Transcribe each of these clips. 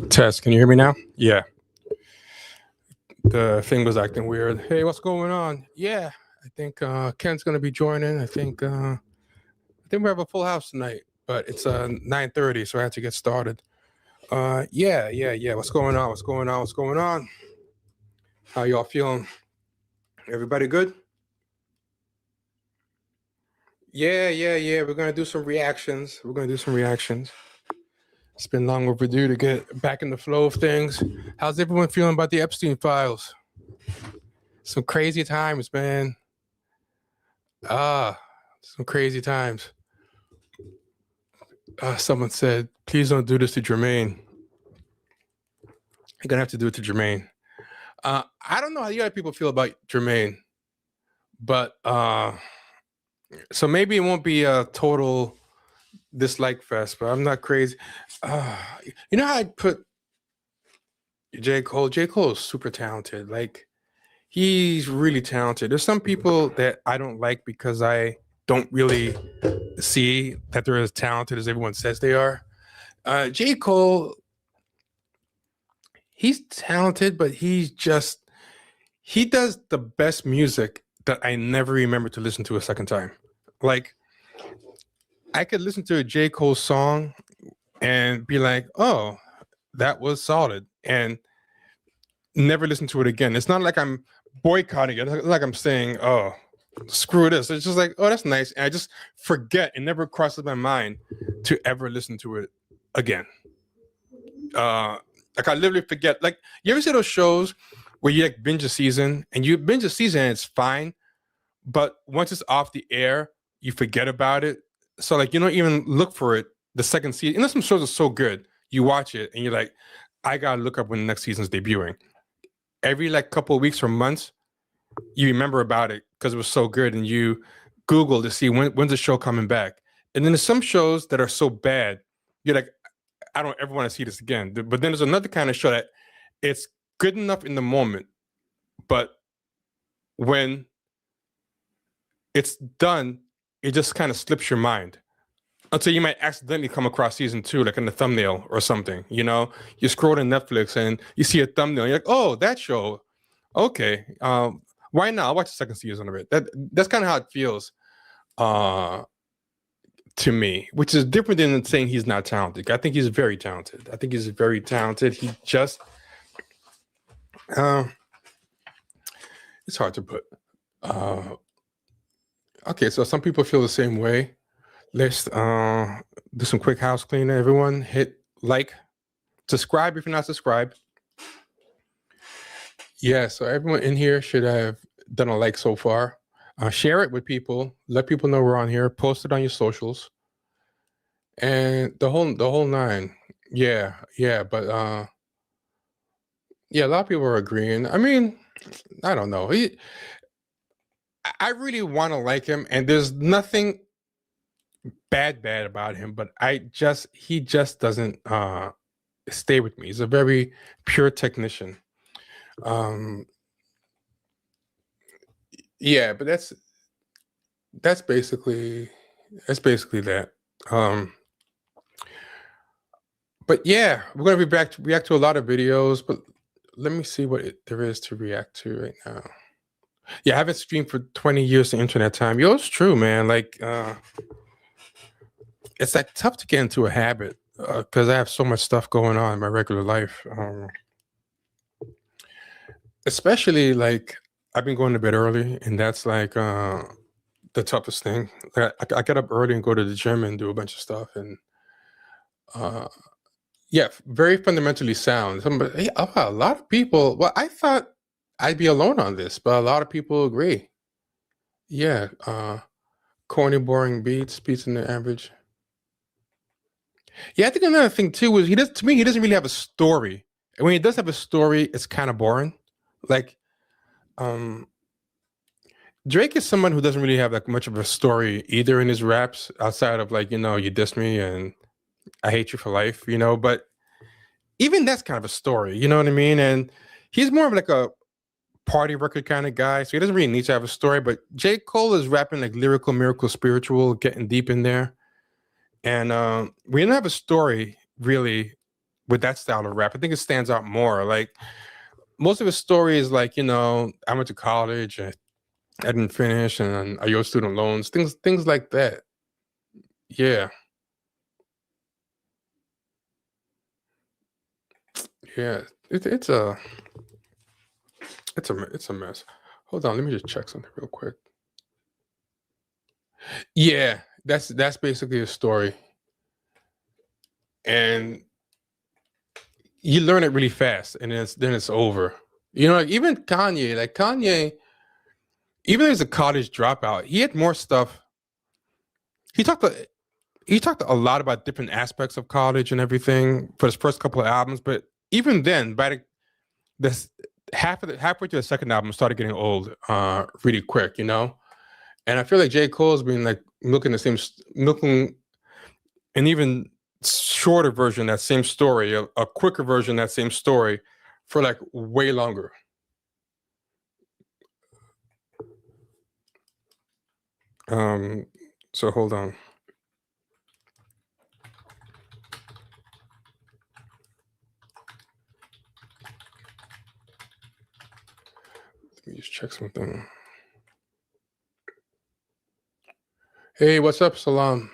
Test, can you hear me now? Yeah. The thing was acting weird. Hey, what's going on? Yeah, I think Ken's gonna be joining. I think we have a full house tonight, but it's 9:30, so I had to get started. Yeah. What's going on? What's going on? What's going on? How y'all feeling? Everybody good? Yeah. We're gonna do some reactions. It's been long overdue to get back in the flow of things. How's everyone feeling about the Epstein files? Some crazy times, man. Some crazy times. Someone said, please don't do this to Jermaine. You're gonna have to do it to Jermaine. I don't know how you other people feel about Jermaine, but so maybe it won't be a total dislike fest, but I'm not crazy. You know how I put J. Cole? J. Cole is super talented. Like, he's really talented. There's some people that I don't like because I don't really see that they're as talented as everyone says they are. J. Cole, he's talented, but he does the best music that I never remember to listen to a second time. Like, I could listen to a J. Cole song and be like, oh, that was solid, and never listen to it again. It's not like I'm boycotting it. It's like I'm saying, oh, screw this. It's just like, oh, that's nice. And I just forget. It never crosses my mind to ever listen to it again. Like, I literally forget. Like, you ever see those shows where you like binge a season and it's fine, but once it's off the air, you forget about it. So like, you don't even look for it the second season. You know, some shows are so good, you watch it and you're like, I gotta look up when the next season's debuting. Every like couple of weeks or months, you remember about it because it was so good, and you Google to see when's the show coming back. And then there's some shows that are so bad, you're like, I don't ever want to see this again. But then there's another kind of show that it's good enough in the moment, but when it's done, it just kind of slips your mind until you might accidentally come across season 2, like in the thumbnail or something. You know, you scroll to Netflix and you see a thumbnail, you're like, oh, that show, okay, why not? I'll watch the second season of it. That's kind of how it feels to me, which is different than saying he's not talented. I think he's very talented. He just it's hard to put. Okay, so some people feel the same way. Let's do some quick house cleaner. Everyone hit like, subscribe if you're not subscribed. Yeah, so everyone in here should have done a like so far. Share it with people. Let people know we're on here. Post it on your socials. And the whole nine. Yeah, but yeah, a lot of people are agreeing. I mean, I don't know. I really want to like him, and there's nothing bad about him, but he just doesn't stay with me. He's a very pure technician. Yeah, but that's basically that. But yeah, we're gonna be back to react to a lot of videos, but let me see what there is to react to right now. Yeah, I haven't streamed for 20 years of internet time. Yo, it's true, man. Like, it's like tough to get into a habit because I have so much stuff going on in my regular life. Especially like, I've been going to bed early, and that's like the toughest thing. Like, I get up early and go to the gym and do a bunch of stuff, and yeah, very fundamentally sound. A lot of people. Well, I thought I'd be alone on this, but a lot of people agree. Yeah, corny, boring beats in the average. Yeah, I think another thing too is he doesn't really have a story. And when he does have a story, it's kind of boring. Like, Drake is someone who doesn't really have like much of a story either in his raps, outside of like, you know, you diss me and I hate you for life, you know, but even that's kind of a story, you know what I mean? And he's more of like a party record kind of guy, so he doesn't really need to have a story. But J. Cole is rapping like lyrical, miracle, spiritual, getting deep in there. And we don't have a story really, with that style of rap. I think it stands out more. Like most of his story is like, I went to college and I didn't finish, and I owe student loans, things like that. Yeah, yeah. It's a mess. Hold on, let me just check something real quick. Yeah, that's basically a story, and you learn it really fast, and then it's over. Like even Kanye, even as a college dropout, he had more stuff. He talked a, he talked a lot about different aspects of college and everything for his first couple of albums, but even then, by this halfway through the second album, started getting old, really quick. And I feel like J. Cole's been like milking an even shorter version of that same story, a quicker version of that same story, for like way longer. Um, so hold on. Let me just check something. Hey, what's up, Salam?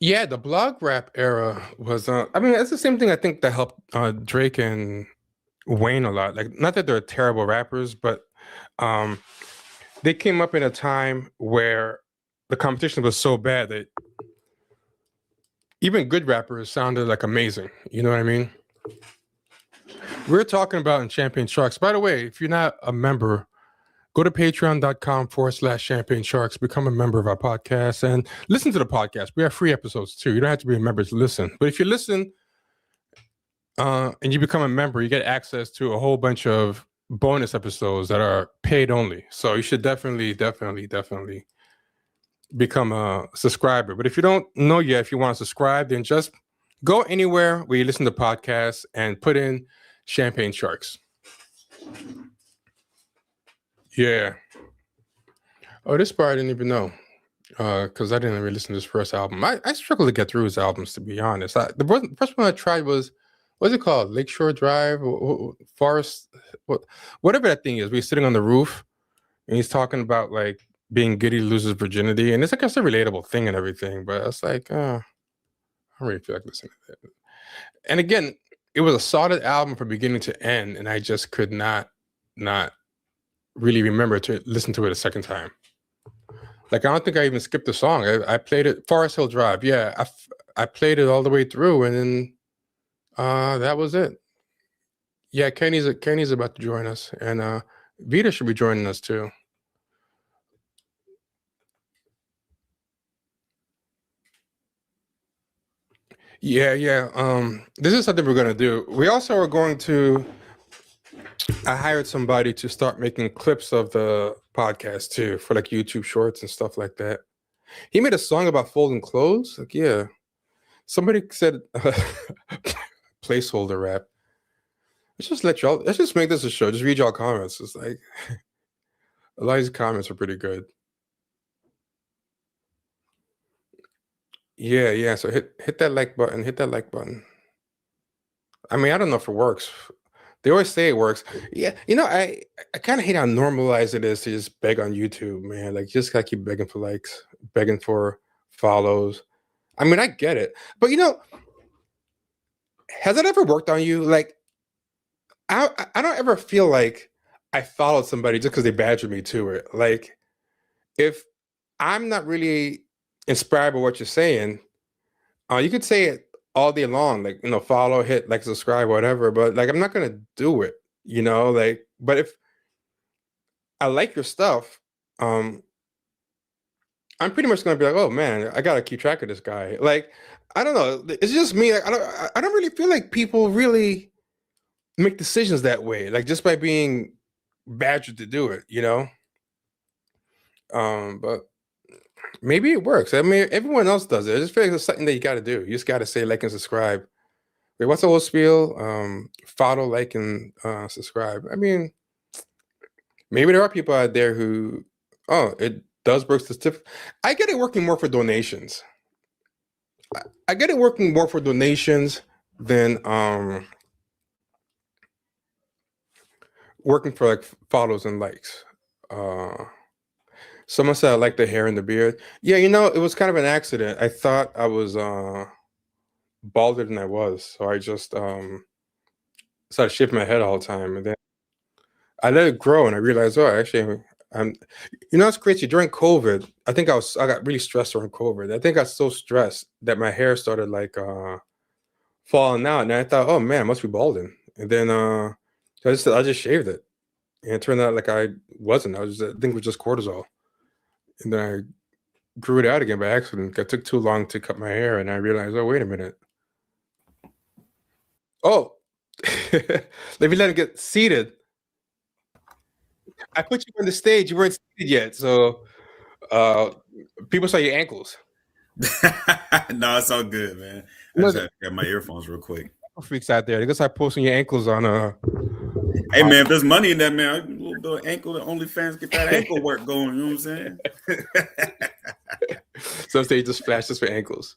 Yeah, the blog rap era was. I mean, it's the same thing. I think that helped Drake and Wayne a lot. Like, not that they're terrible rappers, but um, they came up in a time where the competition was so bad that even good rappers sounded like amazing. You know what I mean? We're talking about in Champagne Sharks. By the way, if you're not a member, go to patreon.com/Champagne Sharks, become a member of our podcast, and listen to the podcast. We have free episodes too. You don't have to be a member to listen. But if you listen and you become a member, you get access to a whole bunch of bonus episodes that are paid only. So you should definitely become a subscriber. But if you don't know yet, if you want to subscribe, then just go anywhere where you listen to podcasts and put in Champagne Sharks. Yeah. Oh, this part I didn't even know, because I didn't really listen to his first album. I struggled to get through his albums, to be honest. The first one I tried what's it called? Lakeshore Drive, Forest, whatever that thing is. We were sitting on the roof, and he's talking about like being giddy loses virginity, and it's like it's a relatable thing and everything. But it's like, I don't really feel like listening to that. And again, it was a solid album from beginning to end, and I just could not really remember to listen to it a second time. Like, I don't think I even skipped the song. I played it, Forest Hill Drive. Yeah, I played it all the way through, and then that was it. Yeah, Kenny's about to join us, and Vita should be joining us too. Yeah, yeah. This is something we're gonna do. We also are going to. I hired somebody to start making clips of the podcast too, for like YouTube Shorts and stuff like that. He made a song about folding clothes. Like, yeah. Somebody said placeholder rap. Let's just make this a show. Just read y'all comments. It's like a lot of these comments are pretty good. Yeah, yeah. So hit that like button. Hit that like button. I mean, I don't know if it works. They always say it works. Yeah, I kind of hate how normalized it is to just beg on YouTube, man. Like, you just gotta keep begging for likes, begging for follows. I mean, I get it, but has it ever worked on you? Like, I don't ever feel like I followed somebody just because they badgered me to it. Like, if I'm not really inspired by what you're saying, you could say it all day long, like, follow, hit like, subscribe, whatever. But like, I'm not gonna do it. Like, but if I like your stuff, um, I'm pretty much gonna be like, oh man, I gotta keep track of this guy. Like, I don't know. It's just me. Like, I don't really feel like people really make decisions that way, like just by being badgered to do it. But maybe it works. I mean, everyone else does it. I just feel like it's something that you got to do. You just got to say like and subscribe. Wait, what's the whole spiel? Follow, like, and subscribe. I mean, maybe there are people out there who, oh, it does work. I get it working more for donations. I get it working more for donations than working for like follows and likes. Someone said I like the hair and the beard. Yeah, it was kind of an accident. I thought I was balder than I was, so I just started shaving my head all the time, and then I let it grow, and I realized, oh, actually, I'm. It's crazy. During COVID, I got really stressed during COVID. I think I got so stressed that my hair started like falling out, and I thought, oh man, I must be balding, and then I just shaved it, and it turned out like I wasn't. I think it was just cortisol, and then I grew it out again by accident. It took too long to cut my hair, and I realized, oh wait a minute. Oh, let me let him get seated. I put you on the stage. You weren't seated yet, so people saw your ankles. No, it's all good, man. I just had to grab my earphones real quick. Freaks out there. They gonna start posting your ankles on Hey man, if there's money in that, man, a little bit of ankle, the OnlyFans get that ankle work going. You know what I'm saying? Some stage just flashes for ankles.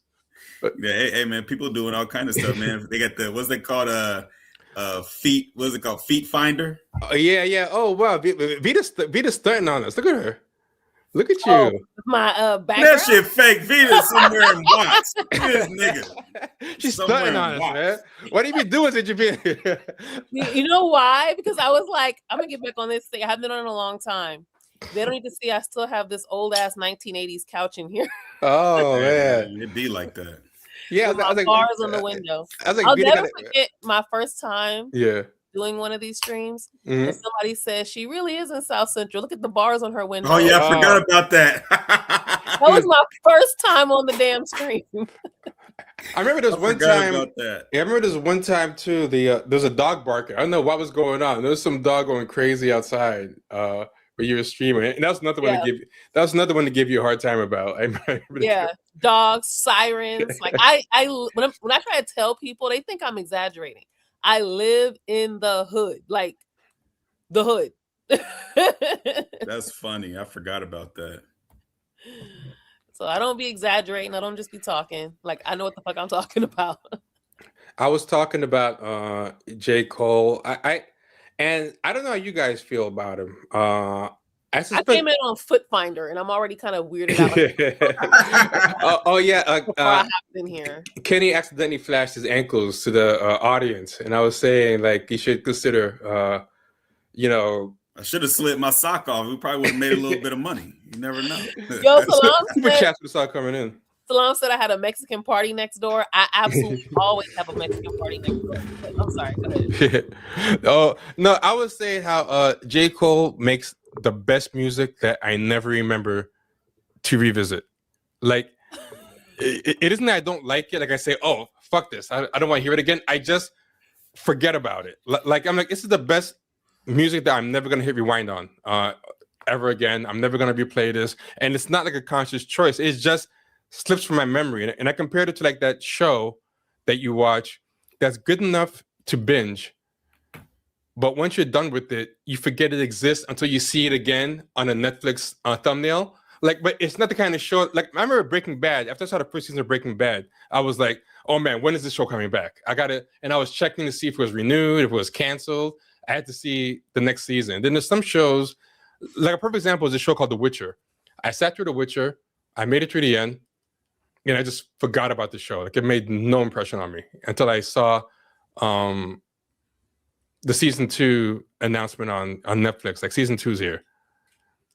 But yeah, hey man, people doing all kind of stuff, man. They got what's it called? Feet. What's it called? Feet Finder. Oh yeah. Oh wow, Vita's stunting on us. Look at her. Look at you. My background. That shit fake. Vita's somewhere in Watts. This nigga. She's stunting on us, man. What have you been doing since you've been here? You know why? Because I was like, I'm gonna get back on this thing. I haven't been on it in a long time. They don't need to see I still have this old ass 1980s couch in here. Oh man, it'd be like that. Yeah, I was like, bars on the window. I'll never forget my first time. Yeah. Doing one of these streams, and somebody says she really is in South Central. Look at the bars on her window. Oh yeah, I forgot about that. That was my first time on the damn stream. I remember there was one time. Yeah, I remember there was one time too. There's a dog barking. I don't know what was going on. There was some dog going crazy outside where you were streaming, and that was another one to give. That was another one to give you a hard time about. Yeah, dogs, sirens. Like when I try to tell people, they think I'm exaggerating. I live in the hood, like the hood. That's funny. I forgot about that. So I don't be exaggerating. I don't just be talking. Like I know what the fuck I'm talking about. I was talking about J. Cole. I don't know how you guys feel about him. I came in on Foot Finder, and I'm already kind of weirded out. oh yeah. Before I hopped in here, Kenny accidentally flashed his ankles to the audience, and I was saying like you should consider, I should have slid my sock off. We probably would have made a little bit of money. You never know. Yo, Salam super chats would start coming in. Salam said I had a Mexican party next door. I absolutely always have a Mexican party next door. I'm sorry. Go ahead. Oh no, I was saying how J. Cole makes the best music that I never remember to revisit. Like it isn't that I don't like it. Like I say, oh fuck this, I don't want to hear it again. I just forget about it. Like I'm like, this is the best music that I'm never gonna hit rewind on ever again. I'm never gonna replay this, and it's not like a conscious choice. It just slips from my memory, and I compared it to like that show that you watch that's good enough to binge. But once you're done with it, you forget it exists until you see it again on a Netflix thumbnail. Like, but it's not the kind of show. Like, I remember Breaking Bad. After I saw the first season of Breaking Bad, I was like, "Oh man, when is this show coming back?" I got it, and I was checking to see if it was renewed, if it was canceled. I had to see the next season. Then there's some shows, like a perfect example is a show called The Witcher. I sat through The Witcher. I made it through the end, and I just forgot about the show. Like, it made no impression on me until I saw the season 2 announcement on Netflix. Like season 2's here.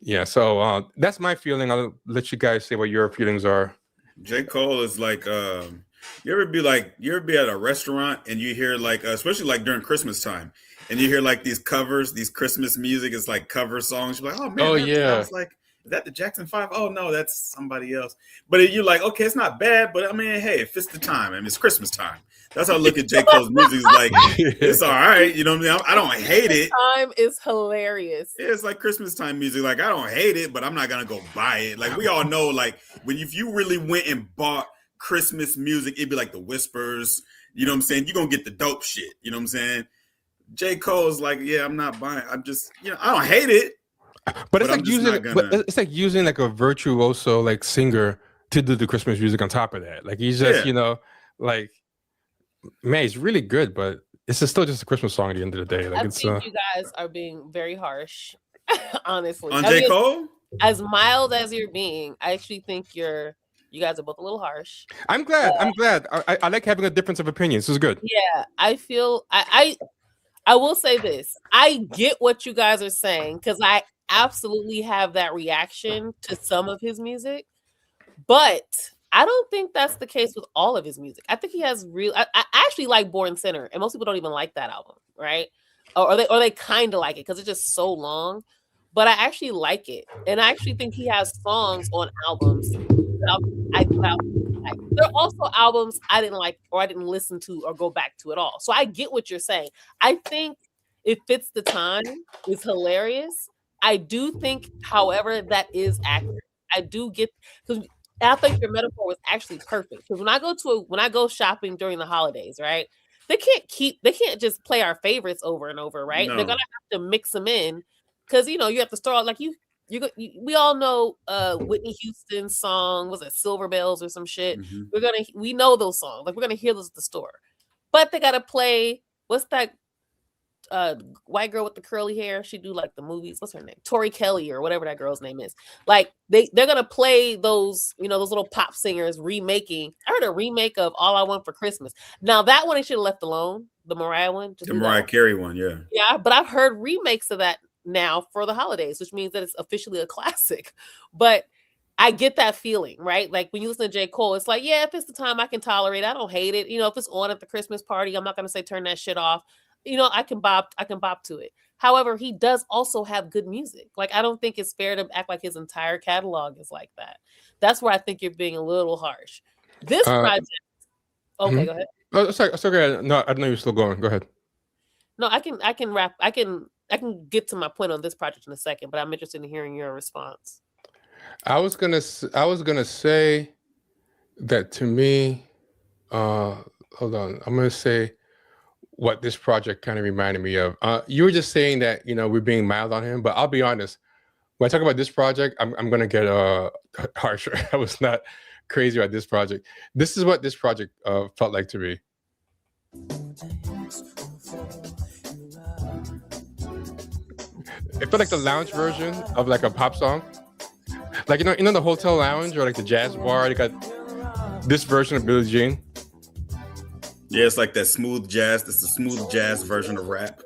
Yeah, so that's my feeling. I'll let you guys say what your feelings are. J. Cole is like, you ever be at a restaurant and you hear like, especially like during Christmas time, and you hear like these covers, these Christmas music is like cover songs. You're like, oh man, sounds like, is that the Jackson 5? Oh no, that's somebody else. But you're like, okay, it's not bad, but I mean, hey, it fits the time. I mean, it's Christmas time. That's how I look at J. Cole's music. It's like, it's all right. You know what I mean? I don't hate it. Time is hilarious. Yeah, it's like Christmas time music. Like, I don't hate it, but I'm not going to go buy it. Like, we all know, like, if you really went and bought Christmas music, it'd be like the Whispers. You know what I'm saying? You're going to get the dope shit. You know what I'm saying? J. Cole's like, yeah, I'm not buying it. I'm just, I don't hate it. But it's like using like a virtuoso like singer to do the Christmas music on top of that. Like he's just, like, man, he's really good, but it's still just a Christmas song at the end of the day. Like I think you guys are being very harsh, honestly. On J. Cole? As mild as you're being, I actually think you guys are both a little harsh. I'm glad. I like having a difference of opinions. This is good. Yeah, I feel I will say this. I get what you guys are saying because I absolutely have that reaction to some of his music, but I don't think that's the case with all of his music. I think he has real. I actually like Born Sinner, and most people don't even like that album, right? Or they kind of like it because it's just so long. But I actually like it, and I actually think he has songs on albums I like. There are also albums I didn't like or I didn't listen to or go back to at all. So I get what you're saying. I think it fits the time. It's hilarious. I do think, however, that is accurate. I do get because I think your metaphor was actually perfect. Because when I go shopping during the holidays, right? They can't just play our favorites over and over, right? No. They're gonna have to mix them in because you have to start like we all know Whitney Houston's song, was it Silver Bells or some shit? Mm-hmm. We know those songs. Like we're gonna hear those at the store. But they gotta play what's that white girl with the curly hair? She do like the movies. What's her name? Tori Kelly or whatever that girl's name is. Like they're gonna play those, those little pop singers remaking. I heard a remake of All I Want for Christmas. Now that one they should have left alone. The Mariah one. The Mariah Carey one, yeah. Yeah, but I've heard remakes of that now for the holidays, which means that it's officially a classic. But I get that feeling, right? Like when you listen to J. Cole, it's like, yeah, if it's the time I can tolerate it, I don't hate it. If it's on at the Christmas party, I'm not gonna say turn that shit off. I can bop to it. However, he does also have good music. Like I don't think it's fair to act like his entire catalog is like that. That's where I think you're being a little harsh. This project. Okay, go ahead. Oh, sorry. No, I don't know you're still going. Go ahead. No, I can wrap. I can get to my point on this project in a second, but I'm interested in hearing your response. I was gonna say that to me. Hold on. I'm gonna say what this project kind of reminded me of. You were just saying that we're being mild on him, but I'll be honest. When I talk about this project, I'm gonna get harsher. I was not crazy about this project. This is what this project felt like to me. It felt like the lounge version of like a pop song. Like the hotel lounge or like the jazz bar. They got this version of Billie Jean. Yeah, it's like that smooth jazz. It's the smooth jazz version of rap.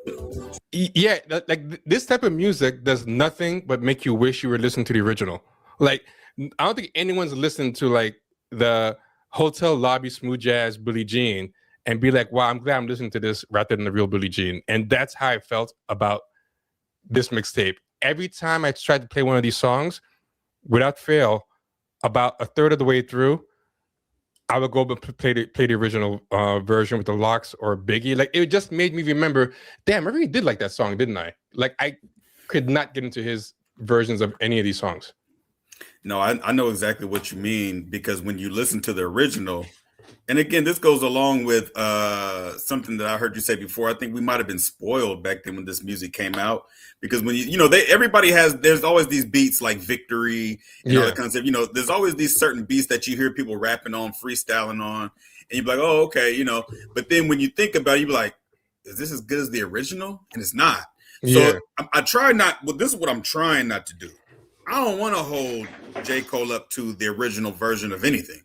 Yeah, like this type of music does nothing but make you wish you were listening to the original. Like I don't think anyone's listened to like the hotel lobby smooth jazz Billie Jean and be like, wow, I'm glad I'm listening to this rather than the real Billie Jean. And that's how I felt about this mixtape. Every time I tried to play one of these songs, without fail, about a third of the way through, I would go play the original version with the Locks or Biggie. Like it just made me remember, damn, I really did like that song, didn't I? Like I could not get into his versions of any of these songs. No, I know exactly what you mean because when you listen to the original, and again, this goes along with something that I heard you say before. I think we might have been spoiled back then when this music came out because when there's always these beats like Victory and all that kind of stuff. There's always these certain beats that you hear people rapping on, freestyling on, and you're like, oh, okay, But then when you think about it, you be like, is this as good as the original? And it's not. Yeah. So I try not. Well, this is what I'm trying not to do. I don't want to hold J. Cole up to the original version of anything.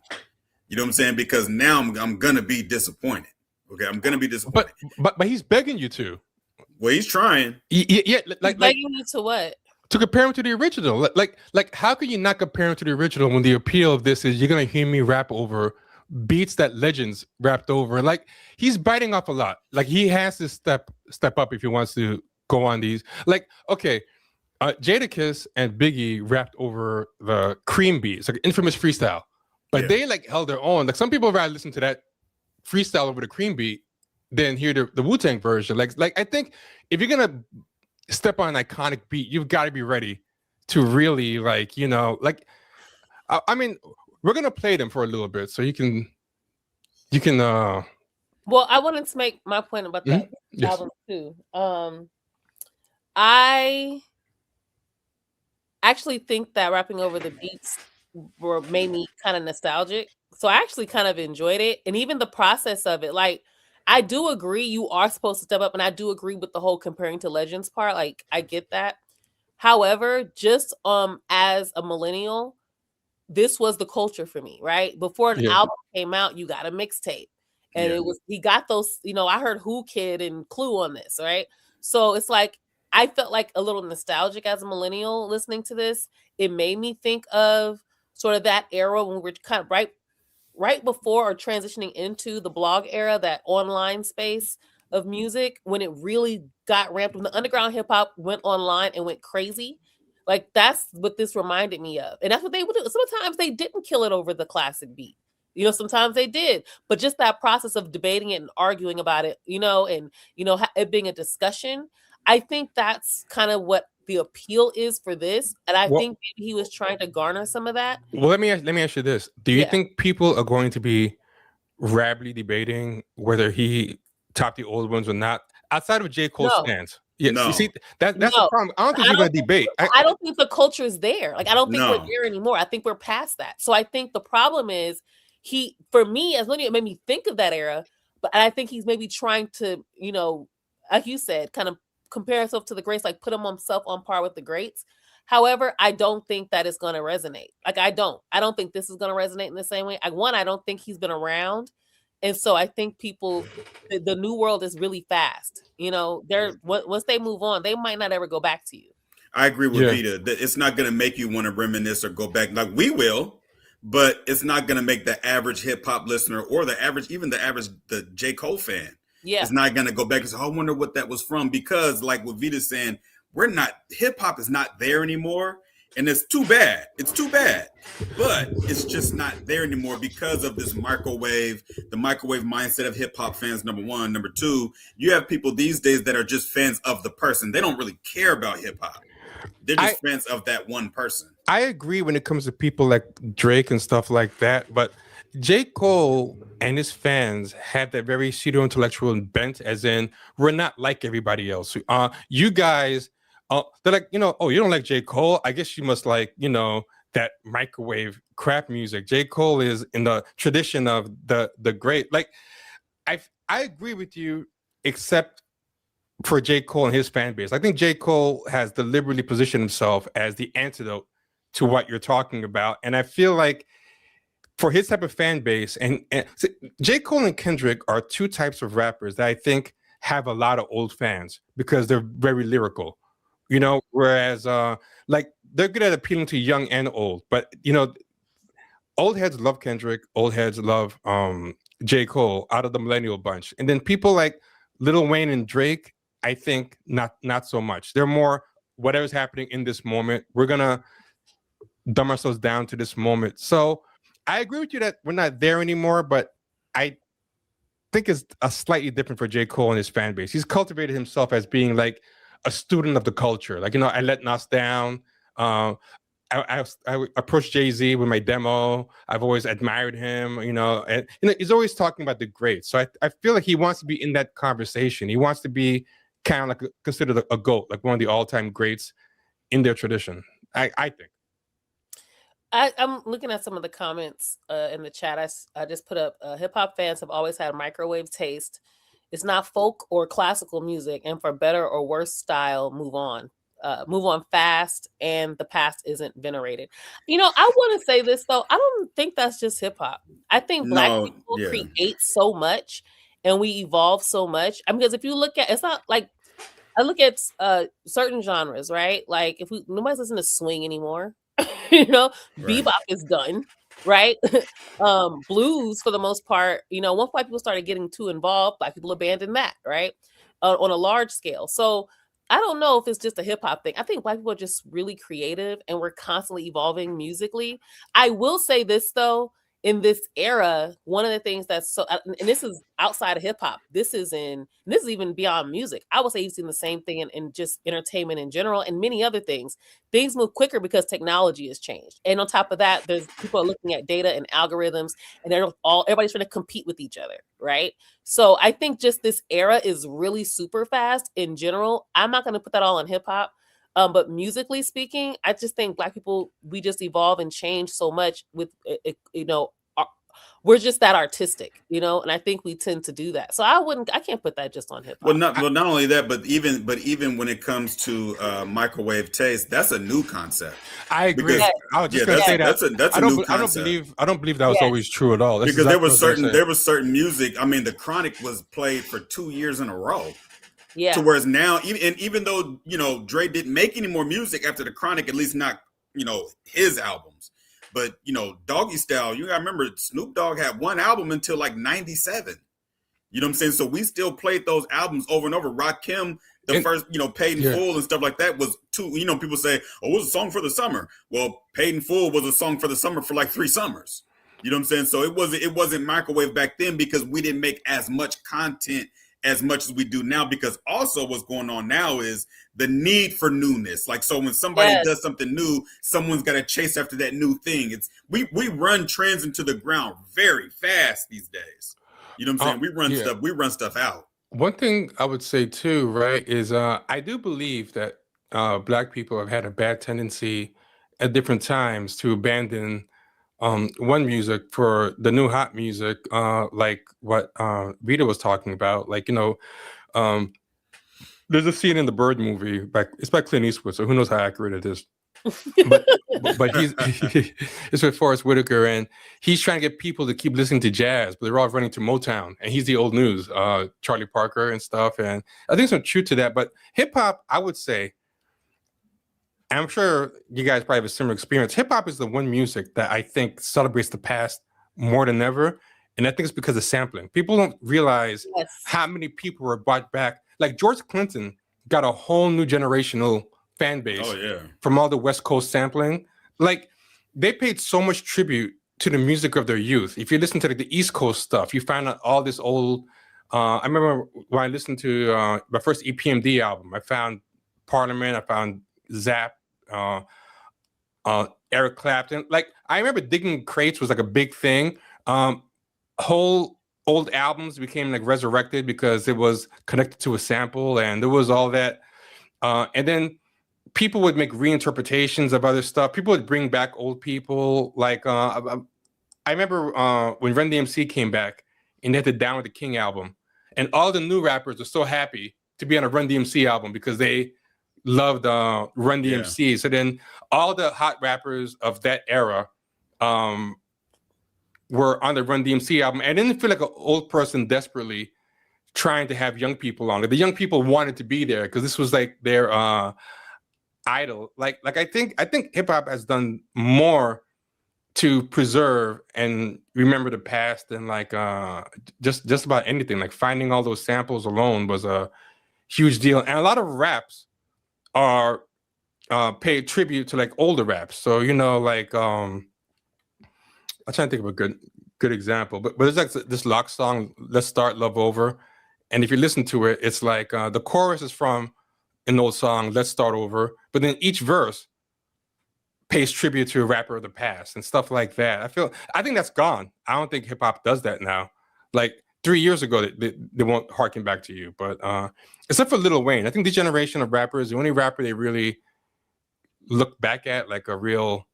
You know what I'm saying? Because now I'm gonna be disappointed. Okay, I'm gonna be disappointed. But he's begging you to. Well, he's trying. Yeah, like begging you to what? To compare him to the original. Like how can you not compare him to the original when the appeal of this is you're gonna hear me rap over beats that legends rapped over? Like he's biting off a lot. Like he has to step up if he wants to go on these. Like okay. Jadakiss and Biggie rapped over the Cream beats, like infamous freestyle, but they like held their own. Like some people rather listen to that freestyle over the Cream beat than hear the Wu-Tang version. Like I think if you're gonna step on an iconic beat, you've got to be ready to really I mean, we're gonna play them for a little bit so you can. Well, I wanted to make my point about that album too. I actually think that rapping over the beats made me kind of nostalgic. So I actually kind of enjoyed it. And even the process of it, like, I do agree you are supposed to step up. And I do agree with the whole comparing to legends part. Like, I get that. However, just as a millennial, this was the culture for me, right? Before an Yeah. album came out, you got a mixtape. And it was, he got those, I heard Who Kid and Clue on this, right? So it's like, I felt like a little nostalgic as a millennial listening to this. It made me think of sort of that era when we were kind of right before or transitioning into the blog era, that online space of music, when it really got ramped, when the underground hip hop went online and went crazy. Like, that's what this reminded me of. And that's what they would do. Sometimes they didn't kill it over the classic beat. Sometimes they did. But just that process of debating it and arguing about it, and, it being a discussion, I think that's kind of what the appeal is for this. And I think maybe he was trying to garner some of that. Well, let me ask you this. Do you think people are going to be rapidly debating whether he topped the old ones or not, outside of J. Cole's stance? Yeah, no. You see, that's the problem. I don't think you're going to debate. I don't think the culture is there. Like, I don't think we're there anymore. I think we're past that. So I think the problem is for me, as many, it made me think of that era, but I think he's maybe trying to, like you said, kind of compare himself to the greats, like put himself on par with the greats. However, I don't think that is going to resonate. Like, I don't think this is going to resonate in the same way. I don't think he's been around. And so I think people, the new world is really fast. They're once they move on, they might not ever go back to you. I agree with Vita that it's not going to make you want to reminisce or go back. Like, we will, but it's not going to make the average hip hop listener or the J. Cole fan. Yeah, it's not going to go back and say, "Oh, I wonder what that was from," because, like what Vita's saying, hip hop is not there anymore. And it's too bad. It's too bad. But it's just not there anymore because of the microwave mindset of hip hop fans, number one. Number two, you have people these days that are just fans of the person. They don't really care about hip hop. They're just fans of that one person. I agree when it comes to people like Drake and stuff like that. But J. Cole and his fans have that very pseudo-intellectual bent, as in, we're not like everybody else. You guys... they're like, you don't like J. Cole? I guess you must like, that microwave crap music. J. Cole is in the tradition of the great. Like, I agree with you, except for J. Cole and his fan base. I think J. Cole has deliberately positioned himself as the antidote to what you're talking about. And I feel like for his type of fan base, and J. Cole and Kendrick are two types of rappers that I think have a lot of old fans because they're very lyrical. Whereas like, they're good at appealing to young and old, but old heads love Kendrick, old heads love J. Cole out of the millennial bunch. And then people like Lil Wayne and Drake, I think not so much. They're more whatever's happening in this moment. We're gonna dumb ourselves down to this moment. So I agree with you that we're not there anymore, but I think it's a slightly different for J. Cole and his fan base. He's cultivated himself as being like a student of the culture. Like, I let Nas down. I approached Jay-Z with my demo. I've always admired him, and he's always talking about the greats. So I feel like he wants to be in that conversation. He wants to be kind of like considered a GOAT, like one of the all-time greats in their tradition. I think. I'm looking at some of the comments in the chat. I just put up, hip hop fans have always had a microwave taste. It's not folk or classical music, and for better or worse style, move on fast, and the past isn't venerated. I want to say this though. I don't think that's just hip hop. I think Black people create so much, and we evolve so much. Because if you look at, it's not like, I look at certain genres, right? Like, nobody's listening to swing anymore. Bebop is done, right? Blues, for the most part, once white people started getting too involved, Black people abandoned that, right? On a large scale. So I don't know if it's just a hip hop thing. I think Black people are just really creative, and we're constantly evolving musically. I will say this though, in this era, one of the things that's so, and this is outside of hip hop, this is even beyond music. I would say you've seen the same thing in just entertainment in general, and many other things. Things move quicker because technology has changed. And on top of that, there's people are looking at data and algorithms, and everybody's trying to compete with each other, right? So I think just this era is really super fast in general. I'm not going to put that all on hip hop. But musically speaking, I just think Black people, we just evolve and change so much with we're just that artistic, and I think we tend to do that. So I can't put that just on hip hop. Not only that, but even when it comes to microwave taste, that's a new concept. I agree. Yes. I was just gonna say that. That's a new concept. I don't believe that was always true at all. That's because exactly there was certain music. I mean, the Chronic was played for 2 years in a row. Yeah. To whereas now, even though Dre didn't make any more music after the Chronic, at least not his albums, but Doggy Style. You gotta remember, Snoop Dogg had one album until like '97. You know what I'm saying? So we still played those albums over and over. Rakim, first, Paid in Full and stuff like that was two. People say, "Oh, it was a song for the summer." Well, Paid in Full was a song for the summer for like 3 summers. You know what I'm saying? So it wasn't microwave back then because we didn't make as much content as much as we do now, because also what's going on now is the need for newness. Like, so when somebody does something new, someone's got to chase after that new thing. We run trends into the ground very fast these days. You know what I'm saying? We run stuff out. One thing I would say too, right, is I do believe that Black people have had a bad tendency at different times to abandon one music for the new hot music, like what Rita was talking about. Like, there's a scene in the Bird movie, it's by Clint Eastwood, so who knows how accurate it is. but it's with Forrest Whitaker, and he's trying to get people to keep listening to jazz, but they're all running to Motown, and he's the old news, Charlie Parker and stuff. And I think some truth to that. But hip hop, I would say, I'm sure you guys probably have a similar experience. Hip hop is the one music that I think celebrates the past more than ever. And I think it's because of sampling. People don't realize how many people were brought back. Like George Clinton got a whole new generational fan base from all the West Coast sampling. Like, they paid so much tribute to the music of their youth. If you listen to the East Coast stuff, you find out all this old. I remember when I listened to my first EPMD album, I found Parliament, I found Zap, Eric Clapton. Like, I remember digging crates was like a big thing. Whole old albums became like resurrected because it was connected to a sample, and there was all that. And then people would make reinterpretations of other stuff. People would bring back old people. Like, I remember when Run DMC came back and they had the Down with the King album, and all the new rappers were so happy to be on a Run DMC album because they loved Run DMC. So then all the hot rappers of that era were on the Run DMC album. And I didn't feel like an old person desperately trying to have young people on it. The young people wanted to be there because this was like their idol. Like I think hip hop has done more to preserve and remember the past than like just about anything. Like, finding all those samples alone was a huge deal. And a lot of raps are paid tribute to like older raps. So, like I'm trying to think of a good example, but there's like this Lock song, Let's Start Love Over. And if you listen to it, it's like the chorus is from an old song, Let's Start Over, but then each verse pays tribute to a rapper of the past and stuff like that. I think that's gone. I don't think hip hop does that now. Like 3 years ago, they won't harken back to you, but except for Lil Wayne, I think this generation of rappers, the only rapper they really look back at like a real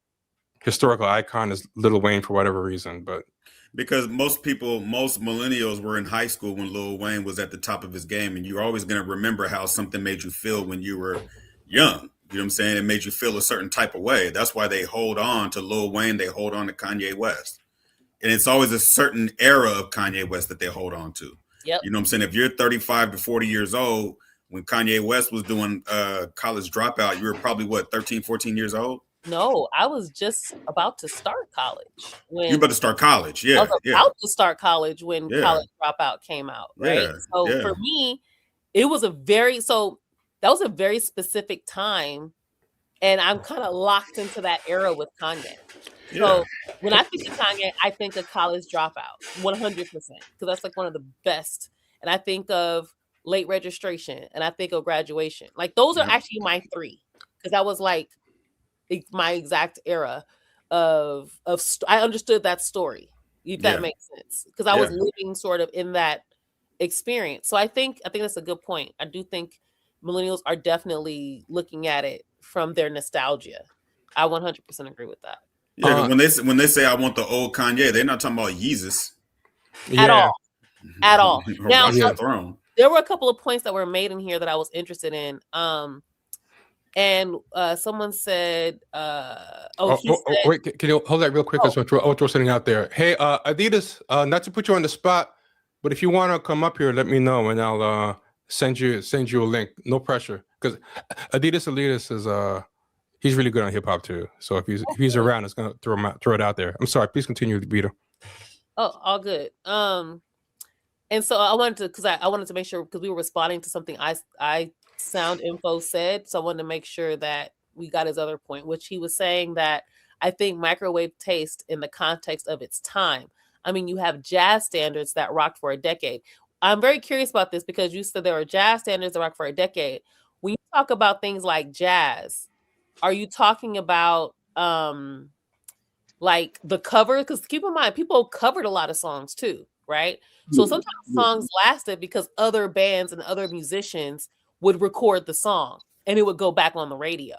historical icon is Lil Wayne for whatever reason. But because most millennials were in high school when Lil Wayne was at the top of his game, and you're always going to remember how something made you feel when you were young. You know what I'm saying? It made you feel a certain type of way. That's why they hold on to Lil Wayne. They hold on to Kanye West. And it's always a certain era of Kanye West that they hold on to. Yep. You know what I'm saying? If you're 35 to 40 years old, when Kanye West was doing College Dropout, you were probably, 13, 14 years old? No, I was just about to start college. You're about to start college, yeah. I was about to start college when College Dropout came out, right? For me, that was a very specific time, and I'm kind of locked into that era with Kanye. So when I think of Kanye, I think of College Dropout, 100%, because that's like one of the best. And I think of Late Registration, and I think of Graduation. Like, those are actually my three, because that was like my exact era of I understood that story, if that makes sense, because I was living sort of in that experience. So I think that's a good point. I do think millennials are definitely looking at it from their nostalgia. I 100% agree with that. Yeah, when they say I want the old Kanye, they're not talking about Yeezus At all. At all. or Now, Watch the Throne. there were a couple of points that were made in here that I was interested in. And someone said, wait, can you hold that real quick? I'll throw something out there. Hey, Adidas, not to put you on the spot, but if you want to come up here, let me know and I'll send you a link. No pressure, because Adidas is he's really good on hip hop too. So if he's around, it's gonna throw it out there. I'm sorry. Please continue, Vito. Oh, all good. And so I wanted to make sure, because we were responding to something I Sound Info said, so I wanted to make sure that we got his other point, which he was saying that I think microwave taste in the context of its time. I mean, you have jazz standards that rocked for a decade. I'm very curious about this because you said there are jazz standards that rock for a decade. When you talk about things like jazz, are you talking about like the cover? Because keep in mind, people covered a lot of songs too, right? So sometimes songs lasted because other bands and other musicians would record the song and it would go back on the radio.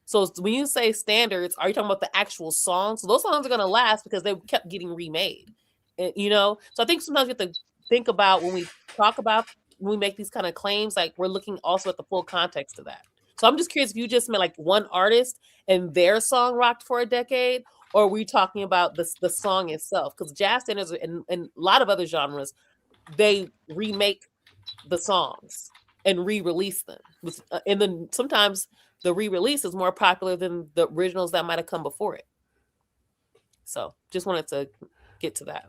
So when you say standards, are you talking about the actual songs? So those songs are going to last because they kept getting remade. And, so I think sometimes you have to think about when we make these kind of claims, like we're looking also at the full context of that. So I'm just curious if you just meant like one artist and their song rocked for a decade, or are we talking about the song itself? Because jazz standards and a lot of other genres, they remake the songs and re-release them. And then sometimes the re-release is more popular than the originals that might have come before it. So just wanted to get to that.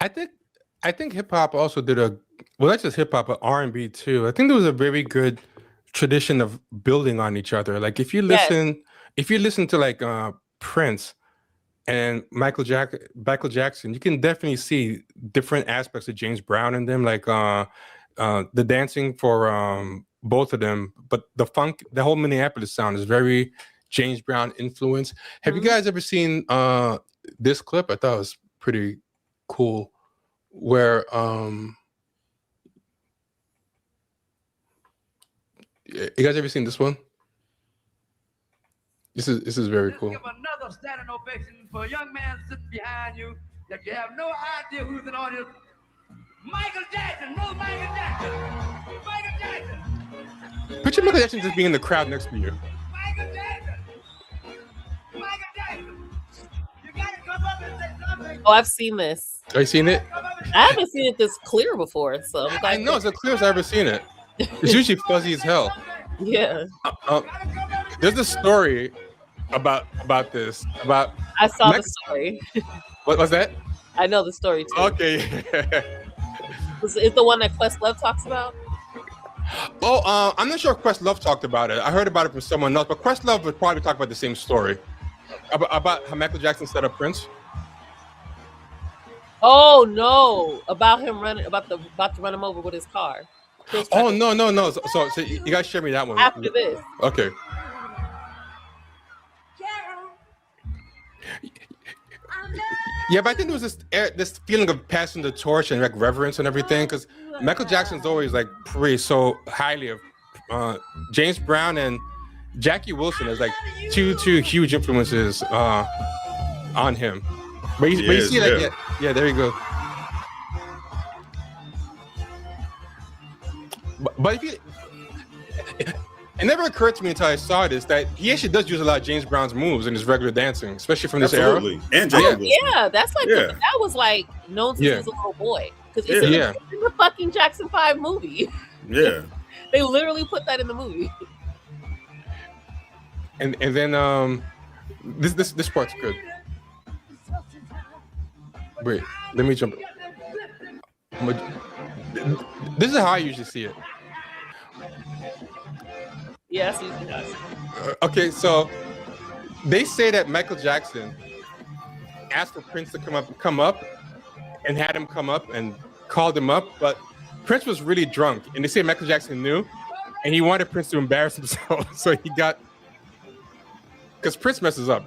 I think hip hop also did not just hip hop, but R&B too. I think there was a very good tradition of building on each other. Like if you listen to like Prince and Michael Jackson, you can definitely see different aspects of James Brown in them, like the dancing for both of them, but the funk, the whole Minneapolis sound is very James Brown influence. Have you guys ever seen this clip? I thought it was pretty cool, where you guys ever seen this one? This is very cool. Give another standing ovation for a young man sitting behind you that you have no idea who's in the audience. Michael Jackson, no Michael Jackson. Michael Jackson. Picture Michael Jackson just being in the crowd next to you. Michael Jackson. Michael Jackson. You gotta come up and say something. Oh, I've seen this. Have you seen it? I haven't seen it this clear before, so I know it's as clear as I've ever seen it. It's usually fuzzy as hell. Yeah. There's a story about this. I saw the story. What was that? I know the story too. Okay. Is the one that Questlove talks about? Oh, I'm not sure if Questlove talked about it. I heard about it from someone else, but Questlove would probably talk about the same story about how Michael Jackson set up Prince. Oh no! About him about to run him over with his car. Oh no! So you guys share me that one after this. Okay. Yeah, but I think there was this feeling of passing the torch and like reverence and everything, because Michael Jackson's always like praised so highly of James Brown and Jackie Wilson as like two huge influences on him. But you see that, yeah, there you go. But if you, it never occurred to me until I saw this that he actually does use a lot of James Brown's moves in his regular dancing, especially from this era. And Jackie Wilson. Yeah, that's like that was like known since he was a little boy, because it's in the fucking Jackson 5 movie. Yeah, they literally put that in the movie. And then this part's good. Wait, let me jump. This is how I usually see it. Yes, usually does. Okay, so they say that Michael Jackson asked for Prince to come up, and had him come up and called him up, but Prince was really drunk, and they say Michael Jackson knew, and he wanted Prince to embarrass himself, so he got, because Prince messes up.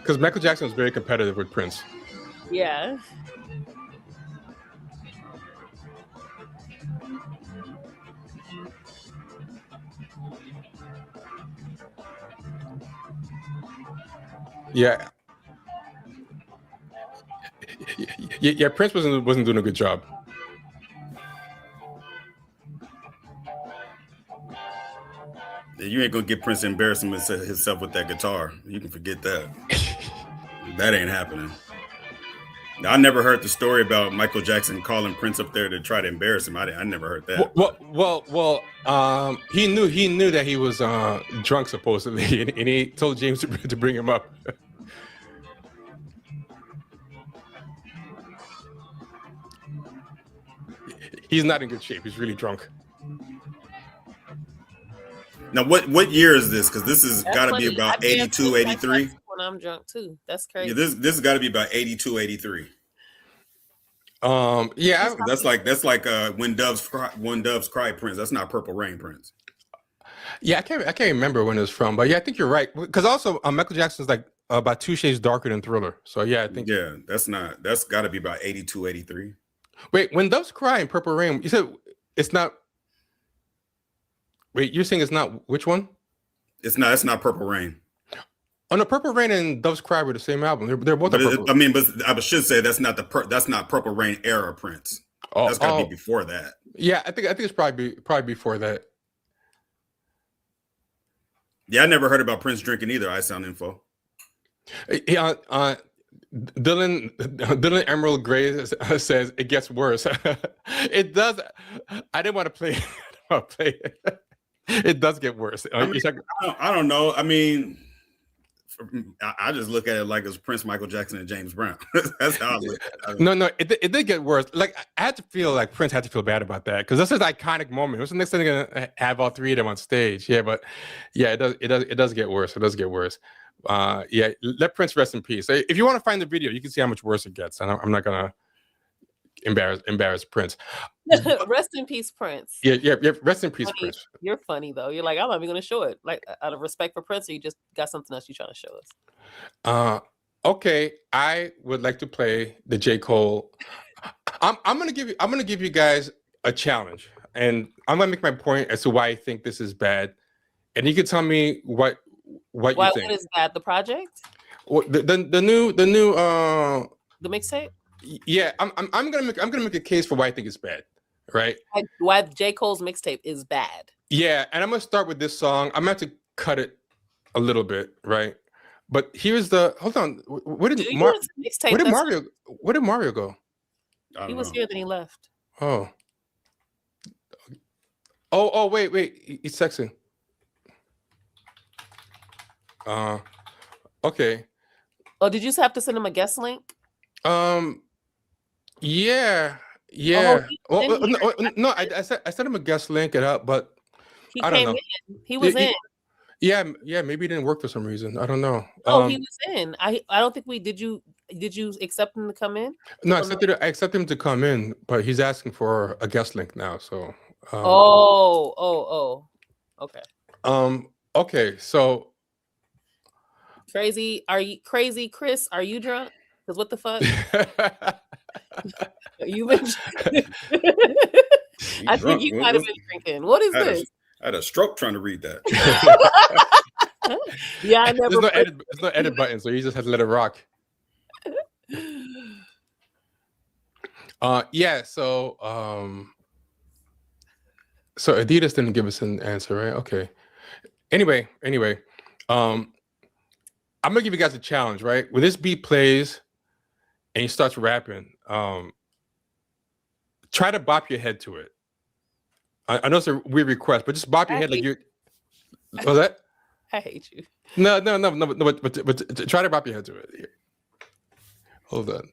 because Michael Jackson was very competitive with Prince. Yeah. Yeah. Yeah, Prince wasn't doing a good job. You ain't gonna get Prince embarrassing himself with that guitar. You can forget that. That ain't happening. Now, I never heard the story about Michael Jackson calling Prince up there to try to embarrass him. I never heard that. Well. He knew that he was drunk supposedly, and he told James to bring him up. He's not in good shape. He's really drunk. Now, what year is this? Because this has got to be funny. about I dance 82, like 83. that when I'm drunk too. That's crazy. Yeah, this has got to be about 82, 83. Yeah, That's like when doves cry Prince. That's not Purple Rain Prince. yeah. I can't remember when it was from, but yeah, I think you're right. Because also Michael Jackson's like about 2 shades darker than Thriller. So yeah, I think. Yeah, that's got to be about 82, 83. Wait, when doves cry in Purple Rain, you said it's not. Wait, you're saying it's not which one? It's not Purple Rain. Oh no, Purple Rain and Doves Cry were the same album. They're both. But I should say that's not Purple Rain era Prince. That's got to be before that. Yeah, I think it's probably before that. Yeah, I never heard about Prince drinking either. iSound info. Yeah, Dylan Emerald Gray says it gets worse. It does. I didn't want to play. It. It does get worse. I don't know. I mean, I just look at it like it's Prince, Michael Jackson, and James Brown. That's how I look at it. No, it did get worse. Like I had to feel like Prince had to feel bad about that because this is an iconic moment. What's the next thing they're gonna have all three of them on stage? Yeah, but yeah, it does get worse. It does get worse. Yeah, let Prince rest in peace. If you want to find the video, you can see how much worse it gets. And I'm not gonna embarrass Prince. Rest in peace, Prince. Yeah. Rest in peace, Prince. You're funny though. You're like, I'm not even gonna show it. Like out of respect for Prince, or you just got something else you're trying to show us. Okay. I would like to play the J. Cole. I'm gonna give you guys a challenge, and I'm gonna make my point as to why I think this is bad, and you can tell me what you think. What is bad? The project? The new the mixtape? Yeah, I'm gonna make a case for why I think it's bad. Right? Why J. Cole's mixtape is bad. Yeah, and I'm gonna start with this song. I'm gonna have to cut it a little bit, right? But here's the hold on. Where did Mario go? He was here, then he left. Oh, wait. He's texting. Okay. Oh, did you have to send him a guest link? Yeah. No, I sent him a guest link it up, but I don't know. He was in. Yeah, maybe it didn't work for some reason. I don't know. Oh, he was in. I don't think did you accept him to come in? No, I accepted him to come in, but he's asking for a guest link now. So okay. Okay, so crazy. Are you crazy, Chris? Are you drunk? Because what the fuck? You been I think you might have been drinking. What is this? I had a stroke trying to read that. Yeah, I never. There's no edit button, so you just have to let it rock. Yeah. So Adidas didn't give us an answer, right? Okay. Anyway, I'm gonna give you guys a challenge, right? When this beat plays and he starts rapping, try to bop your head to it. I know it's a weird request, but just bop your head like you're. Was that? I hate you. No, but try to bop your head to it. Here. Hold on.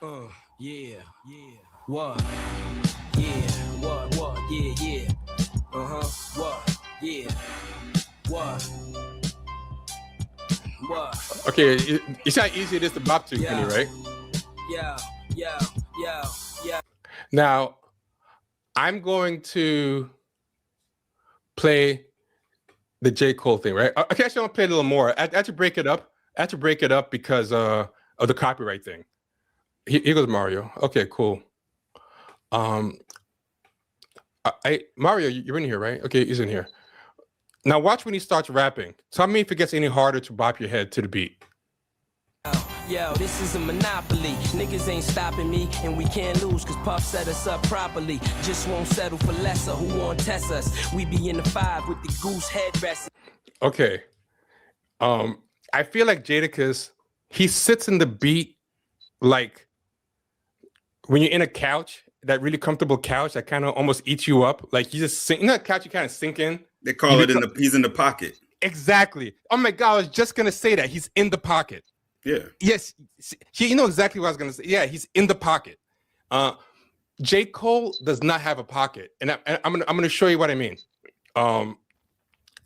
Oh, yeah. What? Yeah. What? Yeah. What? Yeah. What? Okay, you see how easy it is to bop to, Kenny, right? Yeah. Now, I'm going to play the J. Cole thing, right? Okay, actually, I'm gonna play a little more. I had to break it up. I had to break it up because of the copyright thing. Here goes Mario. Okay, cool. Mario, you're in here, right? Okay, he's in here. Now watch when he starts rapping. Tell me if it gets any harder to bop your head to the beat. Yo, this is a monopoly. Niggas ain't stopping me, and we can't lose, cause Puff set us up properly. Just won't settle for lesser. Who won't test us? We be in the 5 with the goose headrest. Okay. I feel like Jadakiss, he sits in the beat like when you're in a couch, that really comfortable couch that kind of almost eats you up. Like you just sink, not couch, you kind of sink in. They call it he's in the pocket. Exactly. Oh my God, I was just gonna say that. He's in the pocket. Yeah. Yes. You know exactly what I was gonna say. Yeah, he's in the pocket. J. Cole does not have a pocket, and I'm gonna show you what I mean. Because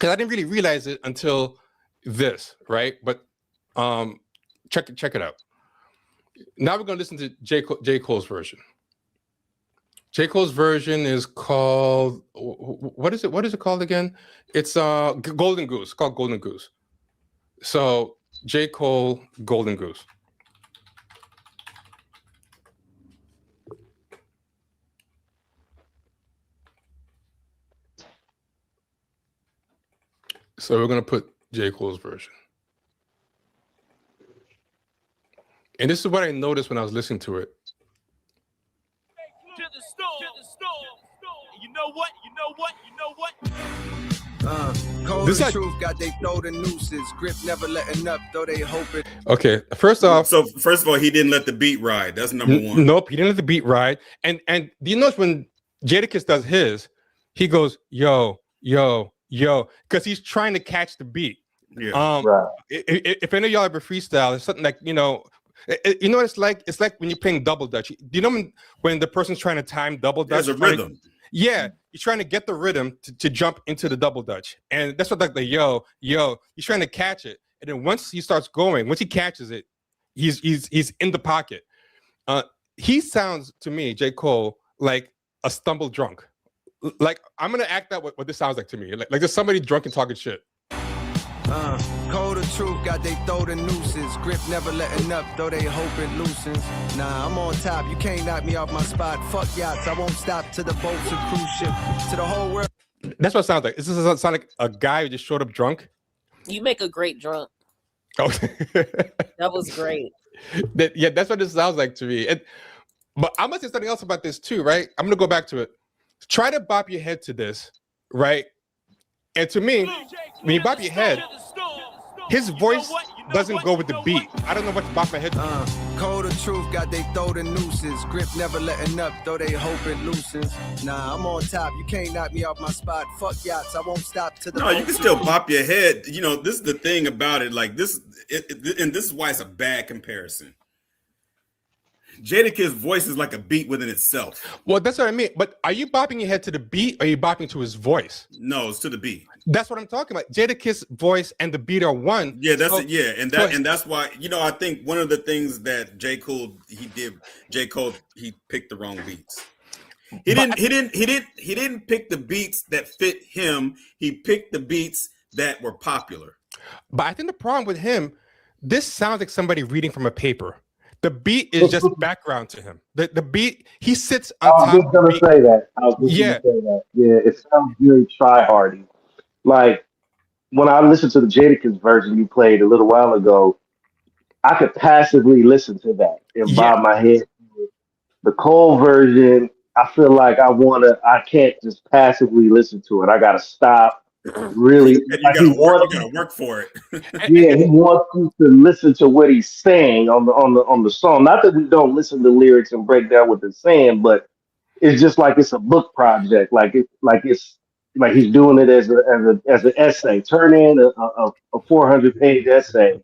I didn't really realize it until this, right? But check it out. Now we're gonna listen to J. Cole's version. J. Cole's version is called, what is it called again? It's Golden Goose. It's called Golden Goose. So J. Cole, Golden Goose. So we're gonna put J. Cole's version. And this is what I noticed when I was listening to it. To the storm. You know what? Cold This and like- truth got they throw the nooses. Grip never letting up, though they hope it. Okay, first off, So first of all, he didn't let the beat ride. That's number one. Nope, he didn't let the beat ride. And do you notice when Jadakiss does his, he goes yo, because he's trying to catch the beat. Yeah. Right. If any of y'all ever freestyle, it's something like, you know what it's like? It's like when you're playing double dutch. Do you know when the person's trying to time double dutch? There's a rhythm. Yeah, you're trying to get the rhythm to jump into the double dutch, and that's what like the yo, he's trying to catch it, and then once he starts going, once he catches it, he's in the pocket. He sounds to me, J. Cole, like a stumbled drunk. Like I'm gonna act out what this sounds like to me, like there's somebody drunk and talking shit. Cold and truth got they throw the nooses. Grip never letting up, though they hope it loosens. Nah, I'm on top. You can't knock me off my spot. Fuck yachts. I won't stop to the boats and cruise ship. To the whole world. That's what it sounds like. This doesn't sound like a guy who just showed up drunk. You make a great drunk. Oh. That was great. Yeah, that's what this sounds like to me. But I'm gonna say something else about this too, right? I'm gonna go back to it. Try to bop your head to this, right? And to me, when you bop your head, his voice doesn't go with the beat. I don't know what to bop my head to. Cold and truth got they throw the nooses. Grip never letting up, though they hope it loosens. Nah, I'm on top. You can't knock me off my spot. Fuck yachts. I won't stop to the. No, you can still bop your head. You know, this is the thing about it. Like this, and this is why it's a bad comparison. Jadakiss' voice is like a beat within itself. Well, that's what I mean. But are you bopping your head to the beat or are you bopping to his voice? No, it's to the beat. That's what I'm talking about. Jadakiss' voice and the beat are one. Yeah, that's So- it. Yeah, and that's why, you know, I think one of the things that J. Cole he picked the wrong beats. He didn't pick the beats that fit him. He picked the beats that were popular. But I think the problem with him, this sounds like somebody reading from a paper. The beat is just background to him. The beat, he sits on I was top just of the gonna beat. say that. I was just Yeah. gonna say that. Yeah, it sounds very try-hardy. Like when I listened to the Jadakiss version you played a little while ago, I could passively listen to that and bob my head. The Cole version, I feel like I can't just passively listen to it. I gotta stop. Really, And you gotta work for it. yeah, he wants you to listen to what he's saying on the song. Not that we don't listen to lyrics and break down what they're saying, but it's just like it's a book project. Like it's like he's doing it as an essay. Turn in a 400-page essay,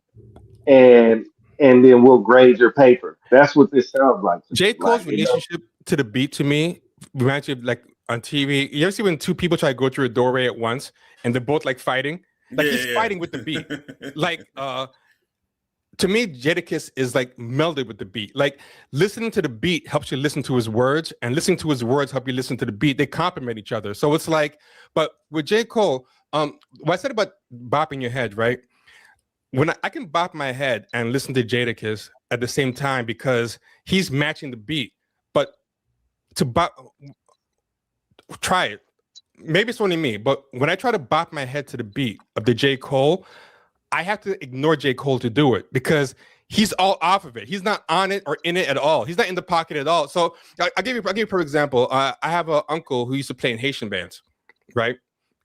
and then we'll grade your paper. That's what this sounds like. J. Cole's Like, you know? relationship to the beat to me reminds me of like on TV. You ever see when two people try to go through a doorway at once and they're both like fighting? Like he's fighting with the beat. Like to me, Jadakiss is like melded with the beat. Like listening to the beat helps you listen to his words, and listening to his words help you listen to the beat. They complement each other. So it's like, but with J. Cole, what I said about bopping your head, right? When I can bop my head and listen to Jadakiss at the same time because he's matching the beat. But to bop, try it. Maybe it's only me, but when I try to bop my head to the beat of the J. Cole, I have to ignore J. Cole to do it because he's all off of it. He's not on it or in it at all. He's not in the pocket at all. So I'll give you a perfect example. I have an uncle who used to play in Haitian bands, right?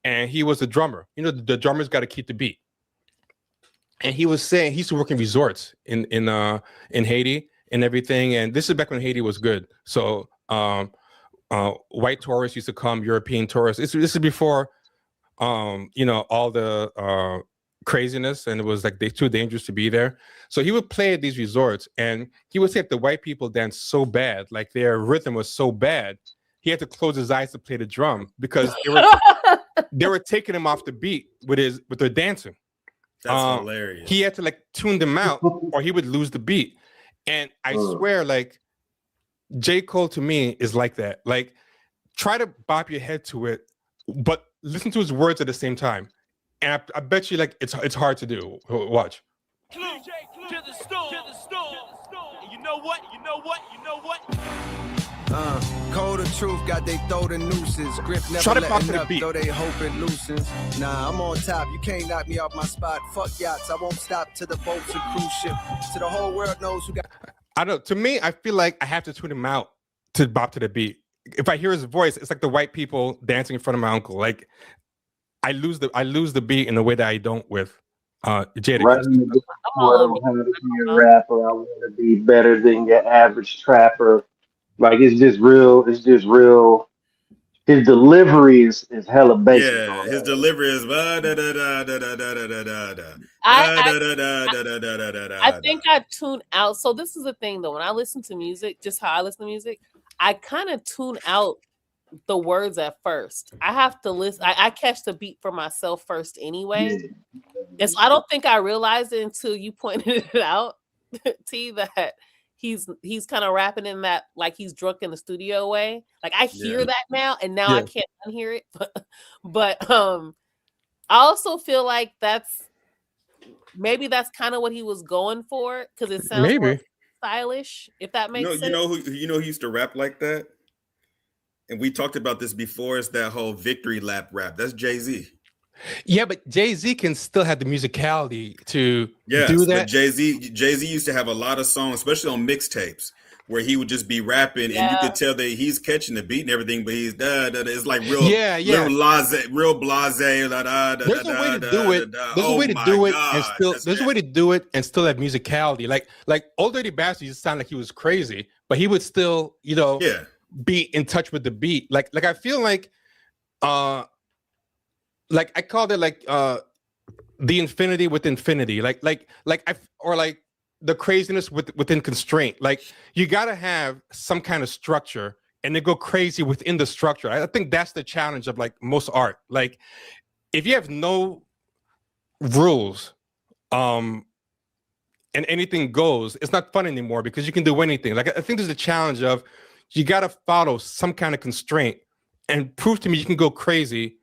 And he was a drummer. You know, the drummer's got to keep the beat. And he was saying he used to work in resorts in Haiti and everything. And this is back when Haiti was good. So white tourists used to come, European tourists. This is before you know, all the craziness, and it was like too dangerous to be there. So he would play at these resorts, and he would say if the white people danced so bad, like their rhythm was so bad, he had to close his eyes to play the drum because they were taking him off the beat with their dancing. That's hilarious. He had to like tune them out or he would lose the beat. And I swear, like J. Cole to me is like that. Like try to bop your head to it, but listen to his words at the same time. And I bet you like it's hard to do. Watch. To the storm. And you know what? Cold the truth, got they throw the nooses. Grip Try never to pop to letting the up, beat. though they hope it loosens. Nah, I'm on top, you can't knock me off my spot. Fuck yachts, I won't stop to the boats and cruise ship. To the whole world knows who got. I don't know. To me, I feel like I have to tune him out to bop to the beat. If I hear his voice, it's like the white people dancing in front of my uncle. Like I lose the beat in a way that I don't with Jada. Right. I don't have to be a rapper. I want to be better than your average trapper. Like it's just real. His delivery is hella basic. Yeah, his delivery is I think I tune out. So this is the thing though. When I listen to music, just how I listen to music, I kind of tune out the words at first. I have to listen. I catch the beat for myself first anyway. And so I don't think I realized it until you pointed it out, T, that he's kind of rapping in that like he's drunk in the studio way. Like I hear that now, and now I can't unhear it. But I also feel like that's kind of what he was going for because it sounds more stylish. If that makes sense. You know who used to rap like that? And we talked about this before. It's that whole victory lap rap. That's Jay-Z. Yeah, but Jay-Z can still have the musicality to But do that. Jay-Z used to have a lot of songs, especially on mixtapes, where he would just be rapping and you could tell that he's catching the beat and everything, but he's it's like real blase. There's a way to do it. There's a way to do it and still there's a way to do it and still have musicality. Like Old Dirty Bastard used to sound like he was crazy, but he would still, be in touch with the beat. Like I feel like I called it like the infinity with infinity. Like the craziness within constraint. Like you gotta have some kind of structure and then go crazy within the structure. I think that's the challenge of like most art. Like if you have no rules, and anything goes, it's not fun anymore because you can do anything. Like I think there's a challenge of you got to follow some kind of constraint and prove to me you can go crazy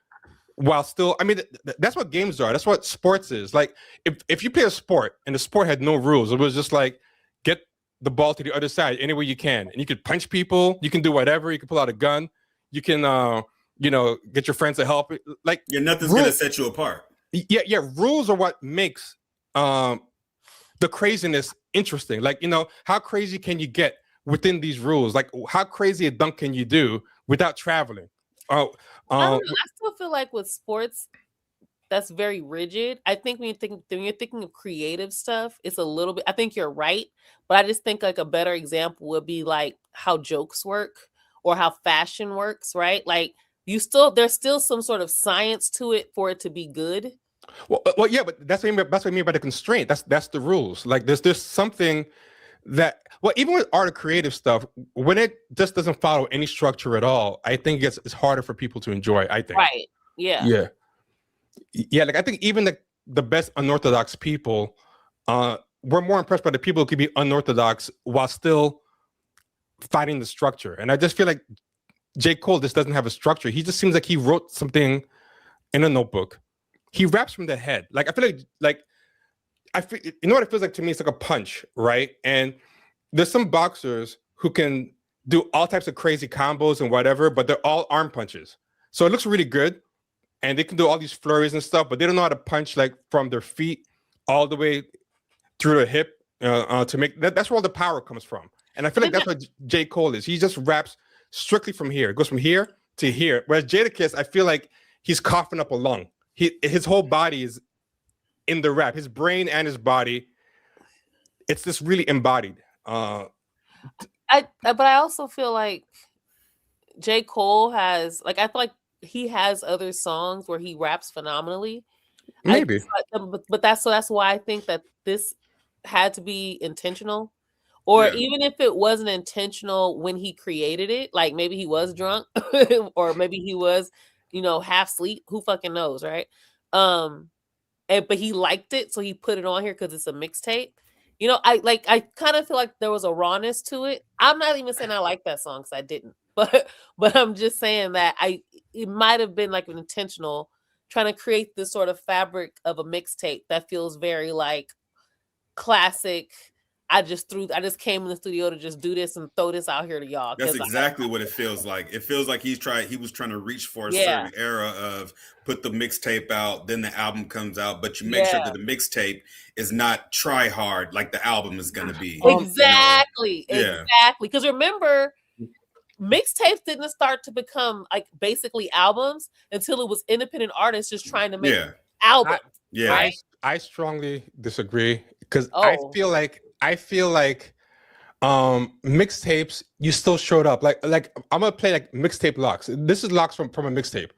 while still, I mean, that's what games are. That's what sports is. Like if you play a sport and the sport had no rules, it was just like get the ball to the other side any way you can. And you could punch people, you can do whatever, you can pull out a gun, you can, get your friends to help. Like nothing's going to set you apart. Yeah. Rules are what makes the craziness interesting. Like, how crazy can you get within these rules? Like how crazy a dunk can you do without traveling? I still feel like with sports, that's very rigid. I think when you're thinking of creative stuff, it's a little bit. I think you're right, but I just think like a better example would be like how jokes work or how fashion works, right? Like there's still some sort of science to it for it to be good. Well, yeah, but that's what I mean by the constraint. That's the rules. Like there's something that, even with art or creative stuff, when it just doesn't follow any structure at all, I think it's harder for people to enjoy. I think. Right. Yeah. Yeah. Like I think even the best unorthodox people, we're more impressed by the people who could be unorthodox while still fighting the structure. And I just feel like J. Cole just doesn't have a structure. He just seems like he wrote something in a notebook he raps from the head. Like I feel like I feel, you know what it feels like to me? It's like a punch, right? And there's some boxers who can do all types of crazy combos and whatever, but they're all arm punches. So it looks really good, and they can do all these flurries and stuff, but they don't know how to punch like from their feet all the way through the hip to make that. That's where all the power comes from. And I feel like that's what J. Cole is. He just raps strictly from here. It goes from here to here. Whereas Jadakiss, I feel like he's coughing up a lung. His whole body is in the rap. His brain and his body, it's just really embodied. But I also feel like J. Cole has, like, I feel like he has other songs where he raps phenomenally. Maybe. But that's why I think that this had to be intentional. Or even if it wasn't intentional when he created it, like maybe he was drunk or maybe he was, half asleep. Who fucking knows, right? But he liked it, so he put it on here because it's a mixtape. I kind of feel like there was a rawness to it. I'm not even saying I like that song because I didn't, but I'm just saying that it might have been like an intentional trying to create this sort of fabric of a mixtape that feels very like classic. I just came in the studio to just do this and throw this out here to y'all. That's exactly what it feels like. It feels like he was trying to reach for a certain era of put the mixtape out, then the album comes out, but you make sure that the mixtape is not try hard like the album is going to be. Exactly. Because remember, mixtapes didn't start to become like basically albums until it was independent artists just trying to make albums. Right? I strongly disagree because I feel like mixtapes, you still showed up. Like I'm gonna play like mixtape locks. This is locks from a mixtape.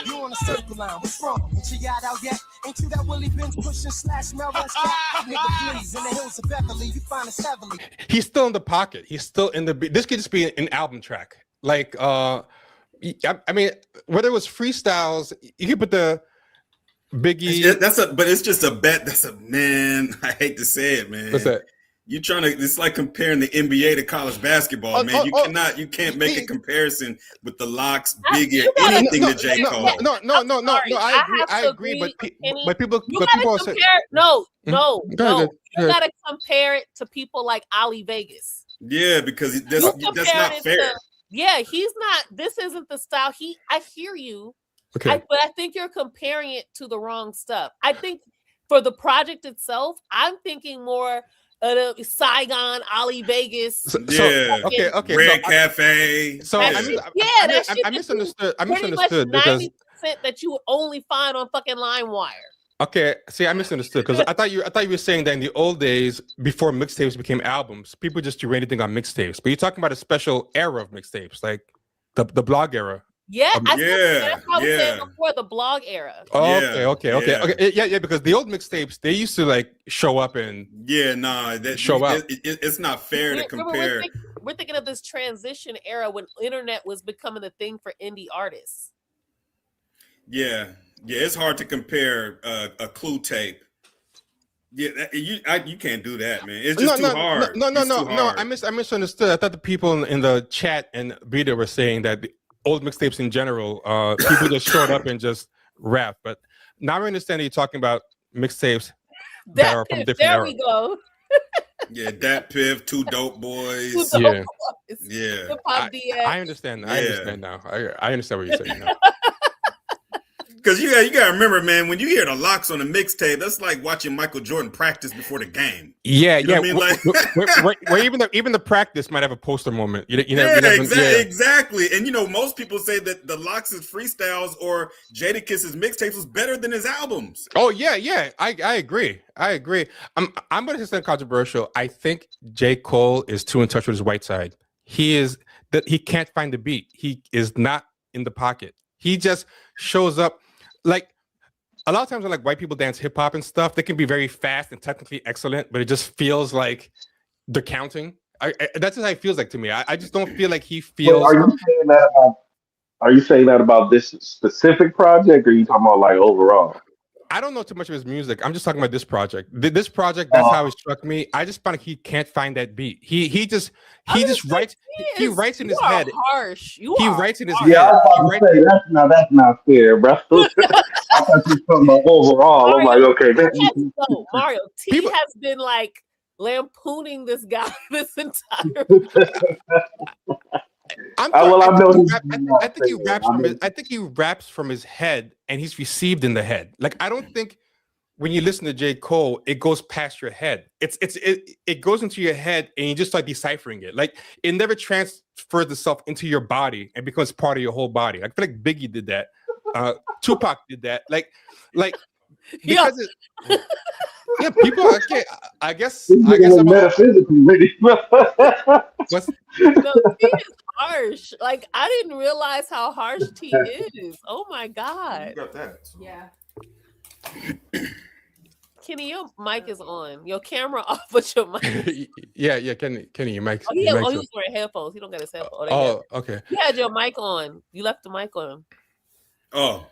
You on a circle line, what's wrong? Ain't you got out yet? Ain't you that Willie Bench pushing slash Melrose back? Nigga, please, in the hills of Beverly, you find us heavily. He's still in the pocket. He's still in the beat. This could just be an album track. Like I mean, whether it was freestyles, you could put the Biggie. But it's just a bet. Man. I hate to say it, man. What's that? You trying to? It's like comparing the NBA to college basketball, man. You can't make a comparison with the locks, Biggie, or anything to J. Cole. No. I agree. But people are saying no. You gotta compare it to people like Ali Vegas. Yeah, because that's not fair. He's not. This isn't the style. I hear you. Okay. But I think you're comparing it to the wrong stuff. I think for the project itself, I'm thinking more Saigon, Ali Vegas. Okay. Red Cafe. I misunderstood. I misunderstood because that you would only find on fucking LimeWire. Okay, see, I misunderstood because I thought you were saying that in the old days, before mixtapes became albums, people just do anything on mixtapes. But you're talking about a special era of mixtapes, like the blog era. That's what I was saying before, the blog era. Okay. Yeah, because the old mixtapes, they used to like show up and show up. It's not fair to compare. We're thinking of this transition era when internet was becoming the thing for indie artists. Yeah, it's hard to compare a Clue tape. Yeah, you can't do that, man. It's just too hard. No. I misunderstood. I thought the people in the chat and Bigot were saying that the old mixtapes in general, people just showed up and just rap. But now I understand that you're talking about mixtapes that are from different eras. There we go. Yeah, Dat Piff, Two Dope Boys. Yeah. I understand. I understand now. I understand what you're saying now. Because you gotta remember, man, when you hear the locks on a mixtape, that's like watching Michael Jordan practice before the game. Yeah, you know what I mean? Where even the practice might have a poster moment. Exactly. And most people say that the locks' freestyles or Jadakiss's mixtapes was better than his albums. Oh yeah. I agree. I'm gonna say something controversial. I think J. Cole is too in touch with his white side. He can't find the beat. He is not in the pocket. He just shows up. Like a lot of times when like white people dance hip hop and stuff, they can be very fast and technically excellent, but it just feels like they're counting. That's just how it feels like to me. I just don't feel like he feels. Are you saying that about this specific project, or are you talking about like overall? I don't know too much of his music. I'm just talking about this project. This project, that's how it struck me. I just found he can't find that beat. He just writes. He writes in his head. Harsh. He writes in his Yeah, I head. was about to say that's not fair, bro. I thought you were talking about overall. Mario, I'm like, okay, no, Mario. T has been like lampooning this guy this entire. I think he raps from his head, and he's received in the head. Like I don't think when you listen to J. Cole, it goes past your head. It goes into your head, and you just start deciphering it. Like it never transfers itself into your body and becomes part of your whole body. I feel like Biggie did that. Tupac did that. Like because yeah, people. Okay, I guess metaphysically ready. No, T is harsh. Like I didn't realize how harsh T is. Oh my god. You got that. Yeah. Kenny, your mic is on. Your camera off, but your mic. yeah, Kenny, your mic. He was wearing headphones. He don't got his headphones. Okay. You had your mic on. You left the mic on. Oh.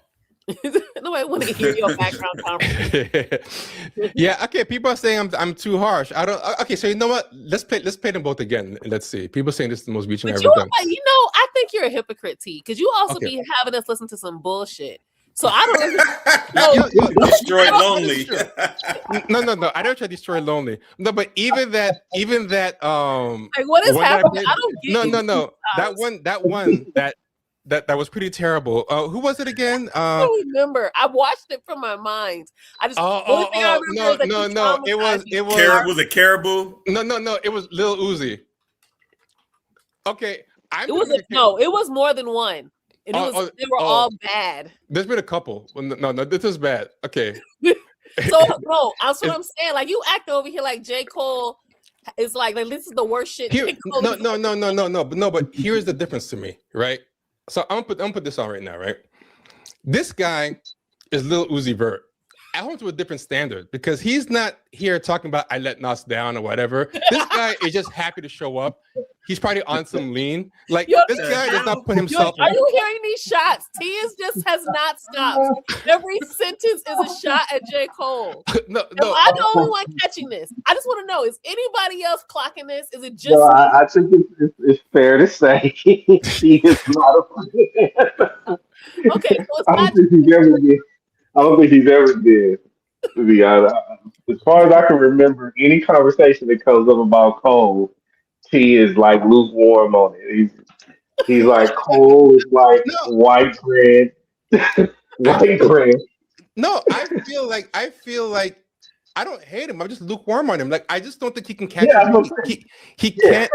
Nobody want to hear your background conversation. Yeah, okay. People are saying I'm too harsh. I don't. Okay, so you know what? Let's play them both again. Let's see. People saying this is the most reaching I've ever done. I think you're a hypocrite, T, because you also be having us listen to some bullshit. So I don't know. Destroy Lonely. No. I don't try to destroy Lonely. No, but even that. Like what is happening? I don't get. No. That one that was pretty terrible. Who was it again? I don't remember. I watched it from my mind. I just no. It was it Caribou? No. It was Lil Uzi. Okay, it was more than one. And they were all bad. There's been a couple. No, this is bad. Okay. So no, that's what I'm saying. Like you act over here like J. Cole is like this is the worst shit. No. But here's the difference to me, right? So I'm gonna put this on right now, right? This guy is Lil Uzi Vert. I hold to a different standard because he's not here talking about I let Nas down or whatever. This guy is just happy to show up. He's probably on some lean. Like this guy does not put himself. Are you hearing these shots? T has not stopped. Every sentence is a shot at J. Cole. No. I'm the only one catching this. I just want to know: is anybody else clocking this? Is it just? No, I think it's fair to say he is not a. Okay, so it's I don't think he's ever been. To be honest, as far as I can remember, any conversation that comes up about Cole, T is like lukewarm on it. He's like Cole is like white bread, white bread. No, I feel like I don't hate him. I'm just lukewarm on him. Like I just don't think he can catch. He can't.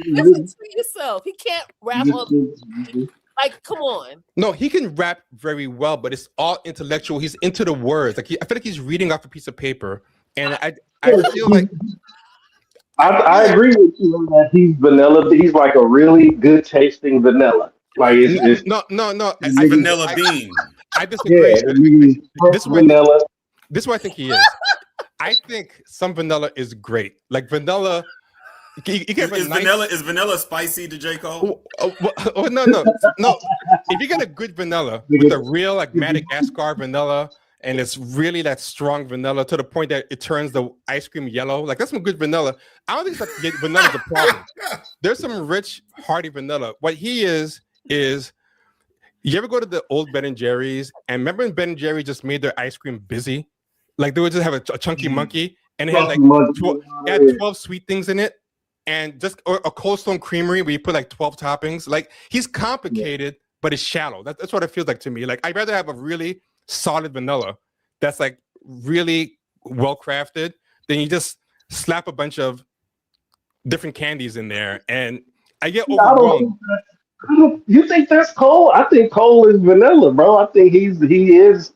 Listen to yourself. He can't rap on. Like, come on. No, he can rap very well, but it's all intellectual. He's into the words. Like I feel like he's reading off a piece of paper, and I feel like I agree with you on that. He's vanilla. He's like a really good tasting vanilla. Like it's no. Vanilla bean. I disagree. Yeah, this vanilla. This is what I think he is. I think some vanilla is great. Like vanilla. Is vanilla spicy to J. Cole? No. If you get a good vanilla with a real like Madagascar vanilla, and it's really that strong vanilla to the point that it turns the ice cream yellow, like that's some good vanilla. I don't think it's like vanilla's a problem. There's some rich, hearty vanilla. What he is you ever go to the old Ben and Jerry's and remember when Ben and Jerry just made their ice cream busy? Like they would just have a chunky monkey and it had like 12 sweet things in it. And just a Cold Stone Creamery where you put like 12 toppings. Like he's complicated, but it's shallow. That's what it feels like to me. Like I'd rather have a really solid vanilla that's like really well crafted than you just slap a bunch of different candies in there. And I get overwhelmed. You think that's Cole? I think Cole is vanilla, bro. I think he is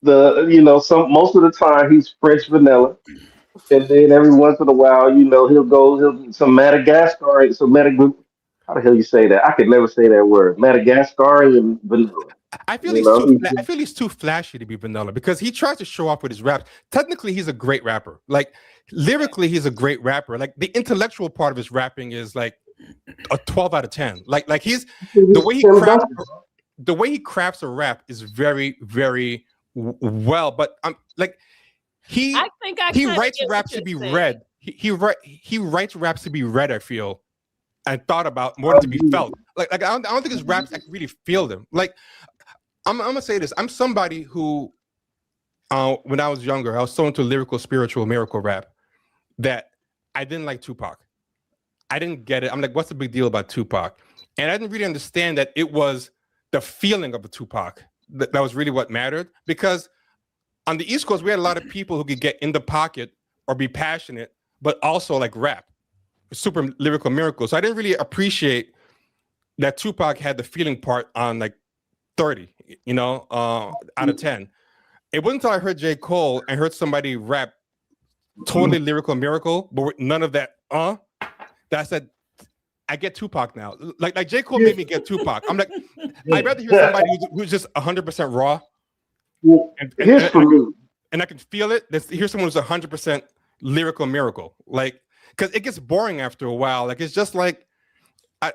most of the time he's French vanilla. And then every once in a while, he'll some Madagascar, how the hell you say that? I could never say that word. Madagascarian vanilla. I feel he's too flashy to be vanilla because he tries to show off with his raps. Technically, he's a great rapper. Like lyrically, he's a great rapper. Like the intellectual part of his rapping is like a 12 out of 10. Like he's the way he crafts a rap is very, very well, but I'm like he I think I he kinda writes get what raps to you're be saying. read. He writes raps to be read. I feel and thought about more than to be felt. Like I don't think his raps I can really feel them. Like I'm gonna say this. I'm somebody who when I was younger, I was so into lyrical, spiritual, miracle rap that I didn't like Tupac. I didn't get it. I'm like, what's the big deal about Tupac? And I didn't really understand that it was the feeling of a Tupac that was really what mattered. Because on the East Coast, we had a lot of people who could get in the pocket or be passionate, but also like rap, super lyrical miracles. So I didn't really appreciate that Tupac had the feeling part on like 30, out of 10. It wasn't until I heard J. Cole and heard somebody rap totally lyrical miracle, but with none of that, that I said, I get Tupac now. Like J. Cole made me get Tupac. I'm like, I'd rather hear somebody who's just 100% raw. Here's for me. And I can feel it. Here's someone who's 100% lyrical miracle. Like, because it gets boring after a while. Like, it's just like, I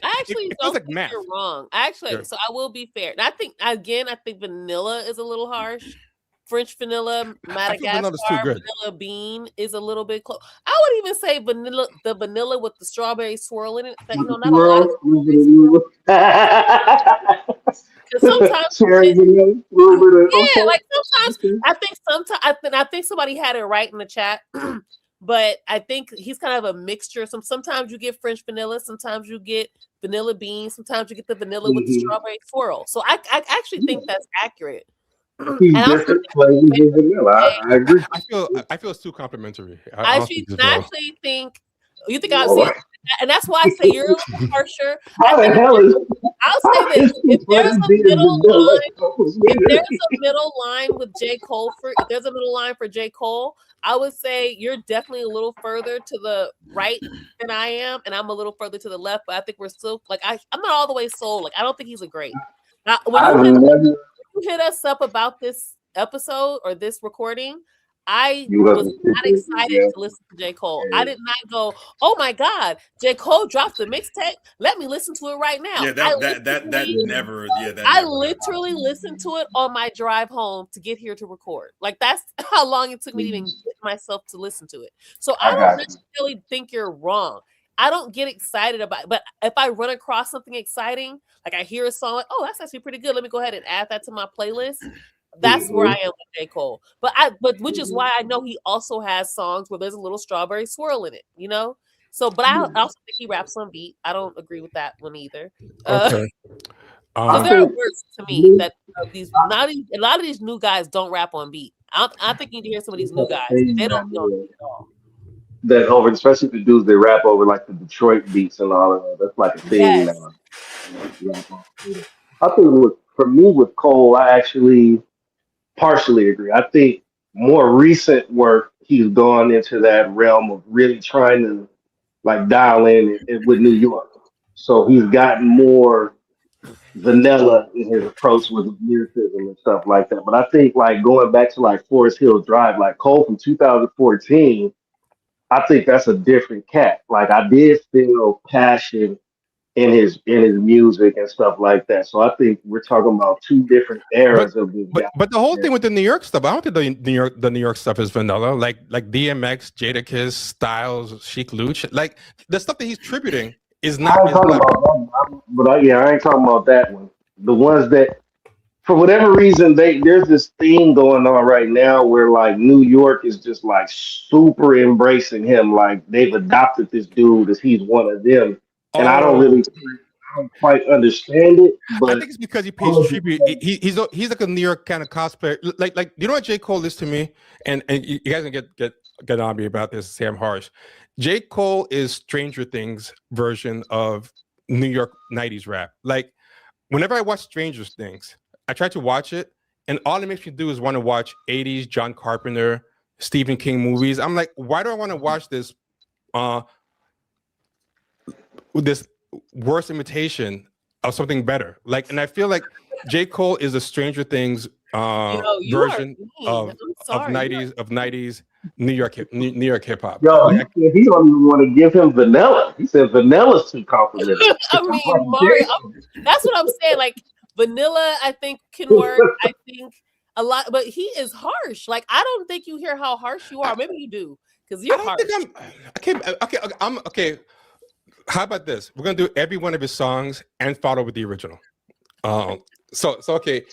actually it don't feels like think math. you're wrong. Actually, so I will be fair. And I think vanilla is a little harsh. French vanilla, Madagascar, vanilla bean is a little bit close. I would even say the vanilla with the strawberry swirl in it. Not a lot of sometimes, like sometimes I think somebody had it right in the chat. But I think he's kind of a mixture. Sometimes you get French vanilla, sometimes you get vanilla bean, sometimes you get the vanilla with the strawberry swirl. So I actually think that's accurate. He's different flavors of vanilla. I agree. I feel it's too complimentary. I actually think you think I'll see, and that's why I say you're a little harsher. How the hell is? I'll say this: if there's a middle line with J. Cole if there's a middle line for J. Cole, I would say you're definitely a little further to the right than I am, and I'm a little further to the left. But I think we're still like I'm not all the way sold. Like I don't think he's a great. Now, when you hit us up about this episode or this recording, I was not excited to listen to J. Cole. I did not go, oh my God, J. Cole dropped the mixtape. Let me listen to it right now. Yeah, I literally listened to it on my drive home to get here to record. Like that's how long it took me to even get myself to listen to it. So I don't necessarily think you're wrong. I don't get excited about it, but if I run across something exciting, like I hear a song, like, oh, that's actually pretty good. Let me go ahead and add that to my playlist. That's where I am with J. Cole. But which is why I know he also has songs where there's a little strawberry swirl in it, So, but I also think he raps on beat. I don't agree with that one either. Okay. Because there are words to me that a lot of these new guys don't rap on beat. I'm thinking to hear some of these new guys. They don't know it at all. That over, especially the dudes that rap over like the Detroit beats and all of that. That's like a thing now. I think for me with Cole, I actually partially agree. I think more recent work, he's gone into that realm of really trying to like dial in with New York. So he's gotten more vanilla in his approach with lyricism and stuff like that. But I think like going back to like Forest Hill Drive, like Cole from 2014. I think that's a different cat. Like I did feel passion in his music and stuff like that. So I think we're talking about two different eras of this guy. But the whole thing with the New York stuff, I don't think the New York stuff is vanilla. Like DMX, Jadakiss, Styles, Chic Luch. Like the stuff that he's tributing is not. I ain't talking about that, but I ain't talking about that one. The ones that, for whatever reason, there's this thing going on right now where like New York is just like super embracing him. Like they've adopted this dude as he's one of them. And I don't quite understand it. But I think it's because he pays tribute. He's like a New York kind of cosplayer. Like you know what J. Cole is to me? And you guys can get on me about this, say I'm harsh. J. Cole is Stranger Things version of New York 90s rap. Like whenever I watch Stranger Things, I try to watch it, and all it makes me do is want to watch 80s John Carpenter, Stephen King movies. I'm like, why do I want to watch this this worse imitation of something better? Like, and I feel like J. Cole is a Stranger Things version of 90s New York hip hop. Yo, he don't even want to give him vanilla. He said vanilla's too complimentary. I mean, Mario, that's what I'm saying. Like vanilla, I think can work. I think a lot, but he is harsh. Like I don't think you hear how harsh you are. Maybe you do because I you're don't harsh. think I'm okay. How about this? We're gonna do every one of his songs and follow with the original. So okay.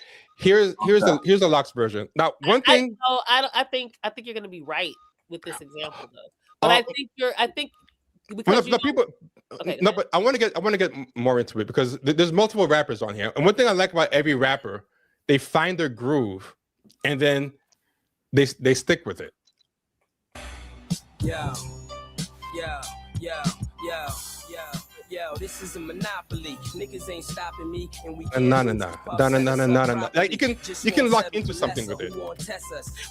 Here's the Locks version. Now, one thing. I think you're gonna be right with this example though. But I think because no, people. Okay, No, but I want to get more into it because there's multiple rappers on here, and one thing I like about every rapper, they find their groove, and then they stick with it. Yo, this is a monopoly. Niggas ain't stopping me, and we No. Like you can lock into something with it.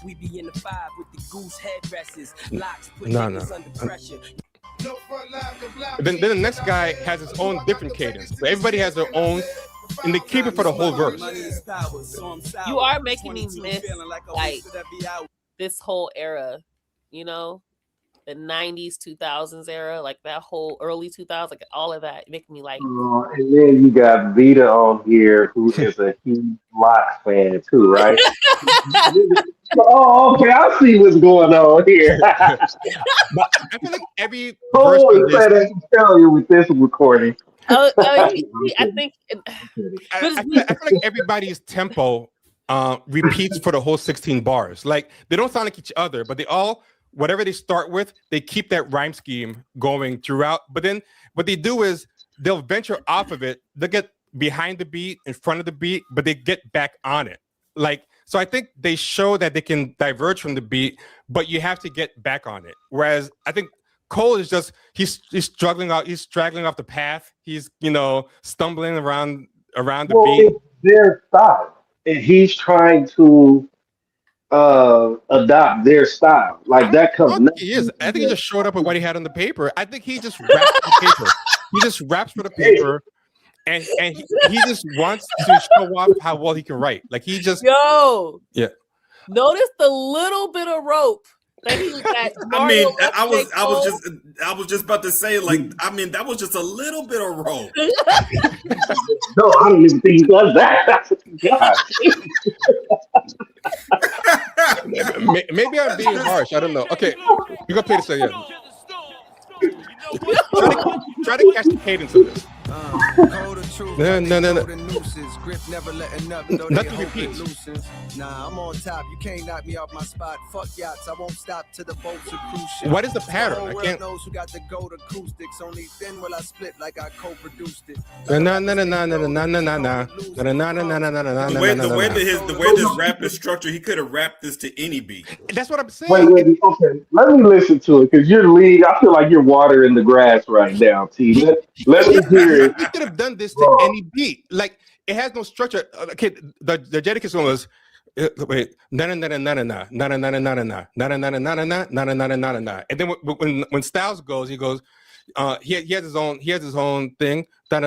We be in the 5 with the goose headrests. Locks put No. niggas under pressure. Then the next guy has his own different cadence. So everybody has their own, and they keep it for the whole verse. You are making me miss like this whole era, you know, the 90s, 2000s era, like that whole early 2000s, like all of that, making me like. And then you got Vita on here, who is a huge Locks fan too, right? Oh, okay. I see what's going on here. But I feel like every verse Holy on man, this, I can tell you with this recording. I think. I feel like everybody's tempo repeats for the whole 16 bars. Like they don't sound like each other, but they all, whatever they start with, they keep that rhyme scheme going throughout. But then what they do is they'll venture off of it. They'll get behind the beat, in front of the beat, but they get back on it. Like, so I think they show that they can diverge from the beat, but you have to get back on it. Whereas I think Cole is just he's straggling off the path. He's stumbling around the beat. It's their style, and he's trying to adopt their style. Like that I comes. don't think he is. I think he just showed up with what he had on the paper. I think he just raps for the paper. He just raps for the paper. And he just wants to show off how well he can write. Like he just notice the little bit of rope that he got. I mean, I was just about to say, like, I mean, that was just a little bit of rope. No, I don't even think he does that. Maybe I'm being harsh. I don't know. Okay, you go play this again. Try to catch the cadence of this. No. Nothing repeats. Nah, I'm on top. You can't knock me off my spot. Fuck yachts. I won't stop to the boats or cruise ships. What is the pattern? I can't. Knows who got the gold acoustics. Only then will I split like I co-produced it. The way this rap is structured, he could have rapped this to any beat. That's what I'm saying. Wait, okay. Let me listen to it because you're leading. I feel like you're watering the grass right now, T. Let me hear it. He could have done this to any beat. Like it has no structure. Okay, the Jadakiss one was wait, and then when Styles goes, he goes, he has his own thing. Try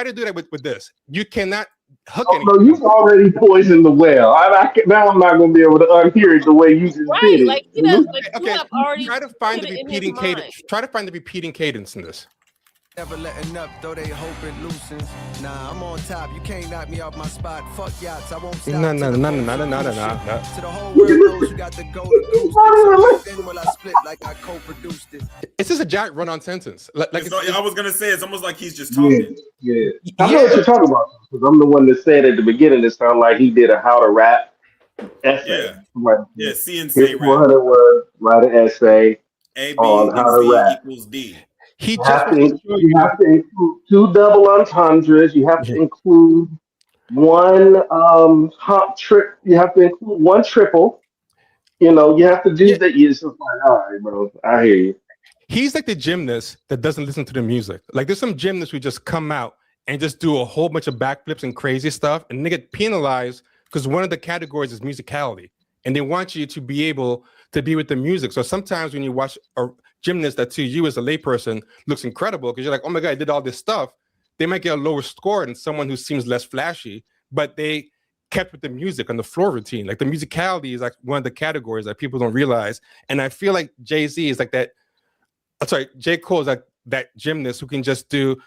to do that with this. You cannot hook anything. No, you've already poisoned the well. Now I'm not going to be able to unhear it the way you just did it. Like he does. Like okay, try to find the repeating cadence. Try to find the repeating cadence in this. Never letting up, though they hope it loosens. Nah, I'm on top. You can't knock me off my spot. Fuck yachts. I won't stop. No. To the whole world knows who got the gold acoustics. Then will I split like I co-produced it. It's just a giant run-on sentence. I was gonna say it's almost like he's just talking. Yeah. I know what you're talking about because I'm the one that said at the beginning it sounded like he did a how to rap essay. Yeah, C and C. 400 words, write an essay on how to rap. equals D. You have to include 2 double entendres. You have to include one hop trip. You have to include 1 triple. You have to do that. You're just like, all right, bro. I hear you. He's like the gymnast that doesn't listen to the music. Like there's some gymnasts who just come out and just do a whole bunch of backflips and crazy stuff, and they get penalized because one of the categories is musicality, and they want you to be able to be with the music. So sometimes when you watch a gymnast that to you as a layperson looks incredible because you're like, oh my God, I did all this stuff, they might get a lower score than someone who seems less flashy, but they kept with the music on the floor routine. Like the musicality is like one of the categories that people don't realize. And I feel like Jay-Z is like that. J. Cole is like that gymnast who can just do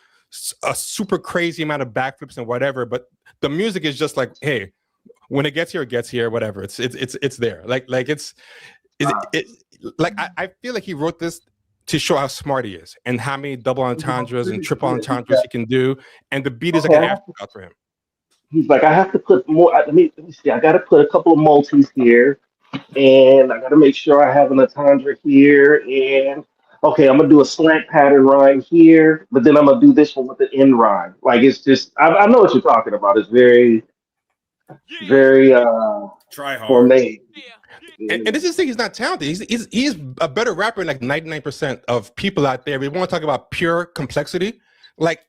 a super crazy amount of backflips and whatever, but the music is just like, hey, when it gets here, whatever. It's there. Like I feel like he wrote this to show how smart he is and how many double entendres and triple entendres he can do, and the beat is like an afterthought for him. He's like, I have to put more. Let me see. I got to put a couple of multis here, and I got to make sure I have an entendre here. And okay, I'm gonna do a slant pattern rhyme here, but then I'm gonna do this one with the end rhyme. Like it's just, I know what you're talking about. It's very, very try hard. gourmet. And this is the thing, he's not talented. He's a better rapper than like 99% of people out there. We want to talk about pure complexity. Like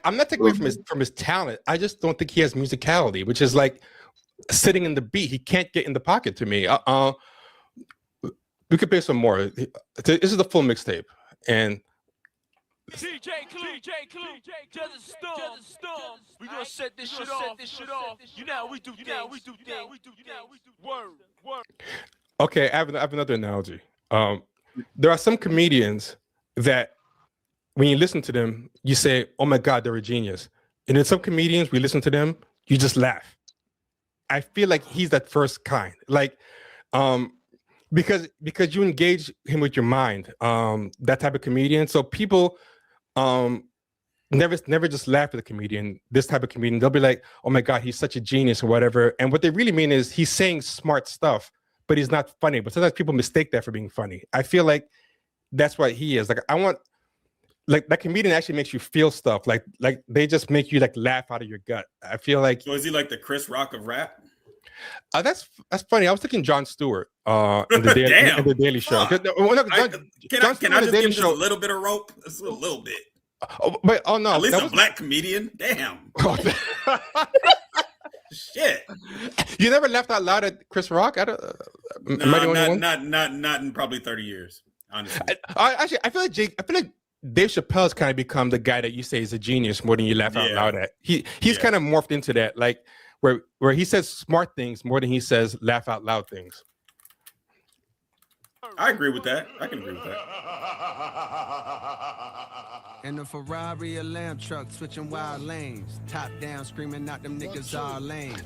I'm not taking away from his talent. I just don't think he has musicality, which is like sitting in the beat. He can't get in the pocket to me. We could play some more. This is the full mixtape. And DJ Clue, to the storm. We gonna set this shit off. You know we do things. Word. okay, I have another analogy. There are some comedians that when you listen to them, you say, oh my God, they're a genius. And then some comedians, we listen to them, you just laugh. I feel like he's that first kind. Like, because you engage him with your mind, that type of comedian. So people never just laugh at the comedian, this type of comedian. They'll be like, oh my God, he's such a genius or whatever. And what they really mean is he's saying smart stuff, but he's not funny. But sometimes people mistake that for being funny. I feel like that's what he is. Like I want, like that comedian actually makes you feel stuff. Like they just make you like laugh out of your gut. I feel like. So is he like the Chris Rock of rap? That's funny. I was thinking Jon Stewart in the Daily Show. Can I just give him a little bit of rope? Just a little bit. Oh no! At least a black comedian. Damn. Shit. You never laughed out loud at Chris Rock? Not in probably 30 years. Honestly. I feel like Dave Chappelle's kind of become the guy that you say is a genius more than you laugh out loud at. He's kind of morphed into that, like where he says smart things more than he says laugh out loud things. I agree with that. I can agree with that. In a Ferrari, a lamb truck, switching wild lanes. Top down, screaming out them niggas all lame.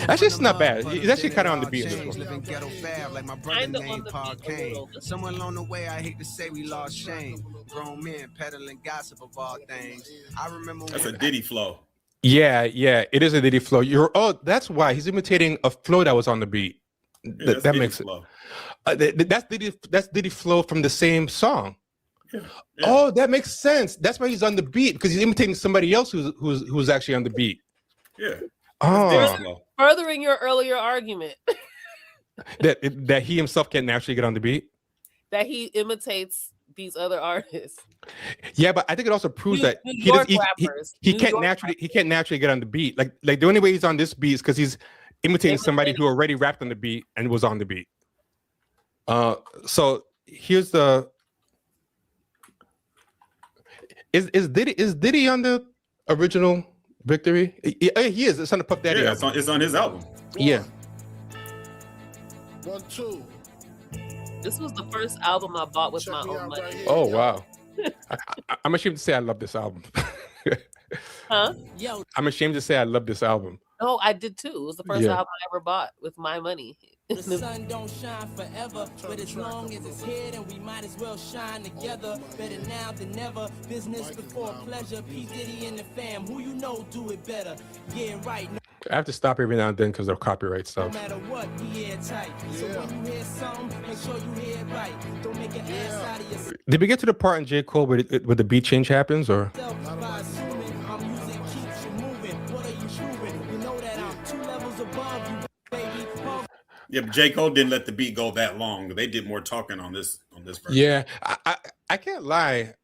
That's just not bad. He's actually kind of on the beat. Living ghetto fab like my brother named Paul Kane. Somewhere along the way, I hate to say we lost shame. Grown men peddling gossip of all things. I remember that's a Diddy flow. Yeah, it is a Diddy flow. That's why he's imitating a flow that was on the beat. Yeah, that makes it. That's Diddy flow from the same song. Yeah. Oh, that makes sense. That's why he's on the beat, because he's imitating somebody else who's actually on the beat. Yeah. Oh. Furthering your earlier argument that he himself can't naturally get on the beat. That he imitates these other artists. Yeah, but I think it also proves that he can't naturally get on the beat. Like the only way he's on this beat is because he's imitating somebody who already rapped on the beat and was on the beat. So here's the. Is Diddy on the original Victory? He is. It's on the Puff Daddy album. It's on his album. Yeah. 1, 2. This was the first album I bought with my own money. Right, oh wow. I'm ashamed to say I love this album. Huh? I'm ashamed to say I love this album. No, I did too. It was the first album I ever bought with my money. The sun don't shine forever, but as long as it's here, then we might as well shine together. Better now than never. Business before pleasure. P. Diddy and the fam, who you know do it better. Yeah, right. I have to stop every now and then because of copyright stuff. No matter what, we airtight. So when you hear something, make sure you hear it right. Don't make an ass out of yourself. Did we get to the part in J. Cole where the beat change happens, or? By assuming our music keeps you moving. What are you proving? You know that I'm 2 levels above you, baby. Yeah, but J. Cole didn't let the beat go that long. They did more talking on this version. Yeah, I can't lie.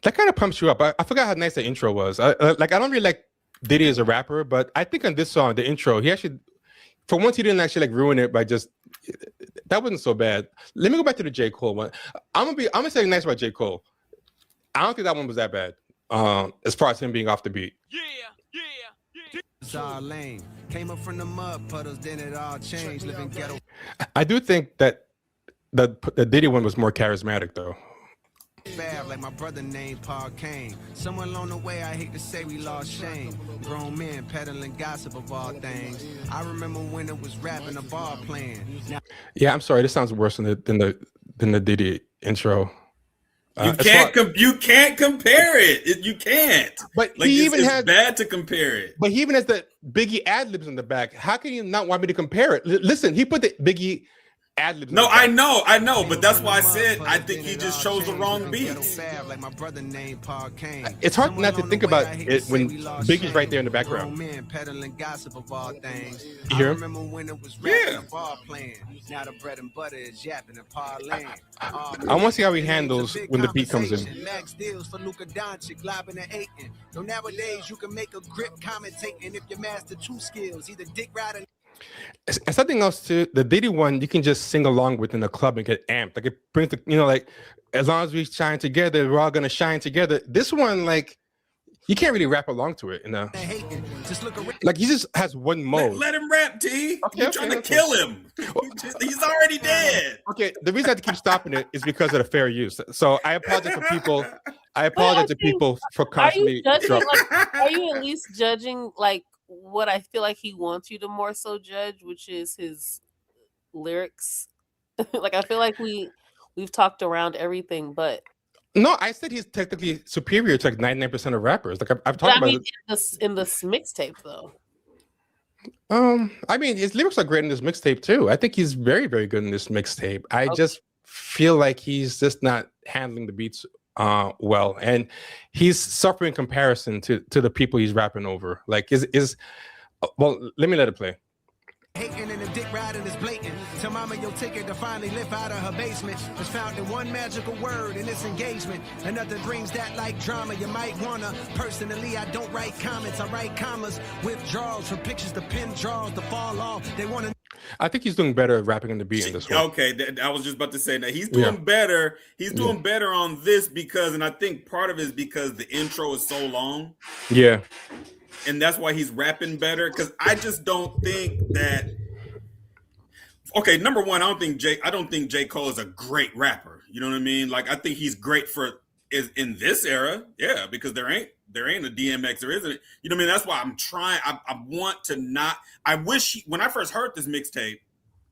That kind of pumps you up. I forgot how nice the intro was. I don't really like Diddy as a rapper, but I think on this song, the intro, he actually, for once, he didn't actually like ruin it by just. That wasn't so bad. Let me go back to the J. Cole one. I'm gonna say nice about J. Cole. I don't think that one was that bad. As far as him being off the beat. It's all lame. Came up from the mud puddles, then it all changed. Living ghetto. I do think that the Diddy one was more charismatic though. fab like my brother named Paul Kane. Somewhere along the way, I hate to say we lost shame. Grown men peddling gossip of all things. I remember when it was rapping a ball playing. Now, Yeah, I'm sorry. This sounds worse than the Diddy intro. You can't compare it. You can't. But like he it's bad to compare it. But he even has the Biggie ad libs in the back. How can you not want me to compare it? Listen, he put the Biggie ad libs. No, I know, but that's why I said I think he just chose the wrong beats. It's hard not to think about it when Biggie's right there in the background. You hear him? Yeah. I want to see how he handles when the beat comes in. So nowadays you can make a grip commentating if you master two skills, either dick riding. And something else too, the Diddy one, you can just sing along with in a club and get amped. Like it brings the, like as long as we shine together, we're all gonna shine together. This one, like, you can't really rap along to it, Like he just has one mode. Let him rap, T. You're trying to kill him. He's already dead. Okay, the reason I have to keep stopping it is because of the fair use. So I apologize for people. I apologize to people for constantly. Are you at least judging like what I feel like he wants you to more so judge, which is his lyrics? Like I feel like we've talked around everything, but no, I said he's technically superior to like 99% of rappers. Like I've talked about in this mixtape though. I mean, his lyrics are great in this mixtape too. I think he's very, very good in this mixtape. I just feel like he's just not handling the beats well, and he's suffering in comparison to the people he's rapping over. Like well, let me let it play. Hating and the dick riding is blatant. Tell mama your ticket to finally live out of her basement was found in one magical word in this engagement. And nothing brings that like drama. You might wanna. Personally, I don't write comments. I write commas. Withdrawals from pictures to pin draws to fall off. They wanna. I think he's doing better at rapping on the beat in this one. Okay, I was just about to say that he's doing better. He's doing better on this because, and I think part of it is because the intro is so long. Yeah. And that's why he's rapping better. Because I just don't think that. Okay, number one, I don't think J. Cole is a great rapper. You know what I mean? Like I think he's great is in this era, yeah. Because there ain't a DMX, there isn't. You know what I mean? That's why I'm trying. I want to not. I wish when I first heard this mixtape,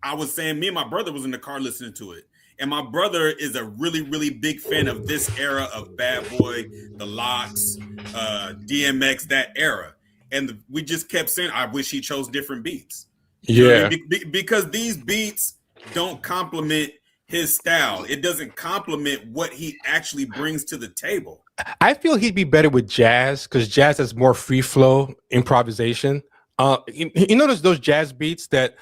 I was saying me and my brother was in the car listening to it. And my brother is a really, really big fan of this era of Bad Boy, The Lox, DMX, that era. And we just kept saying, I wish he chose different beats. You know what I mean? Because these beats don't complement his style. It doesn't complement what he actually brings to the table. I feel he'd be better with jazz because jazz has more free flow improvisation. You notice those jazz beats that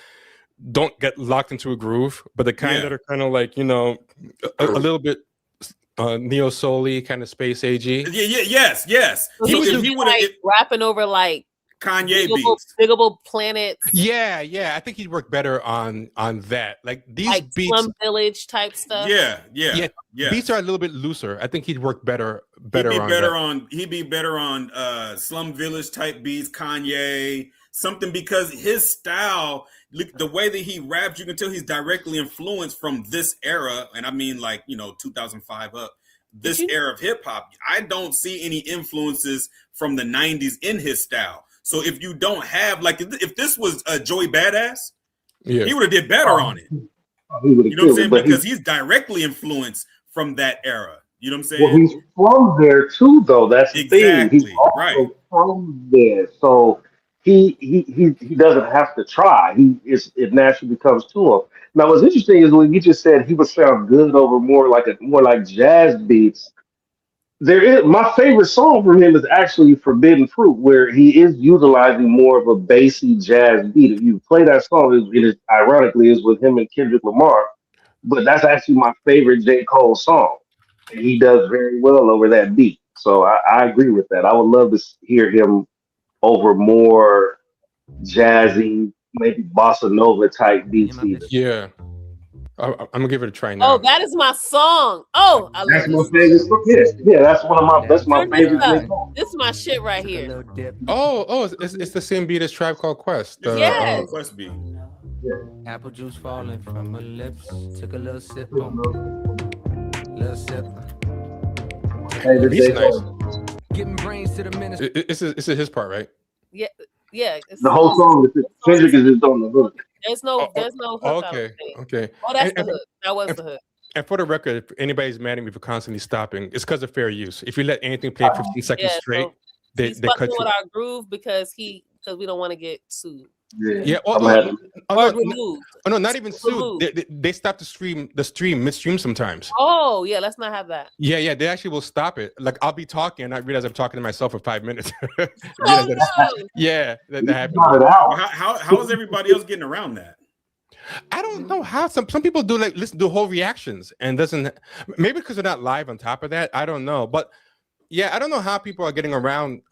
don't get locked into a groove, but the kind that are kind of like, a little bit neo soul-y, kind of space agey. Yes. So he would have rapping over like Kanye beats, Bigot Planets. Yeah. I think he'd work better on that. Like these like beats, Slum Village type stuff. Yeah. Beats are a little bit looser. I think he'd work better. He'd be better on Slum Village type beats, Kanye, something, because his style, the way that he raps, you can tell he's directly influenced from this era. And I mean, like, 2005 up, this era of hip hop. I don't see any influences from the 90s in his style. So if you don't have, like, if this was Joey Badass, he would have did better on it. You know what I'm saying? Because he's directly influenced from that era. You know what I'm saying? Well, he's from there too, though. That's the thing. He's also from there, so he doesn't have to try. It naturally comes to him. Now, what's interesting is when you just said he would sound good over more like jazz beats. My favorite song from him is actually Forbidden Fruit, where he is utilizing more of a bassy jazz beat. If you play that song, it ironically is with him and Kendrick Lamar, but that's actually my favorite J. Cole song. And he does very well over that beat. So I agree with that. I would love to hear him over more jazzy, maybe bossa nova type beats. Yeah. I'm gonna give it a try now. Oh, that is my song. Oh, I that's love my favorite. Yeah, that's my favorite. This is my shit right here. Oh, it's the same beat as Tribe Called Quest. Yes. Quest beat. Apple juice falling from her lips. Took a little sip on. Little sip. Hey, the Beat's day nice. Giving brains to the minister. This is his part, right? Yeah, yeah. It's, the whole song. Kendrick is just on the hook. there's no hook. I don't Okay, think. okay. Oh, that's And- the hook. That was and- the hook. And for the record, if anybody's mad at me for constantly stopping, it's because of fair use. If you let anything play 15 seconds Yeah, straight, so they he's cut fucking you. with our groove because we don't want to get sued Yeah. I'm gonna have to- or removed. Oh no, not even sued. Removed. They stop the stream midstream sometimes. Oh yeah, let's not have that. Yeah, they actually will stop it. Like I'll be talking and I realize I'm talking to myself for 5 minutes. Oh, no. Yeah, that happens. Cut it out. How is everybody else getting around that? I don't know how some people do do whole reactions and doesn't, maybe because they're not live on top of that. I don't know, but yeah, I don't know how people are getting around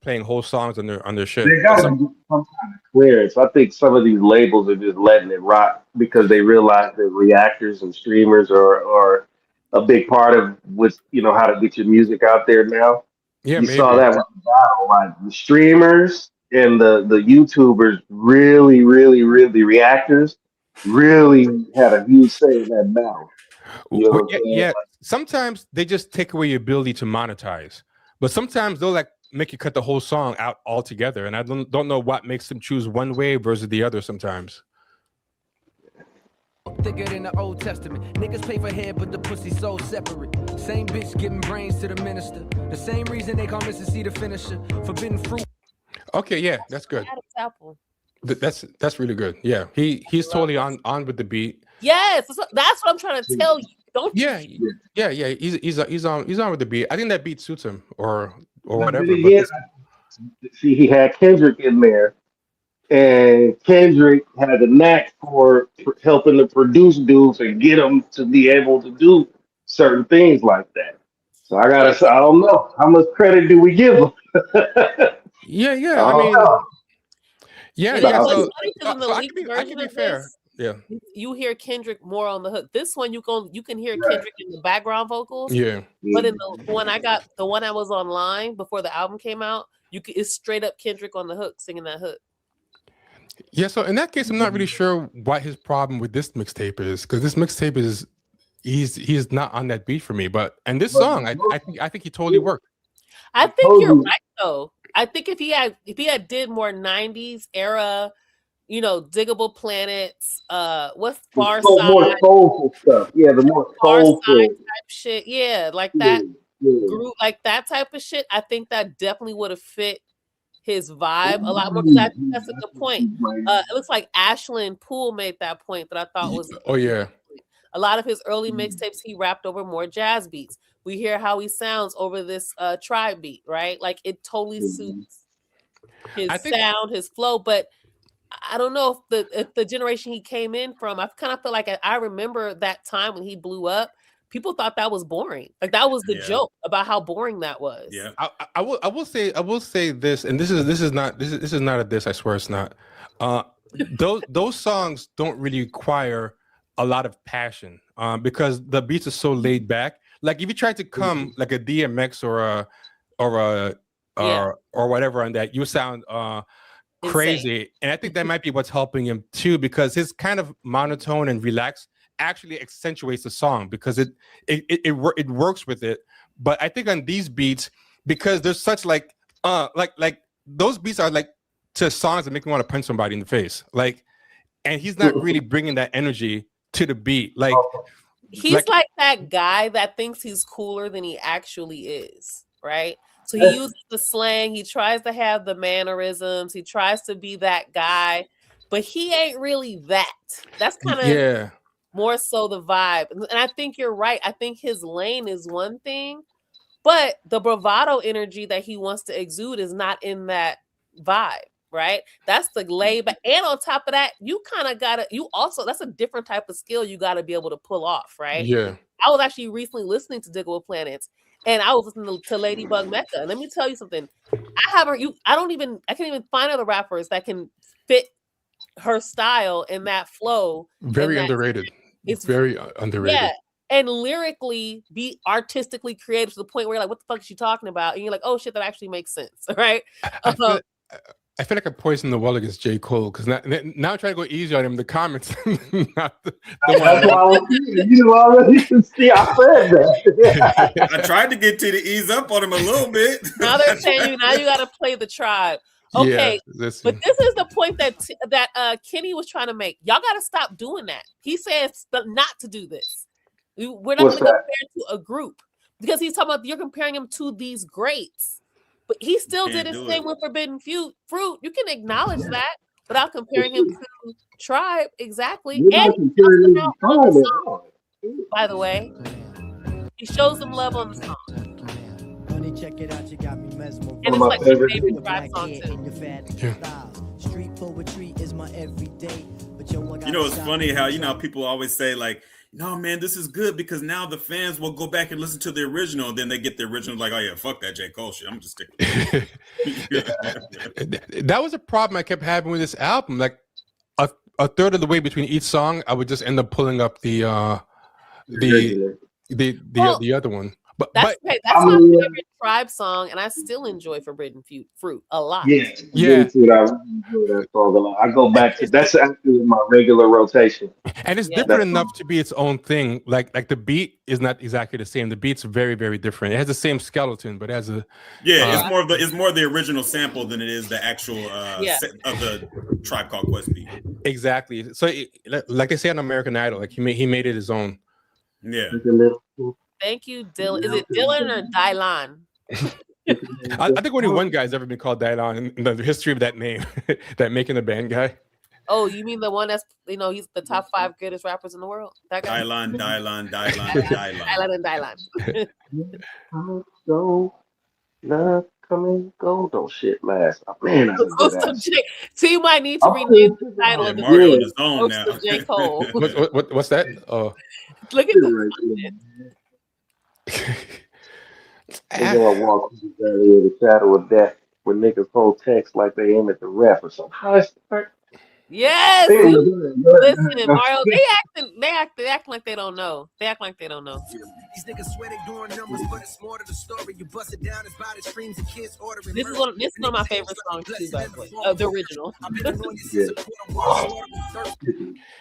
playing whole songs on their shit. They got to do some kind of clearance. I think some of these labels are just letting it rock because they realize that reactors and streamers are a big part of what's how to get your music out there now. Yeah, You maybe. saw that with the battle, like the streamers and the YouTubers really, the reactors really had a huge say in that battle. You know what I'm saying? Yeah. Sometimes they just take away your ability to monetize, but sometimes they'll like make you cut the whole song out altogether. And I don't know what makes them choose one way versus the other sometimes. Thicker than the Old Testament. Niggas pay for head, but the pussy so separate. Same bitch giving brains to the minister. The same reason they call Mr. C the finisher. Forbidden fruit. Okay, yeah, that's good. Adam's apple. That's really good. Yeah, he's totally on with the beat. Yes, that's what I'm trying to tell you. Don't you? Yeah. He's on with the beat. I think that beat suits him or whatever. Again, see, he had Kendrick in there, and Kendrick had a knack for helping to produce dudes and get them to be able to do certain things like that. So I don't know how much credit do we give him. Yeah. I mean, yeah. So, So I can be fair. Yeah. You hear Kendrick more on the hook. This one you can hear Kendrick in the background vocals. Yeah. But in the one I was online before the album came out, it's straight up Kendrick on the hook singing that hook. Yeah. So in that case, I'm not really sure what his problem with this mixtape is, because this mixtape is he's not on that beat for me. And this song, I think he totally worked. I think you're right though. I think if he had did more 90s era, Diggable Planets, what's Far Side, more soulful stuff. Yeah, the more soulful type shit. Yeah, like that group, like that type of shit. I think that definitely would have fit his vibe a lot more. Because I think that's a good point. It looks like Ashland Poole made that point that I thought was. Oh yeah. A lot of his early mixtapes, he rapped over more jazz beats. We hear how he sounds over this tribe beat, right? Like it totally suits his sound, his flow. But I don't know if the generation he came in from, I kind of feel like I remember that time when he blew up. People thought that was boring. Like that was the joke about how boring that was. Yeah. I will say this, and this is not a diss. I swear it's not. Those songs don't really require a lot of passion, because the beats are so laid back. Like if you try to come like a DMX or whatever on that, you sound crazy. Insane. And I think that might be what's helping him too, because his kind of monotone and relaxed actually accentuates the song, because it works with it. But I think on these beats, because there's such like those beats are like to songs that make me want to punch somebody in the face. Like, and he's not really bringing that energy to the beat. Like he's like that guy that thinks he's cooler than he actually is, right? So he uses the slang, he tries to have the mannerisms, he tries to be that guy, but he ain't really that. That's kind of more so the vibe. And I think you're right. I think his lane is one thing, but the bravado energy that he wants to exude is not in that vibe. Right, that's the labor, and on top of that, you kind of gotta. You also, that's a different type of skill you got to be able to pull off. Right. Yeah. I was actually recently listening to Diggable Planets, and I was listening to Ladybug Mecca. And let me tell you something. I can't even find other rappers that can fit her style in that flow. Very underrated. It's very underrated. Yeah. And lyrically be artistically creative to the point where you're like, what the fuck is she talking about? And you're like, oh shit, that actually makes sense. Right. I feel like I poisoned the well against J. Cole because now I'm trying to go easy on him in the comments. Not the That's why I was you already see. I said that. I tried to get to ease up on him a little bit. Now they're saying you got to play the tribe. Okay, yeah, but this is the point that Kenny was trying to make. Y'all got to stop doing that. He says not to do this. We're not going to compare to a group because he's talking about you're comparing him to these greats. But he still did his thing with Forbidden Fruit. You can acknowledge that without comparing him to Tribe. Exactly. And he them on the song, by the way. He shows them love on the song. Check it out, you got me mesmerized. And it's like my favorite Tribe song too. Street poetry is my everyday. But yo, it's funny how people always say like, no man, this is good because now the fans will go back and listen to the original. Then they get the original like, oh yeah, fuck that J. Cole shit. I'm just sticking. That was a problem I kept having with this album. Like a third of the way between each song, I would just end up pulling up the other one. But that's my favorite Tribe song, and I still enjoy Forbidden Fruit a lot. Yeah. I enjoy that song a lot. I go back to that's actually my regular rotation. And it's different enough to be its own thing. Like the beat is not exactly the same. The beat's very, very different. It has the same skeleton, but it has a it's more the original sample than it is the actual of the Tribe Called Quest beat. Exactly. So like they say on American Idol, like he made it his own. Yeah. Thank you, Dylan. Is it Dylan or Dylan? I think only one guy's ever been called Dylan in the history of that name, that Making the Band guy. Oh, you mean the one that's he's the top 5 greatest rappers in the world? That guy. Dylan. Dylan and Dylan. So, love come and go, don't shit last. Oh, man, so you might need to rename the title of the video. J. Cole. What's that? Oh, look at the. They're gonna walk through the valley of the shadow of death where niggas hold text like they aim at the ref or something. How is that? Yes. Listen, Mario, they act like they don't know. They act like they don't know. These niggas swear they doing numbers, but it's more to the story. You bust it down as by the streams and kids ordering. This is one of my favorite songs too, by the way. The original.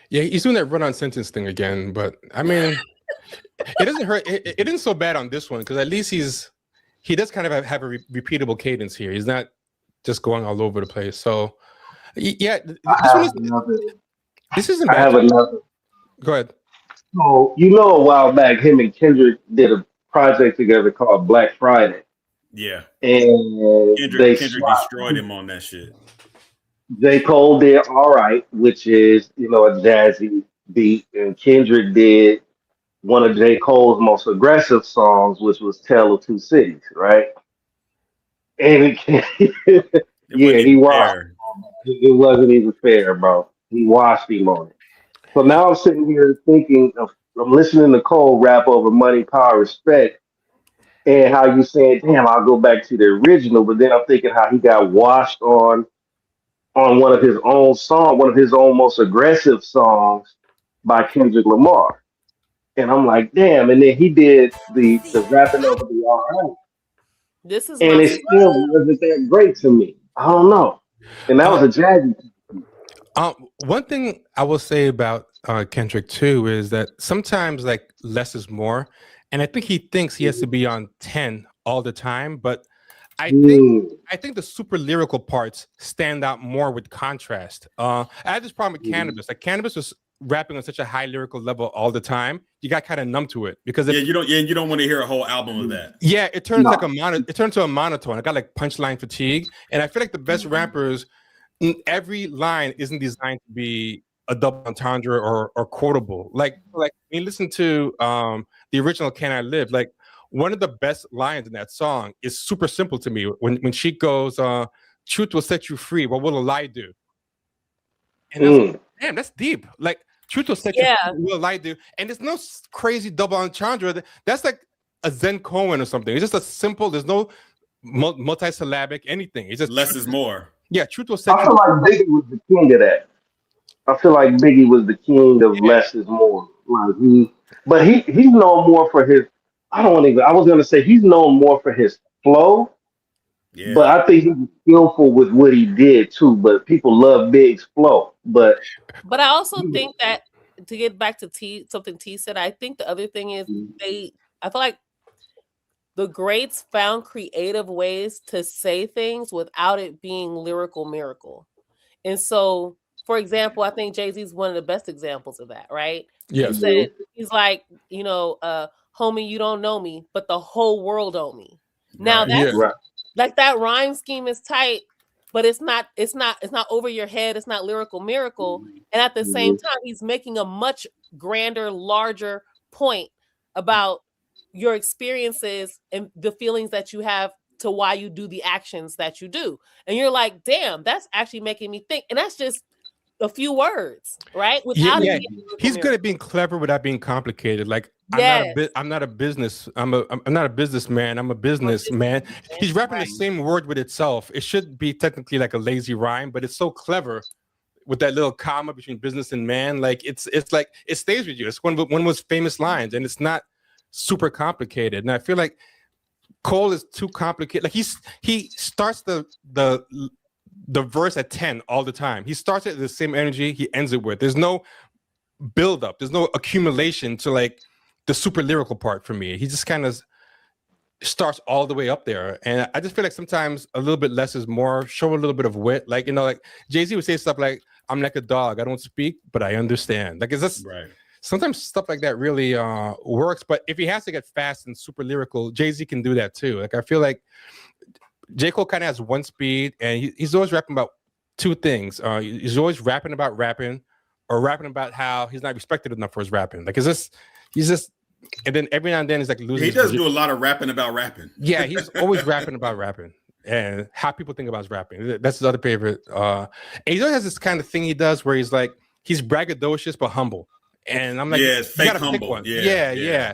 Yeah, he's doing that run-on sentence thing again, but I mean, it doesn't hurt. It isn't so bad on this one because at least he does kind of have a repeatable cadence here. He's not just going all over the place. So yeah, this isn't bad. I have another. Go ahead. So a while back, him and Kendrick did a project together called Black Friday. Yeah, and Kendrick destroyed him on that shit. J. Cole did All Right, which is a jazzy beat, and Kendrick did one of J. Cole's most aggressive songs, which was Tale of Two Cities, right? And he washed. It wasn't even fair, bro. He washed him on it. So now I'm sitting here thinking I'm listening to Cole rap over Money, Power, Respect, and how you saying, damn, I'll go back to the original, but then I'm thinking how he got washed on one of his own songs, one of his own most aggressive songs by Kendrick Lamar. And I'm like, damn. And then he did the rapping over the All Right. This is and it still wasn't that great to me. I don't know. And that was a jazzy. One thing I will say about Kendrick too is that sometimes like less is more. And I think he thinks he has to be on 10 all the time, but I think the super lyrical parts stand out more with contrast. I had this problem with Cannabis. Like Cannabis was rapping on such a high lyrical level all the time. You got kind of numb to it because you don't want to hear a whole album of that. Yeah, it turns it turns to a monotone. I got like punchline fatigue, and I feel like the best rappers, every line isn't designed to be a double entendre or quotable. Like when you listen to the original "Can I Live," like one of the best lines in that song is super simple to me. When she goes, "Truth will set you free. What will a lie do?" And I was like, damn, that's deep. Like truth will set you free. What will a lie do? And there's no crazy double entendre. That's like a Zen koan or something. It's just a simple. There's no multisyllabic anything. It's just less is more. Yeah, truth will set I feel like Biggie was the king of that. I feel like Biggie was the king of less is more. Like he's known more for his. I was gonna say he's known more for his flow Yeah. But I think he was skillful with what he did too. But people love Big's flow. But I also think that to get back to something T said, I think the other thing is I feel like the greats found creative ways to say things without it being lyrical miracle. And so, for example, I think Jay-Z is one of the best examples of that, right? Yes. He's like, homie, you don't know me, but the whole world owe me. Now that's Yeah. like that rhyme scheme is tight, but it's not over your head, it's not lyrical miracle. And at the same time, he's making a much grander, larger point about your experiences and the feelings that you have to why you do the actions that you do. And you're like, damn, that's actually making me think. And that's just a few words, right? Without it being he's good at being clever without being complicated. Like I'm not a businessman. I'm a businessman. He's rapping the same word with itself. It should be technically like a lazy rhyme, but it's so clever with that little comma between business and man. Like it's like it stays with you. It's one of his famous lines, and it's not super complicated. And I feel like Cole is too complicated. Like he starts the verse at 10 all the time. He starts it with the same energy he ends it with. There's no build up. There's no accumulation to like the super lyrical part for me. He just kind of starts all the way up there. And I just feel like sometimes a little bit less is more. Show a little bit of wit. Like, like Jay-Z would say stuff like, I'm like a dog. I don't speak, but I understand. Like, is this right? Sometimes stuff like that really works. But if he has to get fast and super lyrical, Jay-Z can do that too. Like, I feel like J. Cole kind of has one speed, and he's always rapping about two things. He's always rapping about rapping, or rapping about how he's not respected enough for his rapping. Like, he's just, and then every now and then he's like losing. He does do a lot of rapping about rapping. Yeah, he's always rapping about rapping and how people think about his rapping. That's his other favorite. And he always has this kind of thing he does where he's like, he's braggadocious but humble. And I'm like, yeah, it's fake humble. Pick one. Yeah.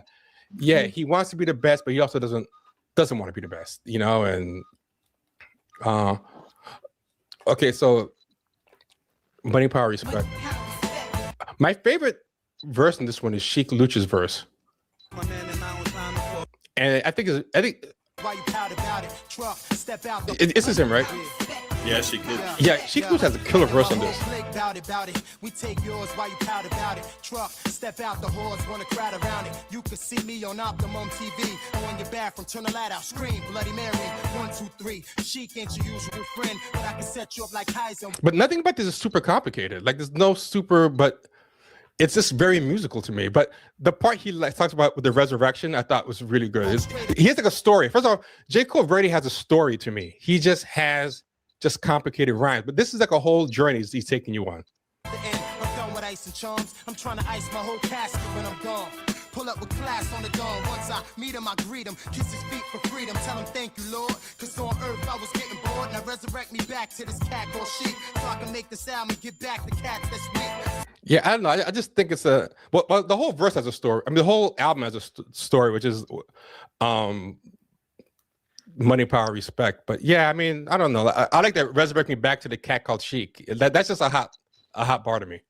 He wants to be the best, but he also doesn't want to be the best, and okay, so money, power, respect. My favorite verse in this one is Sheik Luch's verse, and I think this is him, right? Yeah, Sheik Luch. Yeah, Sheik Luch has a killer verse on this. We take yours while you pout about it. Truck, step out the horse, wanna crowd around it. You can see me on Optimum TV. On your bathroom, turn the light out, scream, Bloody Mary. 1, 2, 3. Sheik ain't your usual friend, but I can set you up like Heisen. But nothing about this is super complicated. Like, there's no super, but it's just very musical to me. But the part he like talks about with the resurrection, I thought was really good. He has like a story. First of all, J. Cole already has a story to me. He just has complicated rhymes, but this is like a whole journey he's taking you on. I'm done with ice and charms. I'm trying to ice my whole casket when I'm gone. Pull up with class on the dawn. Once I meet him, I greet him. Kiss his feet for freedom. Tell him thank you, Lord. Cause on earth I was getting bored. Now resurrect me back to this cat called sheep. So I can make the sound and get back the cats this week. Yeah, I don't know. I just think it's the whole verse has a story. I mean, the whole album has a story, which is money, power, respect. But yeah, I mean, I don't know. I like that resurrect me back to the cat called Sheik. That's just a hot bar to me.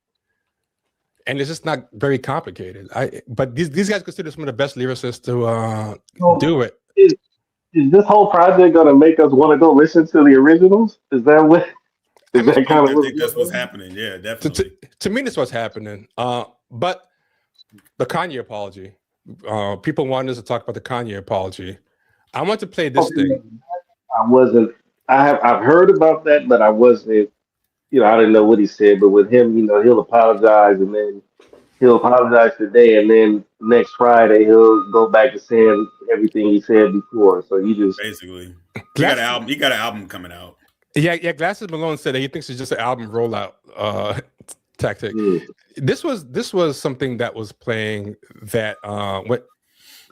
And it's just not very complicated. But these guys consider some of the best lyricists to do it. Is this whole project gonna make us want to go listen to the originals? Is that what? I think that's what's happening. Yeah, definitely. To me, that's what's happening. But the Kanye apology. People wanted us to talk about the Kanye apology. I want to play this thing. I've heard about that, but I wasn't. I didn't know what he said. But with him, he'll apologize, and then he'll apologize today, and then next Friday he'll go back to saying everything he said before. So you just basically he got an album coming out. Yeah. Glasses Malone said that he thinks it's just an album rollout tactic. Yeah. This was something that was playing that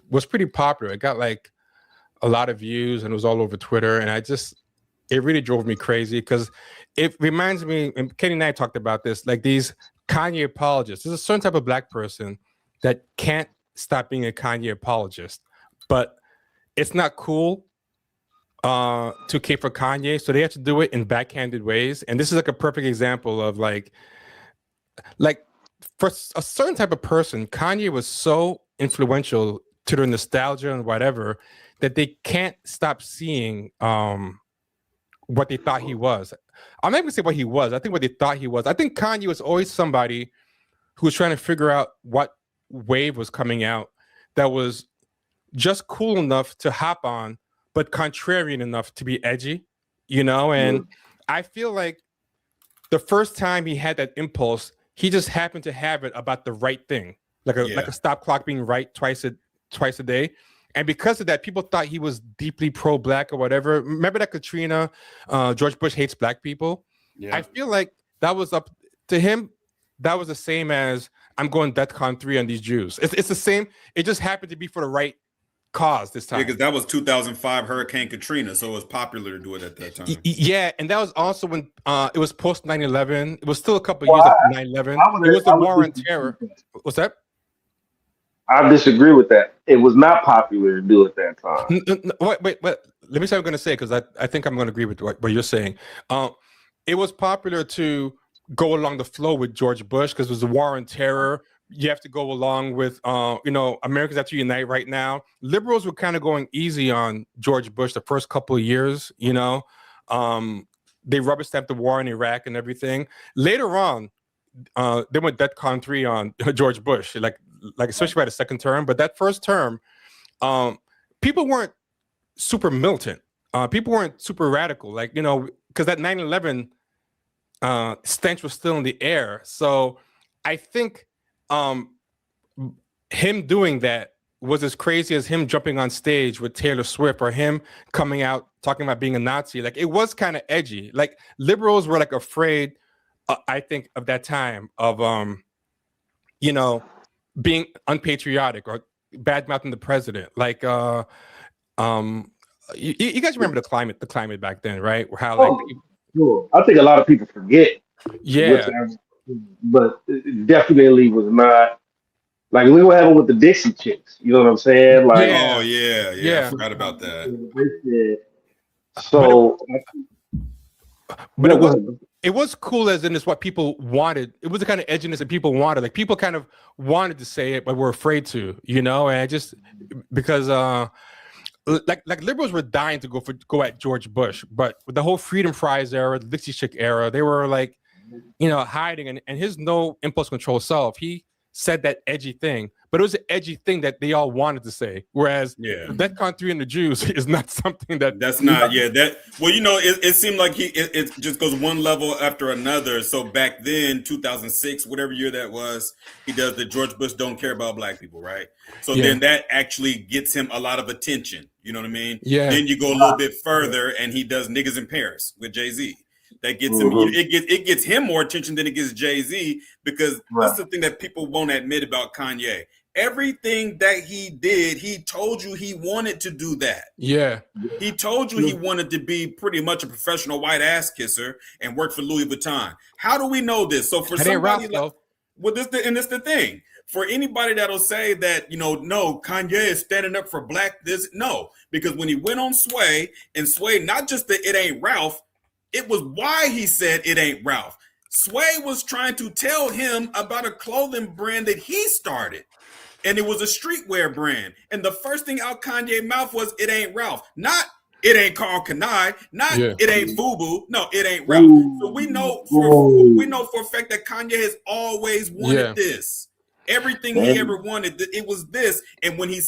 was pretty popular. It got like a lot of views and it was all over Twitter, and it really drove me crazy because it reminds me, and Kenny and I talked about this, like these Kanye apologists. There's a certain type of black person that can't stop being a Kanye apologist, but it's not cool to cape for Kanye, so they have to do it in backhanded ways. And this is like a perfect example of like for a certain type of person, Kanye was so influential to their nostalgia and whatever that they can't stop seeing what they thought he was. I'm not even gonna say what he was. I think what they thought he was. I think Kanye was always somebody who was trying to figure out what wave was coming out that was just cool enough to hop on, but contrarian enough to be edgy, you know? And I feel like the first time he had that impulse, he just happened to have it about the right thing, like a stop clock being right twice a day. And because of that, people thought he was deeply pro-black or whatever. Remember that Katrina, George Bush hates black people? Yeah. I feel like that was up to him. That was the same as I'm going DEFCON 3 on these Jews. It's the same. It just happened to be for the right cause this time. Because that was 2005 Hurricane Katrina, so it was popular to do it at that time. Yeah, and that was also when it was post 9/11. It was still a couple of years after 9/11. It was the war on terror. What's that? I disagree with that. It was not popular to do at that time. Wait. Let me say what I'm going to say, because I think I'm going to agree with what you're saying. It was popular to go along the flow with George Bush because it was a war on terror. You have to go along with, Americans have to unite right now. Liberals were kind of going easy on George Bush the first couple of years, you know. They rubber stamped the war in Iraq and everything. Later on, they went DEFCON 3 on George Bush, like especially by the second term. But that first term, people weren't super militant. People weren't super radical, because that 9/11 stench was still in the air. So I think him doing that was as crazy as him jumping on stage with Taylor Swift or him coming out talking about being a Nazi. Like, it was kind of edgy. Like, liberals were like afraid, I think, of that time of being unpatriotic or bad mouthing the president. Like, you guys remember the climate back then, right? How sure. I think a lot of people forget. Yeah. But it definitely was not like look what happened with the Dixie Chicks. You know what I'm saying? Like, I forgot about that. So, but it was cool, as in it's what people wanted. It was the kind of edginess that people wanted. Like, people kind of wanted to say it, but were afraid to, and just because like liberals were dying to go at George Bush, but with the whole Freedom Fries era, the Dixie Chick era, they were like, hiding, and his no impulse control self, he said that edgy thing, but it was an edgy thing that they all wanted to say. Whereas DEFCON 3 and the Jews is not something that's not. It seemed like it just goes one level after another. So back then, 2006, whatever year that was, he does the George Bush don't care about black people, right? So then that actually gets him a lot of attention. You know what I mean? Yeah. Then you go a little bit further, and he does Niggas in Paris with Jay-Z. That gets him. It gets him more attention than it gets Jay-Z, because that's the thing that people won't admit about Kanye. Everything that he did, he told you he wanted to do that. Yeah. He told you he wanted to be pretty much a professional white ass kisser and work for Louis Vuitton. How do we know this? So for somebody this the thing. For anybody that'll say that, no, Kanye is standing up for black because when he went on Sway, and Sway, not just that it ain't Ralph, it was why he said it ain't Ralph. Sway was trying to tell him about a clothing brand that he started. And it was a streetwear brand. And the first thing out Kanye's mouth was, it ain't Ralph. Not, it ain't Carl Kanai. Not, it ain't FUBU. No, it ain't Ralph. So we know for a fact that Kanye has always wanted this. Everything he ever wanted, it was this. And when he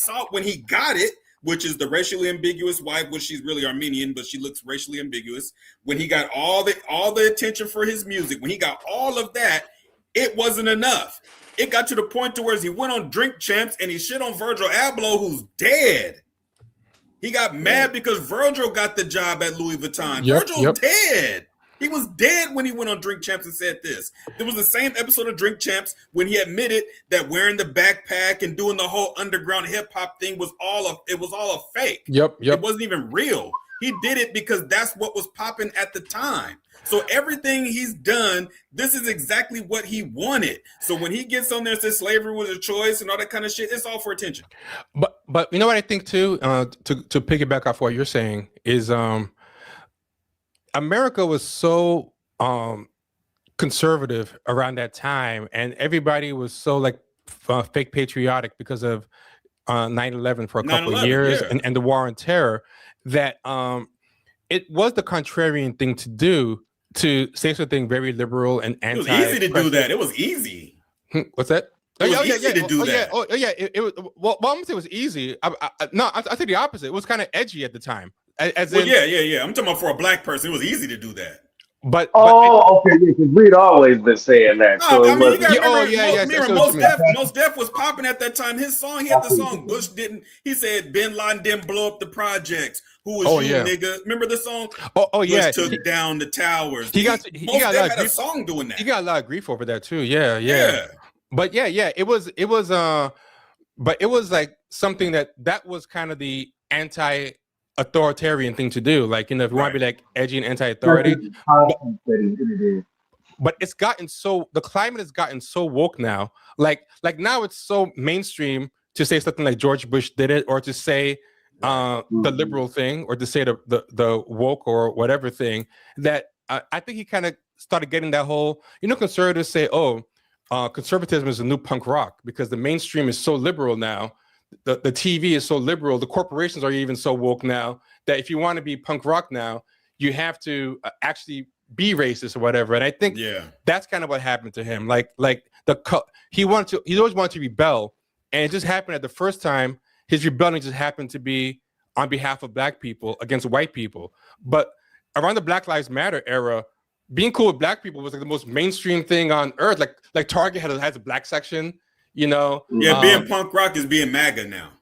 got it, which is the racially ambiguous wife, which she's really Armenian, but she looks racially ambiguous. When he got all the attention for his music, when he got all of that, it wasn't enough. It got to the point to where he went on Drink Champs and he shit on Virgil Abloh, who's dead. He got mad because Virgil got the job at Louis Vuitton. Virgil's dead. He was dead when he went on Drink Champs and said this. There was the same episode of Drink Champs when he admitted that wearing the backpack and doing the whole underground hip hop thing was all a fake. Yep. It wasn't even real. He did it because that's what was popping at the time. So everything he's done, this is exactly what he wanted. So when he gets on there and says slavery was a choice and all that kind of shit, it's all for attention. But you know what I think too, to piggyback off what you're saying is America was so conservative around that time, and everybody was so like fake patriotic because of 9/11 for a couple of years and the war on terror, that it was the contrarian thing to do, to say something very liberal and It was anti. easy to do that. It was easy. What's that? It was easy to do that. It was. Well, I'm gonna say it was easy. I think the opposite. It was kind of edgy at the time. Yeah. I'm talking about for a black person, it was easy to do that. Okay. Because we'd always been saying that. No, So I mean, you gotta remember, Mos Def was popping at that time. His song, he had the song. Bush didn't. He said Bin Laden didn't blow up the projects. Who was you, nigga? Remember the song? Bush took down the towers. Mos Def had a song doing that. He got a lot of grief over that too. Yeah. But it was. But it was like something that was kind of the anti-authoritarian thing to do. Like, if you want to be like edgy and anti-authority. But it's gotten so, the climate has gotten so woke now. Like now it's so mainstream to say something like George Bush did it, or to say the liberal thing, or to say the woke or whatever thing, that I think he kind of started getting that whole, conservatives say, conservatism is a new punk rock because the mainstream is so liberal now. The TV is so liberal. The corporations are even so woke now that if you want to be punk rock now, you have to actually be racist or whatever. And I think that's kind of what happened to him. He always wanted to rebel, and it just happened at the first time. His rebellion just happened to be on behalf of black people against white people. But around the Black Lives Matter era, being cool with black people was like the most mainstream thing on earth. Like Target has a black section, being punk rock is being MAGA now.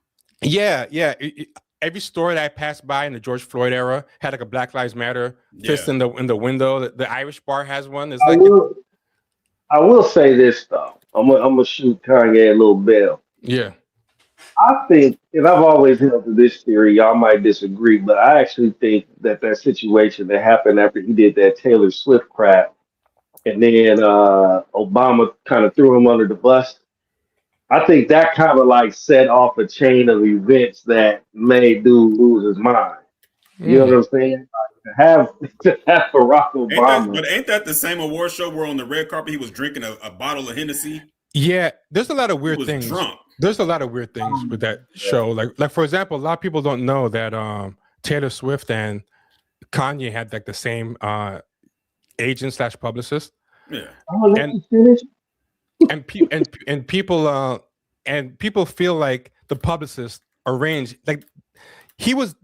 Every store that I passed by in the George Floyd era had like a Black Lives Matter fist in the window. The Irish bar has one. It's I will say this though. I'm gonna shoot Kanye a little bell. Yeah. I think, and I've always held to this theory, y'all might disagree, but I actually think that situation that happened after he did that Taylor Swift crap, and then Obama kind of threw him under the bus. I think that kind of like set off a chain of events that made dude lose his mind. You know what I'm saying? To have Barack Obama. Ain't that the same award show where on the red carpet he was drinking a bottle of Hennessy? Yeah, there's a lot of weird things. Drunk. There's a lot of weird things with that show. Like for example, a lot of people don't know that Taylor Swift and Kanye had like the same agent / publicist. Yeah. And people feel like the publicist arranged, like he was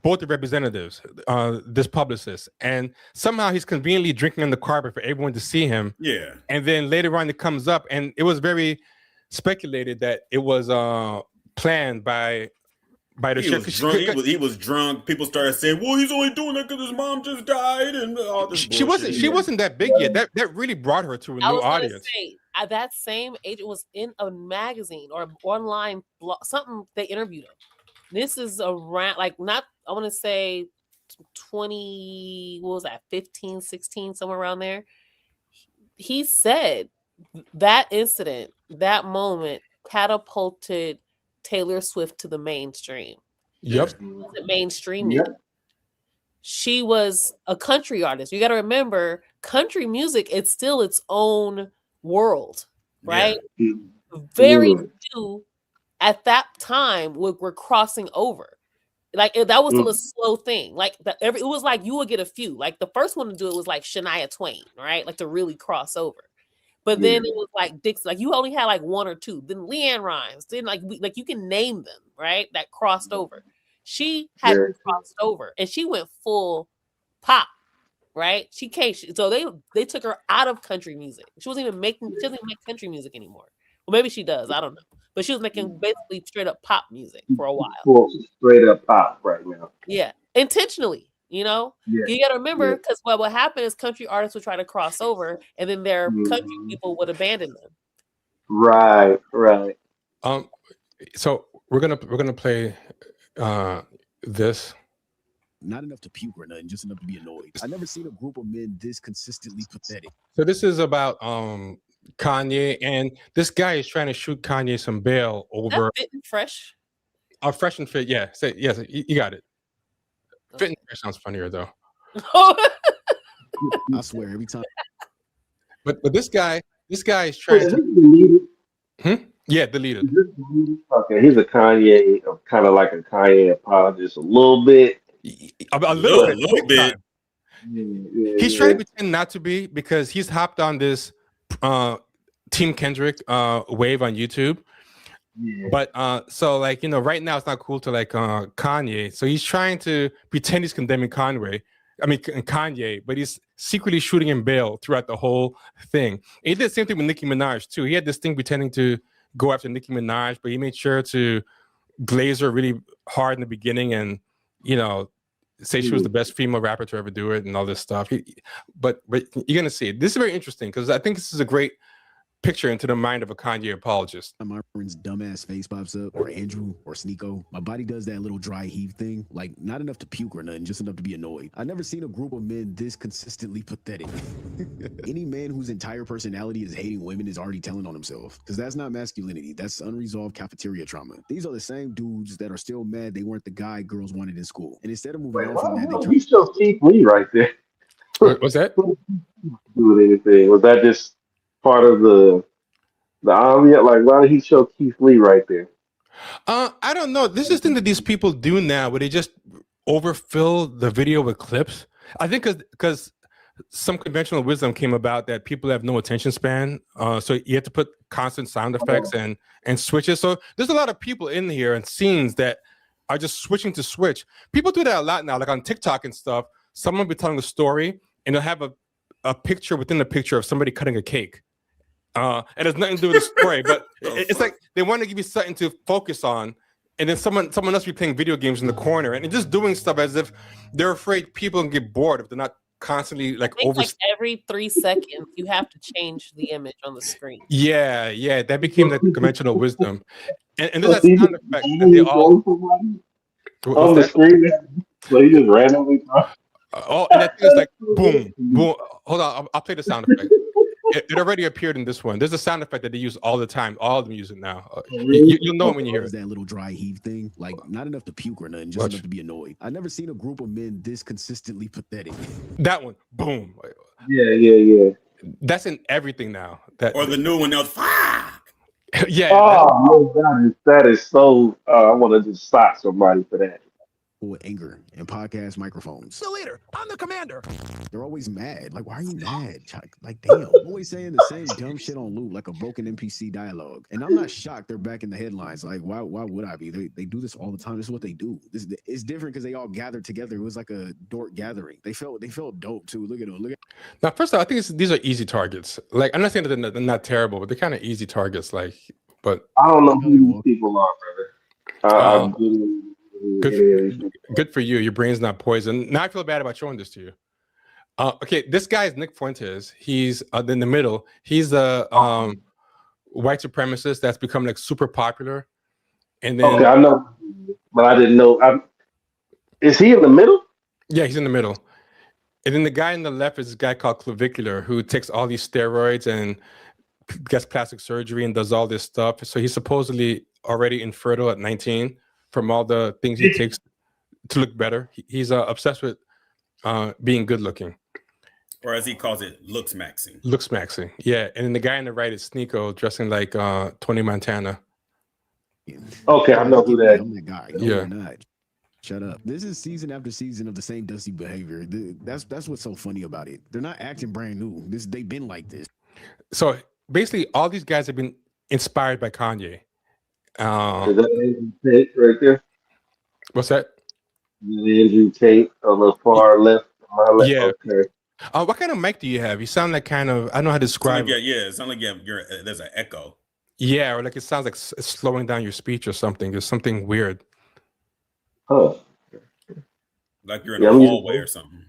both the representatives, this publicist, and somehow he's conveniently drinking on the carpet for everyone to see him. Yeah. And then later on it comes up, and it was very speculated that it was planned by the show. He was drunk. People started saying, "Well, he's only doing that because his mom just died," and all this. She wasn't that big yet. That really brought her to a new audience. Say, that same agent was in a magazine or online blog, something. They interviewed him. This is around I want to say 20, what was that, 15, 16, somewhere around there. He said that incident, that moment catapulted Taylor Swift to the mainstream. Yep. She wasn't mainstream yet. She was a country artist. You got to remember, country music, it's still its own world, right? Yeah. Very few at that time were crossing over. Like that was still a slow thing. Like it was like you would get a few. Like the first one to do it was like Shania Twain, right? Like to really cross over. But then it was like Dixie. Like you only had like one or two. Then Leanne Rimes. Then like you can name them, right? That crossed over. She hadn't crossed over, and she went full pop, right? She came. So they took her out of country music. She wasn't even making. She doesn't even make country music anymore. Well, maybe she does. I don't know. But she was making basically straight up pop music for a while. Straight up pop right now. Yeah, intentionally. You know, you got to remember because what happened is country artists would try to cross over, and then their country people would abandon them. Right. So we're gonna play this. Not enough to puke or nothing, just enough to be annoyed. I never seen a group of men this consistently pathetic. So this is about Kanye, and this guy is trying to shoot Kanye some bail over Fit and Fresh. Fresh and Fit, yeah. Yes, you got it. Fit and Fresh sounds funnier though. I swear every time. But this guy is trying to. Yeah, deleted. Okay, he's a Kanye, kind of like a Kanye apologist a little bit. A little bit. little bit. He's trying to pretend not to be because he's hopped on this Team Kendrick wave on YouTube. Yeah. But so like right now it's not cool to like Kanye. So he's trying to pretend he's condemning Kanye, but he's secretly shooting him bail throughout the whole thing. And he did the same thing with Nicki Minaj too. He had this thing pretending to go after Nicki Minaj, but he made sure to glaze her really hard in the beginning and say she was the best female rapper to ever do it and all this stuff. But you're gonna see it. This is very interesting because I think this is a great picture into the mind of a Kanye apologist. Myron's dumbass face pops up, or Andrew, or Sneeko. My body does that little dry heave thing, like not enough to puke or nothing, just enough to be annoyed. I've never seen a group of men this consistently pathetic. Any man whose entire personality is hating women is already telling on himself, because that's not masculinity, that's unresolved cafeteria trauma. These are the same dudes that are still mad they weren't the guy girls wanted in school. And instead of moving on from that, He still Keith Lee right there. What's that? Do with anything? Was that just part of the audience? Like, why did he show Keith Lee right there? I don't know. This is the thing that these people do now, where they just overfill the video with clips. I think because some conventional wisdom came about that people have no attention span, so you have to put constant sound effects and switches. So there's a lot of people in here and scenes that are just switching to switch. People do that a lot now, like on TikTok and stuff. Someone will be telling a story, and they'll have a picture within the picture of somebody cutting a cake. And it has nothing to do with the story, but it's like they want to give you something to focus on, and then someone else be playing video games in the corner and just doing stuff as if they're afraid people can get bored if they're not constantly like over. Like every 3 seconds, you have to change the image on the screen. Yeah, that became the conventional wisdom, and there's that sound effect that they all on the screen. So he just randomly. And that thing is like boom, boom. Hold on, I'll play the sound effect. It already appeared in this one. There's a sound effect that they use all the time, all the music now. You'll know it when you hear it. That little dry heave thing, like not enough to puke or nothing, just enough to be annoyed. I've never seen a group of men this consistently pathetic. That one, boom. Yeah. That's in everything now. Or the new one, fuck. Yeah. Oh, that is so. I want to just stop somebody for that. With anger and podcast microphones. The leader, I'm the commander. They're always mad. Like, why are you mad? Like, damn, always saying the same dumb shit on loop, like a broken NPC dialogue. And I'm not shocked they're back in the headlines. Like, why would I be? They do this all the time. This is what they do. It's different because they all gathered together. It was like a dork gathering. They felt dope too. Look at them. Now, first of all, I think these are easy targets. Like, I'm not saying that they're not terrible, but they're kind of easy targets. Like, but I don't know who these people are, brother. Good for you. Your brain's not poisoned. Now I feel bad about showing this to you. Okay, this guy is Nick Fuentes. He's in the middle. He's a white supremacist that's become like super popular. And then okay, I know, but I didn't know. Is he in the middle? Yeah, he's in the middle. And then the guy on the left is a guy called Clavicular who takes all these steroids and gets plastic surgery and does all this stuff. So he's supposedly already infertile at 19. From all the things he takes to look better. He's obsessed with being good looking. Or as he calls it, looks maxing. Looks maxing, yeah. And then the guy on the right is Sneeko, dressing like Tony Montana. Okay, I know who that is. I'm that guy. No, yeah. You're not. Shut up. This is season after season of the same dusty behavior. That's what's so funny about it. They're not acting brand new. They've been like this. So basically, all these guys have been inspired by Kanye. Is that Andrew Tate right there? What's that? Andrew Tate on the far left. My left. Yeah. Okay. What kind of mic do you have? You sound like kind of, I don't know how to describe it. Yeah, it sounds like there's an echo. Yeah, or like it sounds like it's slowing down your speech or something. There's something weird. Oh. Like you're in a hallway or something.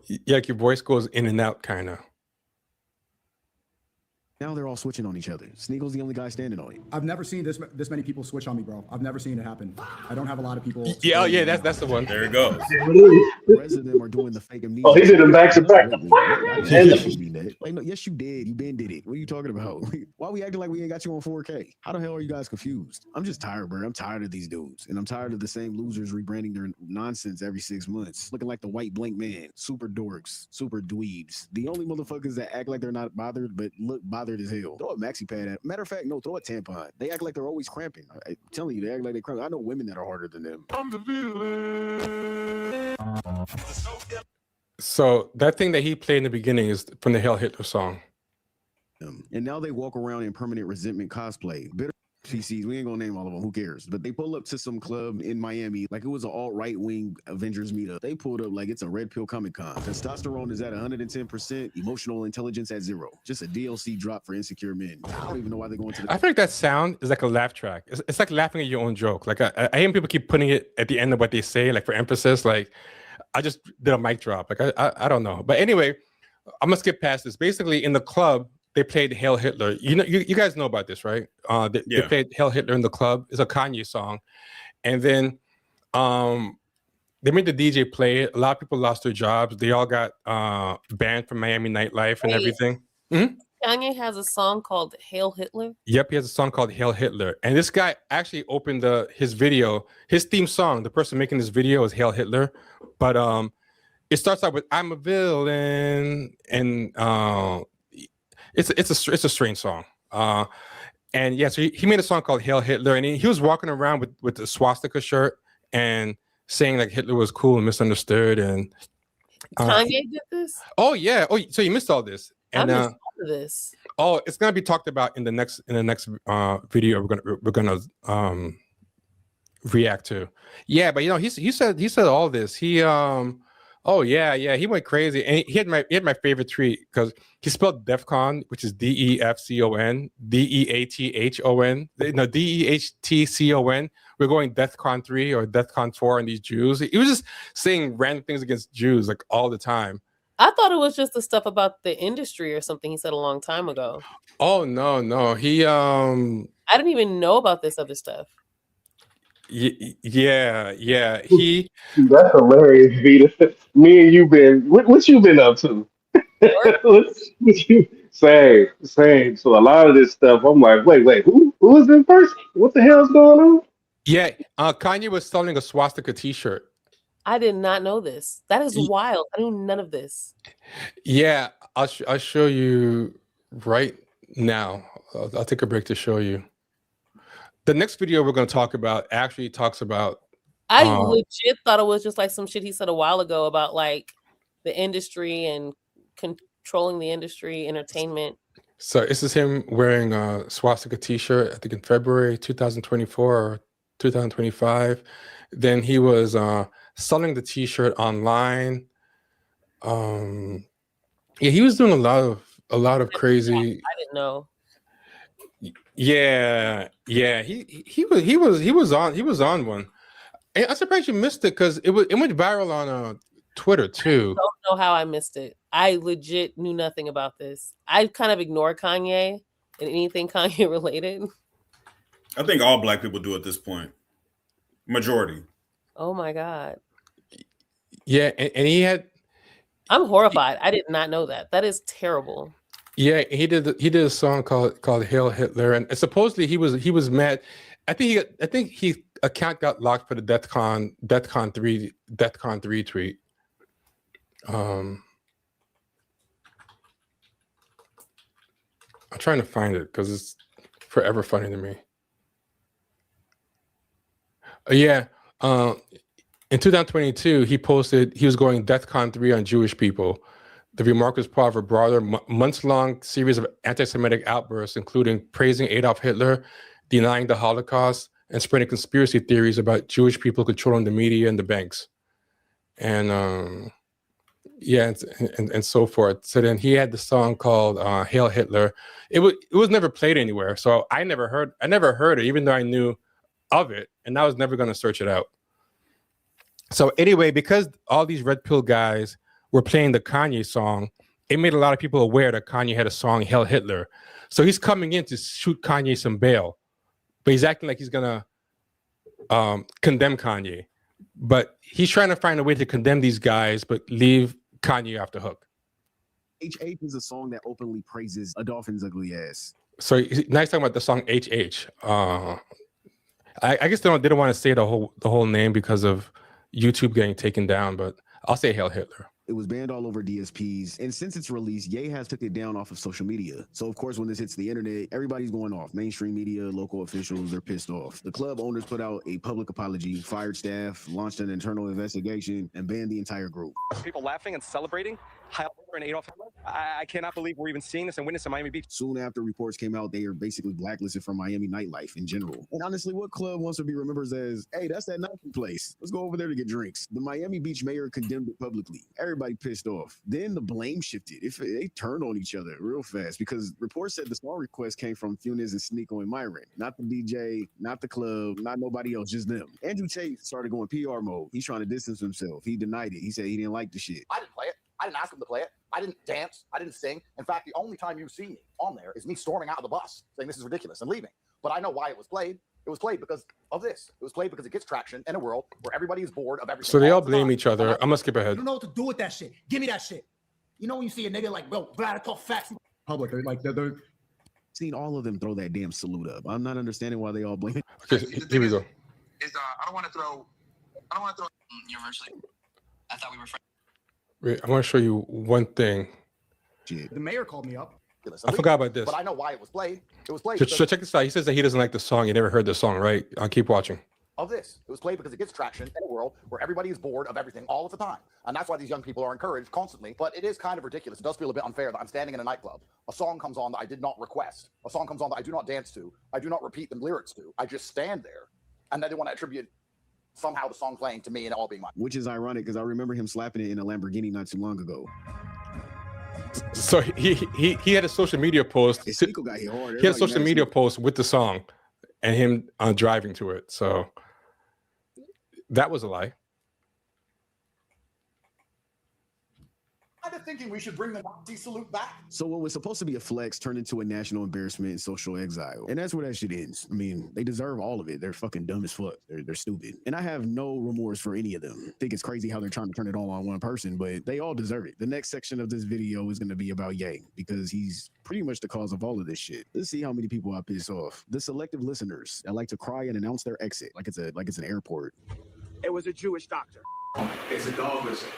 Yeah, like your voice goes in and out kind of. Now they're all switching on each other. Sneako's the only guy standing on it. I've never seen this many people switch on me, bro. I've never seen it happen. I don't have a lot of people. Yeah, that's the one. There it goes. The rest of them are doing the fake amnesia. Oh, he did it back to back. Yes, you did. You been did it. What are you talking about? Why are we acting like we ain't got you on 4K? How the hell are you guys confused? I'm just tired, bro. I'm tired of these dudes. And I'm tired of the same losers rebranding their nonsense every 6 months. Looking like the white blank man. Super dorks. Super dweebs. The only motherfuckers that act like they're not bothered, but look bothered bothered as hell. Throw a maxi pad at. Matter of fact, no, throw a tampon. They act like they're always cramping. I'm telling you, they act like they're cramping. I know women that are harder than them. I'm the villain. So that thing that he played in the beginning is from the Hail Hitler song. And now they walk around in permanent resentment cosplay. Bitter PCs, we ain't gonna name all of them, who cares? But they pull up to some club in Miami like it was an alt-right wing Avengers meetup. They pulled up like it's a red pill Comic Con. Testosterone is at 110%, emotional intelligence at 0. Just a DLC drop for insecure men. I don't even know why they're going to the I feel like that sound is like a laugh track. It's like laughing at your own joke. Like I hear people keep putting it at the end of what they say, like for emphasis. Like I just did a mic drop. Like I don't know. But anyway, I'm gonna skip past this. Basically, in the club, they played Hail Hitler. You know, you guys know about this, right? They played Hail Hitler in the club. It's a Kanye song. And then they made the DJ play it. A lot of people lost their jobs. They all got banned from Miami nightlife and everything. Kanye has a song called Hail Hitler. Yep, he has a song called Hail Hitler. And this guy actually opened his video, his theme song. The person making this video is Hail Hitler. But it starts out with I'm a villain, and it's a strange song. And yeah, so he made a song called Hail Hitler, and he was walking around with the swastika shirt and saying like Hitler was cool and misunderstood. And Kanye did this? Oh yeah. Oh, so you missed all this. And I missed all of this. Oh, it's gonna be talked about in the next video we're gonna react to. Yeah, but you know, he said all this. He oh yeah, he went crazy, and he had my favorite tweet because he spelled DEFCON, which is DEFCON, DEATHON, no DEHTCON. We're going DEFCON 3 or DEFCON 4 on these Jews. He was just saying random things against Jews like all the time. I thought it was just the stuff about the industry or something he said a long time ago. Oh no, he I didn't even know about this other stuff. Yeah. He That's hilarious, Vita. Me and you what you been up to? Same. So a lot of this stuff, I'm like, wait, who is this person? What the hell's going on? Yeah, Kanye was selling a swastika T-shirt. I did not know this. That is wild. I knew none of this. Yeah, I'll show you right now. I'll take a break to show you. The next video we're going to talk about actually talks about. I legit thought it was just like some shit he said a while ago about like the industry and controlling the industry, entertainment. So this is him wearing a swastika T-shirt, I think in February 2024 or 2025. Then he was selling the T-shirt online. Yeah, he was doing a lot of crazy. I didn't know. Yeah. He was on one. And I'm surprised you missed it because it went viral on Twitter too. I don't know how I missed it. I legit knew nothing about this. I kind of ignore Kanye and anything Kanye related. I think all black people do at this point. Majority. Oh my God. Yeah, and he had. I'm horrified. I did not know that. That is terrible. Yeah, he did a song called Hail Hitler, and supposedly he was mad. I think his account got locked for the DEFCON 3 tweet. I'm trying to find it because it's forever funny to me. In 2022, he posted he was going DEFCON 3 on Jewish people. The remark was part of a broader months-long series of anti-Semitic outbursts, including praising Adolf Hitler, denying the Holocaust, and spreading conspiracy theories about Jewish people controlling the media and the banks. And and so forth. So then he had the song called Hail Hitler. It was never played anywhere, so I never heard it, even though I knew of it, and I was never going to search it out. So anyway, because all these red pill guys were playing the Kanye song, it made a lot of people aware that Kanye had a song, Hail Hitler. So he's coming in to shoot Kanye some bail, but he's acting like he's gonna condemn Kanye. But he's trying to find a way to condemn these guys, but leave Kanye off the hook. HH is a song that openly praises a dolphin's ugly ass. So now he's talking about the song HH. I guess they didn't want to say the whole name because of YouTube getting taken down, but I'll say Hail Hitler. It was banned all over DSPs, and since its release, Ye has took it down off of social media. So of course, when this hits the internet, everybody's going off. Mainstream media, local officials, they're pissed off. The club owners put out a public apology, fired staff, launched an internal investigation, and banned the entire group. People laughing and celebrating Heil Hitler and Adolf Hitler. I cannot believe we're even seeing this and witnessing Miami Beach. Soon after reports came out, they are basically blacklisted from Miami nightlife in general. And honestly, what club wants to be remembered as, hey, that's that Nike place. Let's go over there to get drinks. The Miami Beach mayor condemned it publicly. Everybody pissed off. Then the blame shifted. They turned on each other real fast because reports said the song request came from Funes and Sneeko and Myron. Not the DJ, not the club, not nobody else, just them. Andrew Tate started going PR mode. He's trying to distance himself. He denied it. He said he didn't like the shit. I didn't play it. I didn't ask him to play it. I didn't dance. I didn't sing. In fact, the only time you see me on there is me storming out of the bus saying this is ridiculous and leaving. But I know why it was played. It was played because of this. It was played because it gets traction in a world where everybody is bored of everything. So they all blame each other. I'm gonna skip ahead. You don't know what to do with that shit. Give me that shit. You know when you see a nigga like, bro, gotta talk facts. Public, they're seen all of them throw that damn salute up. I'm not understanding why they all blame it. Okay, here we go. I don't want to throw universally. I thought we were friends. Wait, I want to show you one thing. The mayor called me up. I forgot about this. But I know why it was played. It was played. So check this out. He says that he doesn't like the song. He never heard the song, right? I'll keep watching. Of this. It was played because it gets traction in a world where everybody is bored of everything all of the time. And that's why these young people are encouraged constantly. But it is kind of ridiculous. It does feel a bit unfair that I'm standing in a nightclub. A song comes on that I did not request. A song comes on that I do not dance to. I do not repeat the lyrics to. I just stand there. And then they want to attribute somehow the song playing to me and it all being mine. Which is ironic because I remember him slapping it in a Lamborghini not too long ago. So he had a social media post. He had a social media post with the song and him driving to it. So that was a lie. I've been thinking we should bring the Nazi salute back. So what was supposed to be a flex turned into a national embarrassment and social exile. And that's where that shit ends. I mean, they deserve all of it. They're fucking dumb as fuck. They're stupid. And I have no remorse for any of them. I think it's crazy how they're trying to turn it all on one person, but they all deserve it. The next section of this video is going to be about Ye because he's pretty much the cause of all of this shit. Let's see how many people I piss off. The selective listeners that like to cry and announce their exit like it's an airport. It was a Jewish doctor. It's a dog whistle.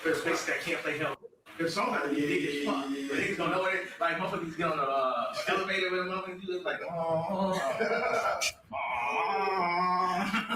There's places that can't play hell. There's songs that you think it's fun. The niggas don't know it. Like, motherfuckers get on the elevator with a motherfucker, you look like,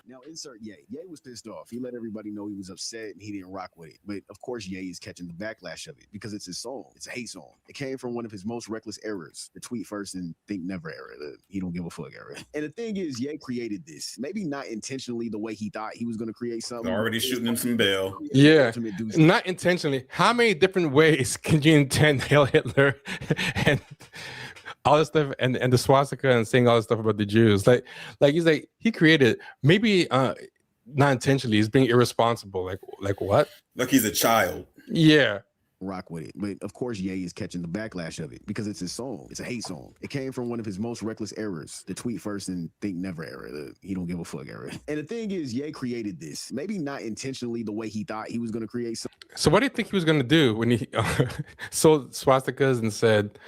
Now insert Ye. Ye was pissed off. He let everybody know he was upset and he didn't rock with it. But of course, Ye is catching the backlash of it because it's his song. It's a hate song. It came from one of his most reckless errors, the tweet first and think never era, the he don't give a fuck era. And the thing is, Ye created this. Maybe not intentionally the way he thought he was going to create something. They're already shooting him some bail. Yeah, not intentionally. How many different ways can you intend Hail Hitler and all this stuff and the swastika and saying all this stuff about the Jews? Like he's like, he created, maybe not intentionally, he's being irresponsible. Like what? Like he's a child. Yeah. Rock with it. But of course, Ye is catching the backlash of it because it's his song. It's a hate song. It came from one of his most reckless errors, the tweet first and think never era, the he don't give a fuck era. And the thing is, Ye created this. Maybe not intentionally the way he thought he was going to create something. So what do you think he was going to do when he sold swastikas and said,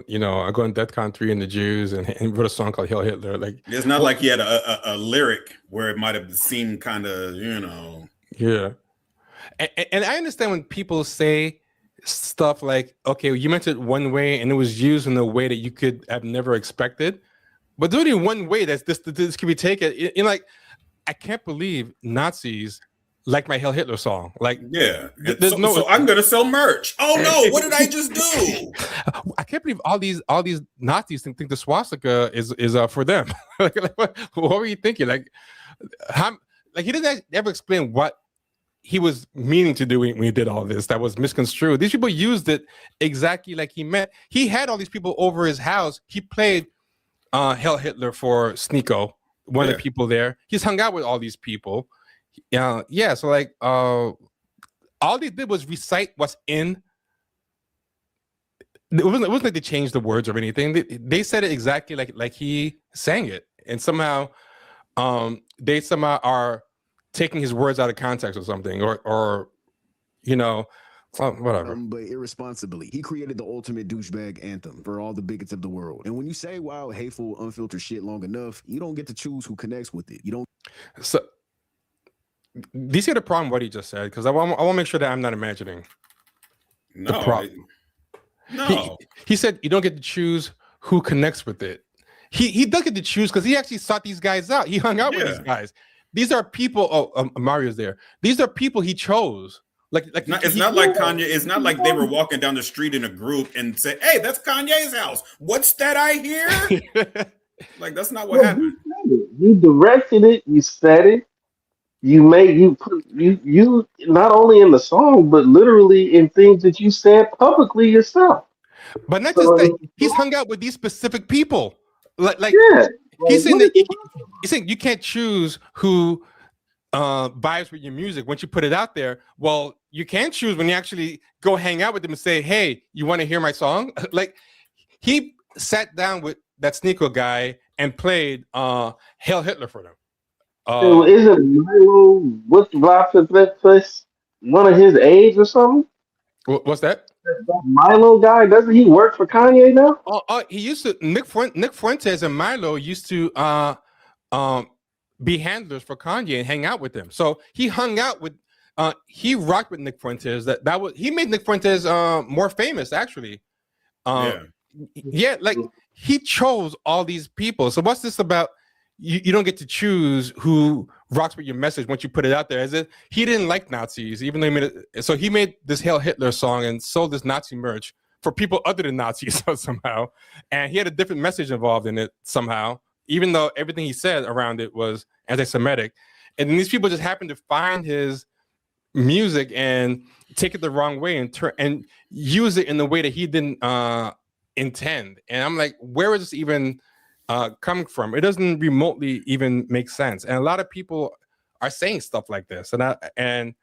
you know, I go in Death Country and the Jews and wrote a song called Hail Hitler? Like, it's not like he had a lyric where it might have seemed kind of, you know. Yeah. And I understand when people say stuff like, okay, you meant it one way and it was used in a way that you could have never expected. But there's only one way that this could be taken. In like, I can't believe Nazis like my Hail Hitler song. Like, yeah, so I'm gonna sell merch. Oh no, what did I just do? I can't believe all these Nazis think the swastika is for them. like what were you thinking? Like, how? Like he didn't ever explain what he was meaning to do when he did all this. That was misconstrued. These people used it exactly like he meant. He had all these people over his house. He played Hail Hitler for Sneeko, one of the people there. He's hung out with all these people. Yeah, so like all they did was recite what's in. It wasn't like they changed the words or anything. They said it exactly like he sang it, and somehow they somehow are taking his words out of context or something, or you know, whatever. But irresponsibly, he created the ultimate douchebag anthem for all the bigots of the world. And when you say wild, hateful, unfiltered shit long enough, you don't get to choose who connects with it. You don't. Do you see the problem what he just said? Because I want to make sure that I'm not imagining the No, problem. no. He said you don't get to choose who connects with it. He does get to choose because he actually sought these guys out. He hung out with these guys. These are people. Oh, Mario's there. These are people he chose. It's not like Kanye. It's not like they were walking down the street in a group and said, "Hey, that's Kanye's house. What's that I hear?" Like that's not what happened. You directed it. You said it. You not only in the song, but literally in things that you said publicly yourself. But not just that. He's hung out with these specific people. He's saying that he's saying you can't choose who vibes with your music once you put it out there. Well, you can choose when you actually go hang out with them and say, "Hey, you want to hear my song?" Like he sat down with that Sneeko guy and played Hail Hitler for them. Isn't Milo what's that place? One of his age or something? What's that? That Milo guy, doesn't he work for Kanye now? He used to. Nick Fuentes and Milo used to be handlers for Kanye and hang out with him. So he hung out with. He rocked with Nick Fuentes. He made Nick Fuentes more famous actually. Like he chose all these people. So what's this about? You don't get to choose who rocks with your message once you put it out there. As if he didn't like Nazis, even though he made it. So he made this Hail Hitler song and sold this Nazi merch for people other than Nazis somehow. And he had a different message involved in it somehow, even though everything he said around it was anti-Semitic. And then these people just happened to find his music and take it the wrong way and use it in the way that he didn't intend. And I'm like, where is this even coming from? It doesn't remotely even make sense. And a lot of people are saying stuff like this, and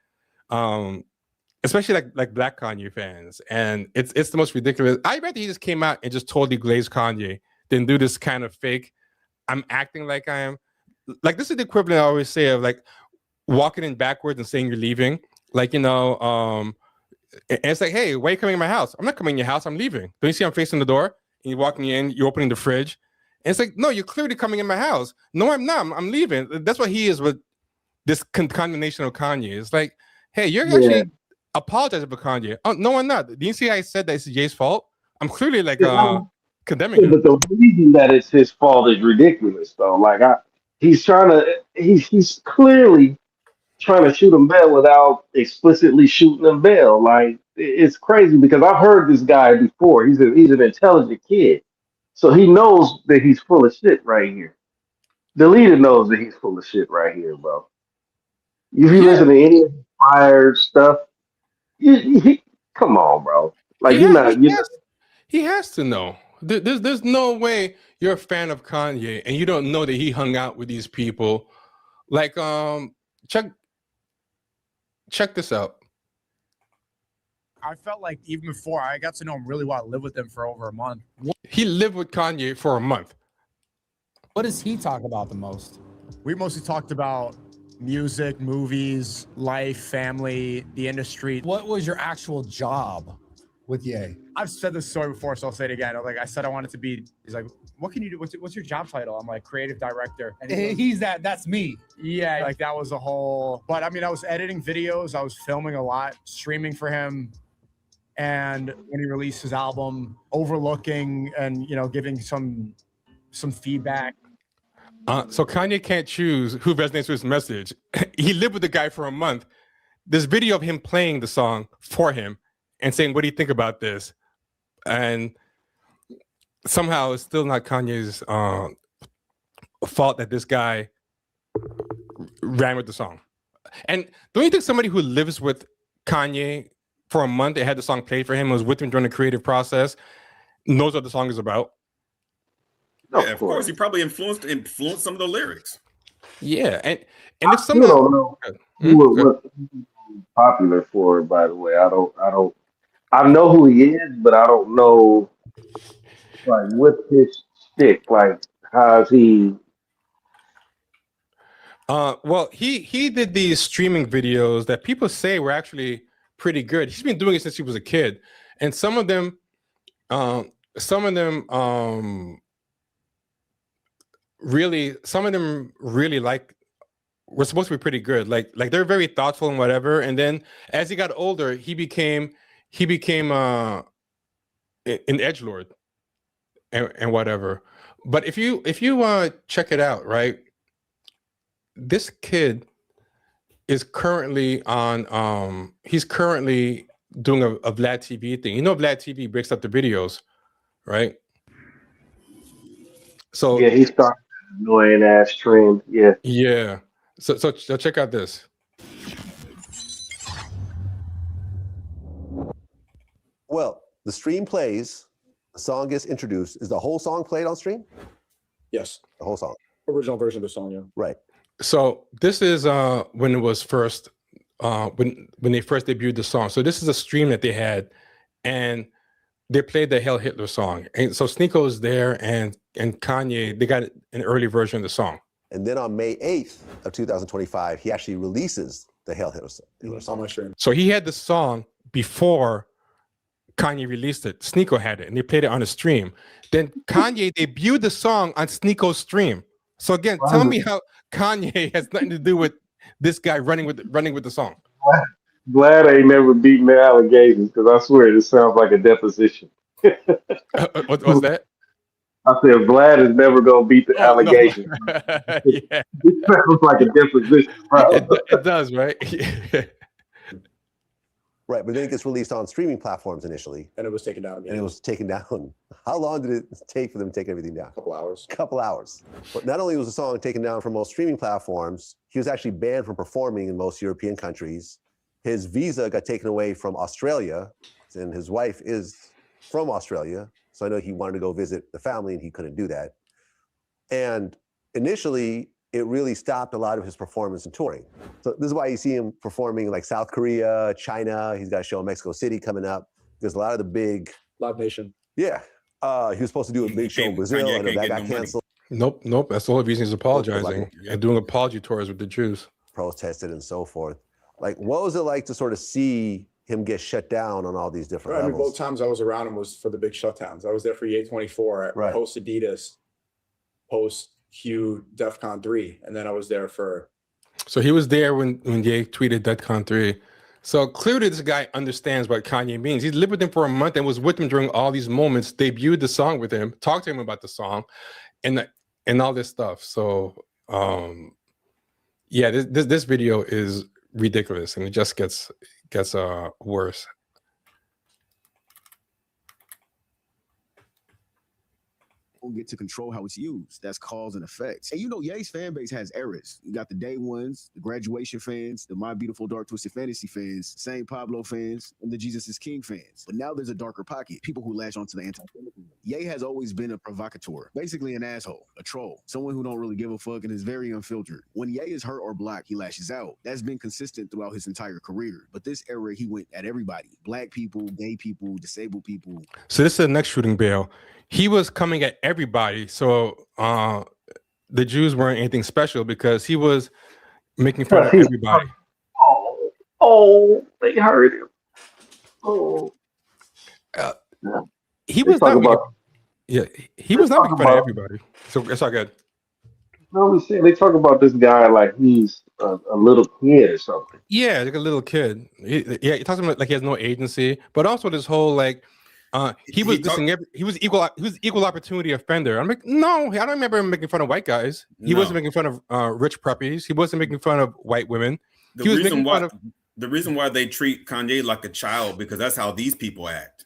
especially like Black Kanye fans. And it's the most ridiculous. I bet he just came out and just totally glazed Kanye, then do this kind of fake, I'm acting like I am. Like this is the equivalent I always say of like walking in backwards and saying you're leaving. Like, and it's like, hey, why are you coming in my house? I'm not coming in your house, I'm leaving. Don't you see I'm facing the door? And you're walking in, you're opening the fridge. And it's like, no, you're clearly coming in my house. No, I'm not. I'm leaving. That's what he is with this condemnation of Kanye. It's like, hey, you're actually apologizing for Kanye. Oh, no, I'm not. Do you see I said that it's Jay's fault? I'm clearly like condemning him. But the reason that it's his fault is ridiculous, though. Like he's clearly trying to shoot him bail without explicitly shooting him bail. Like it's crazy because I've heard this guy before. He's an intelligent kid. So he knows that he's full of shit right here. The leader knows that he's full of shit right here, bro. If you listen to any of his prior stuff, come on, bro. Like he has to know. There's no way you're a fan of Kanye and you don't know that he hung out with these people. Like check this out. I felt like even before I got to know him really well, I lived with him for over a month. He lived with Kanye for a month. What does he talk about the most? We mostly talked about music, movies, life, family, the industry. What was your actual job with Ye? I've said this story before, so I'll say it again. Like I said, I wanted to be. He's like, "What can you do? What's your job title?" I'm like, "Creative director." And he's that's me. Yeah, like that was a whole. But I mean, I was editing videos, I was filming a lot, streaming for him. And when he released his album, overlooking and giving some feedback. So Kanye can't choose who resonates with his message. He lived with the guy for a month. There's video of him playing the song for him and saying, "What do you think about this?" And somehow it's still not Kanye's fault that this guy ran with the song. And don't you think somebody who lives with Kanye for a month, they had the song played for him, was with him during the creative process, knows what the song is about? Yeah, of course. He probably influenced some of the lyrics. Yeah, and if I don't know who was popular for it, by the way. I know who he is, but I don't know like what's his stick, like how's he. Well, he did these streaming videos that people say were actually pretty good. He's been doing it since he was a kid, and some of them really like were supposed to be pretty good. Like they're very thoughtful and whatever. And then as he got older, he became an edgelord and whatever. But if you check it out, right, this kid is currently on he's currently doing a Vlad TV thing. You know, Vlad TV breaks up the videos, right? So yeah, he started an annoying ass trend. Yeah. Yeah. So check out this. Well, the stream plays, the song gets introduced. Is the whole song played on stream? Yes. The whole song. Original version of the song, yeah. Right. So this is when it was first when they first debuted the song. So this is a stream that they had, and they played the Hail Hitler song. And so Sneeko is there, and Kanye, they got an early version of the song. And then on May 8th of 2025, he actually releases the Hail Hitler song. On my stream. So he had the song before Kanye released it. Sneeko had it, and they played it on a stream. Then Kanye debuted the song on Sneeko's stream. So again, tell me how Kanye has nothing to do with this guy running with the song. Glad I ain't never beaten the allegations, because I swear this sounds like a deposition. What's that? I said Vlad is never gonna beat the allegations. Yeah. This sounds like a deposition, bro. It does, right? Right, but then it gets released on streaming platforms initially. And it was taken down. And it was taken down. How long did it take for them to take everything down? A couple hours. Couple hours. But not only was the song taken down from most streaming platforms, he was actually banned from performing in most European countries. His visa got taken away from Australia, and his wife is from Australia. So I know he wanted to go visit the family and he couldn't do that. And initially, it really stopped a lot of his performance and touring. So this is why you see him performing like South Korea, China. He's got a show in Mexico City coming up. There's a lot of the big Live Nation. Yeah. He was supposed to do a big show in Brazil. I know that got canceled. Nope. That's the whole reason he's apologizing and doing apology tours with the Jews. Protested and so forth. Like, what was it like to sort of see him get shut down on all these different Right, I mean, levels? both times I was around him was for the big shutdowns. I was there for EA24 at post Adidas, post Q DEFCON 3, and then I was there for. So he was there when Ye tweeted DEFCON 3. So clearly this guy understands what Kanye means. He's lived with him for a month and was with him during all these moments, debuted the song with him, talked to him about the song and all this stuff. So yeah, this video is ridiculous, and it just gets worse. Get to control how it's used. That's cause and effect. And you know, Ye's fan base has eras. You got the day ones, the graduation fans, the My Beautiful Dark Twisted Fantasy fans, Saint Pablo fans, and the Jesus is King fans. But now there's a darker pocket, people who latch onto the anti-Semitism. Ye has always been a provocateur, basically an asshole, a troll, someone who don't really give a fuck and is very unfiltered. When Ye is hurt or blocked, he lashes out. That's been consistent throughout his entire career. But this era, he went at everybody: black people, gay people, disabled people. So this is the next shooting bail. He was coming at everybody. So the Jews weren't anything special because he was making fun of everybody. Oh, they hurt him. Oh. He was not he was not making fun of everybody. So it's all good. No, they talk about this guy like he's a little kid or something. Yeah, like a little kid. He talks about like he has no agency, but also this whole like he was equal opportunity offender. I'm like, no, I don't remember him making fun of white guys. He wasn't making fun of rich preppies. He wasn't making fun of white women. The reason why they treat Kanye like a child, because that's how these people act.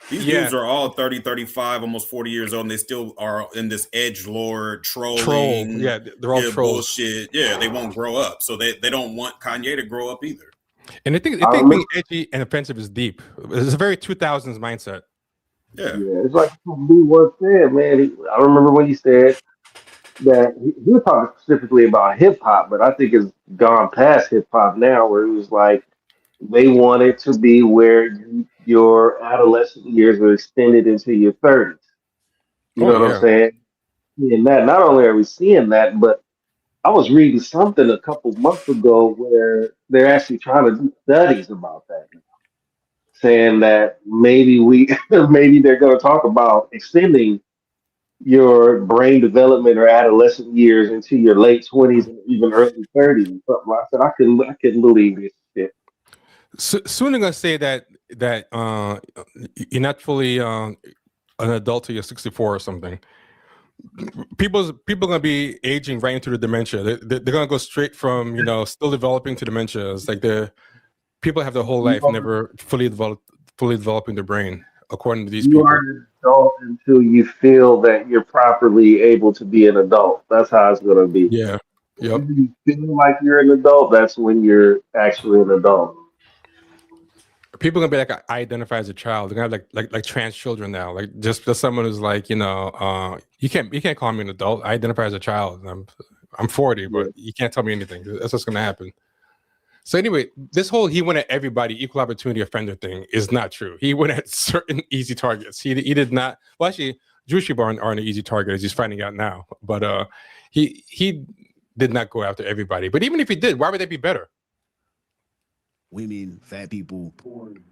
These dudes are all 30, 35, almost 40 years old, and they still are in this edgelord trolling. Yeah, they're all trolls. Bullshit. Yeah, they won't grow up, so they don't want Kanye to grow up either. And they think being edgy and offensive is deep. It's a very 2000s mindset. Yeah, it's like B once said, man. I remember when he said that he was talking specifically about hip hop, but I think it's gone past hip hop now, where it was like they want it to be where your adolescent years are extended into your 30s. You know what I'm saying? And that not only are we seeing that, but I was reading something a couple months ago where they're actually trying to do studies about that, saying that maybe they're going to talk about extending your brain development or adolescent years into your late 20s and even early 30s and something. I said I couldn't believe this shit. Soon they're gonna say that you're not fully an adult till you're 64 or something. People gonna be aging right into the dementia. They're gonna go straight from still developing to dementia. It's like the people have their whole life never fully developing their brain, according to these You people. are an adult until you feel that you're properly able to be an adult. That's how it's gonna be. Yeah. Yep. If you feel like you're an adult, that's when you're actually an adult. People are gonna be like, I identify as a child. They're gonna have like trans children now. Like just someone who's like, you can't call me an adult. I identify as a child. I'm 40, but you can't tell me anything. That's what's gonna happen. So anyway, this whole he went at everybody equal opportunity offender thing is not true. He went at certain easy targets. He did not. Well, actually, Jewish people aren't an easy target, as he's finding out now. But he did not go after everybody. But even if he did, why would they be better? Women, fat people,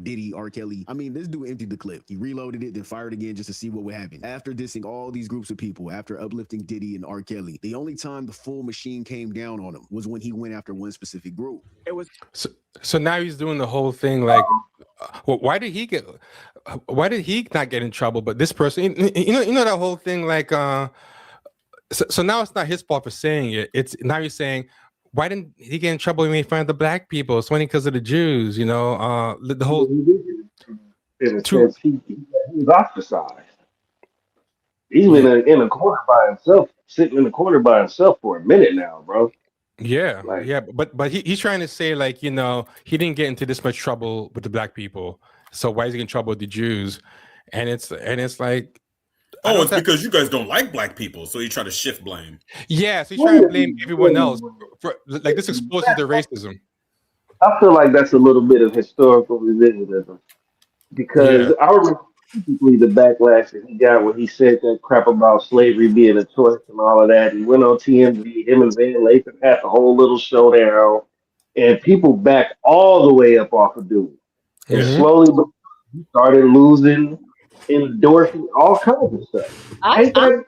Diddy, R. Kelly. I mean, this dude emptied the clip. He reloaded it, then fired again just to see what would happen. After dissing all these groups of people, after uplifting Diddy and R. Kelly, the only time the full machine came down on him was when he went after one specific group. It was so now he's doing the whole thing like, well, why did he not get in trouble? But this person, you know that whole thing like, so now it's not his fault for saying it. It's now he's saying, why didn't he get in trouble when he made fun of the black people? It's only because of the Jews, the whole. In a sense, he was ostracized. He's been in a corner by himself, sitting in the corner by himself for a minute now, bro. Yeah, but he's trying to say like, he didn't get into this much trouble with the black people, so why is he in trouble with the Jews? And it's like, it's because you guys don't like black people, so you try to shift blame. Yeah, so he's trying to blame everyone else for like this exposes their racism. I feel like that's a little bit of historical revisionism because I remember specifically the backlash that he got when he said that crap about slavery being a choice and all of that. He went on TMZ, him and Van Lathan had the whole little showdown, and people backed all the way up off of dude. And slowly he started losing, endorsing all kinds of stuff. I'm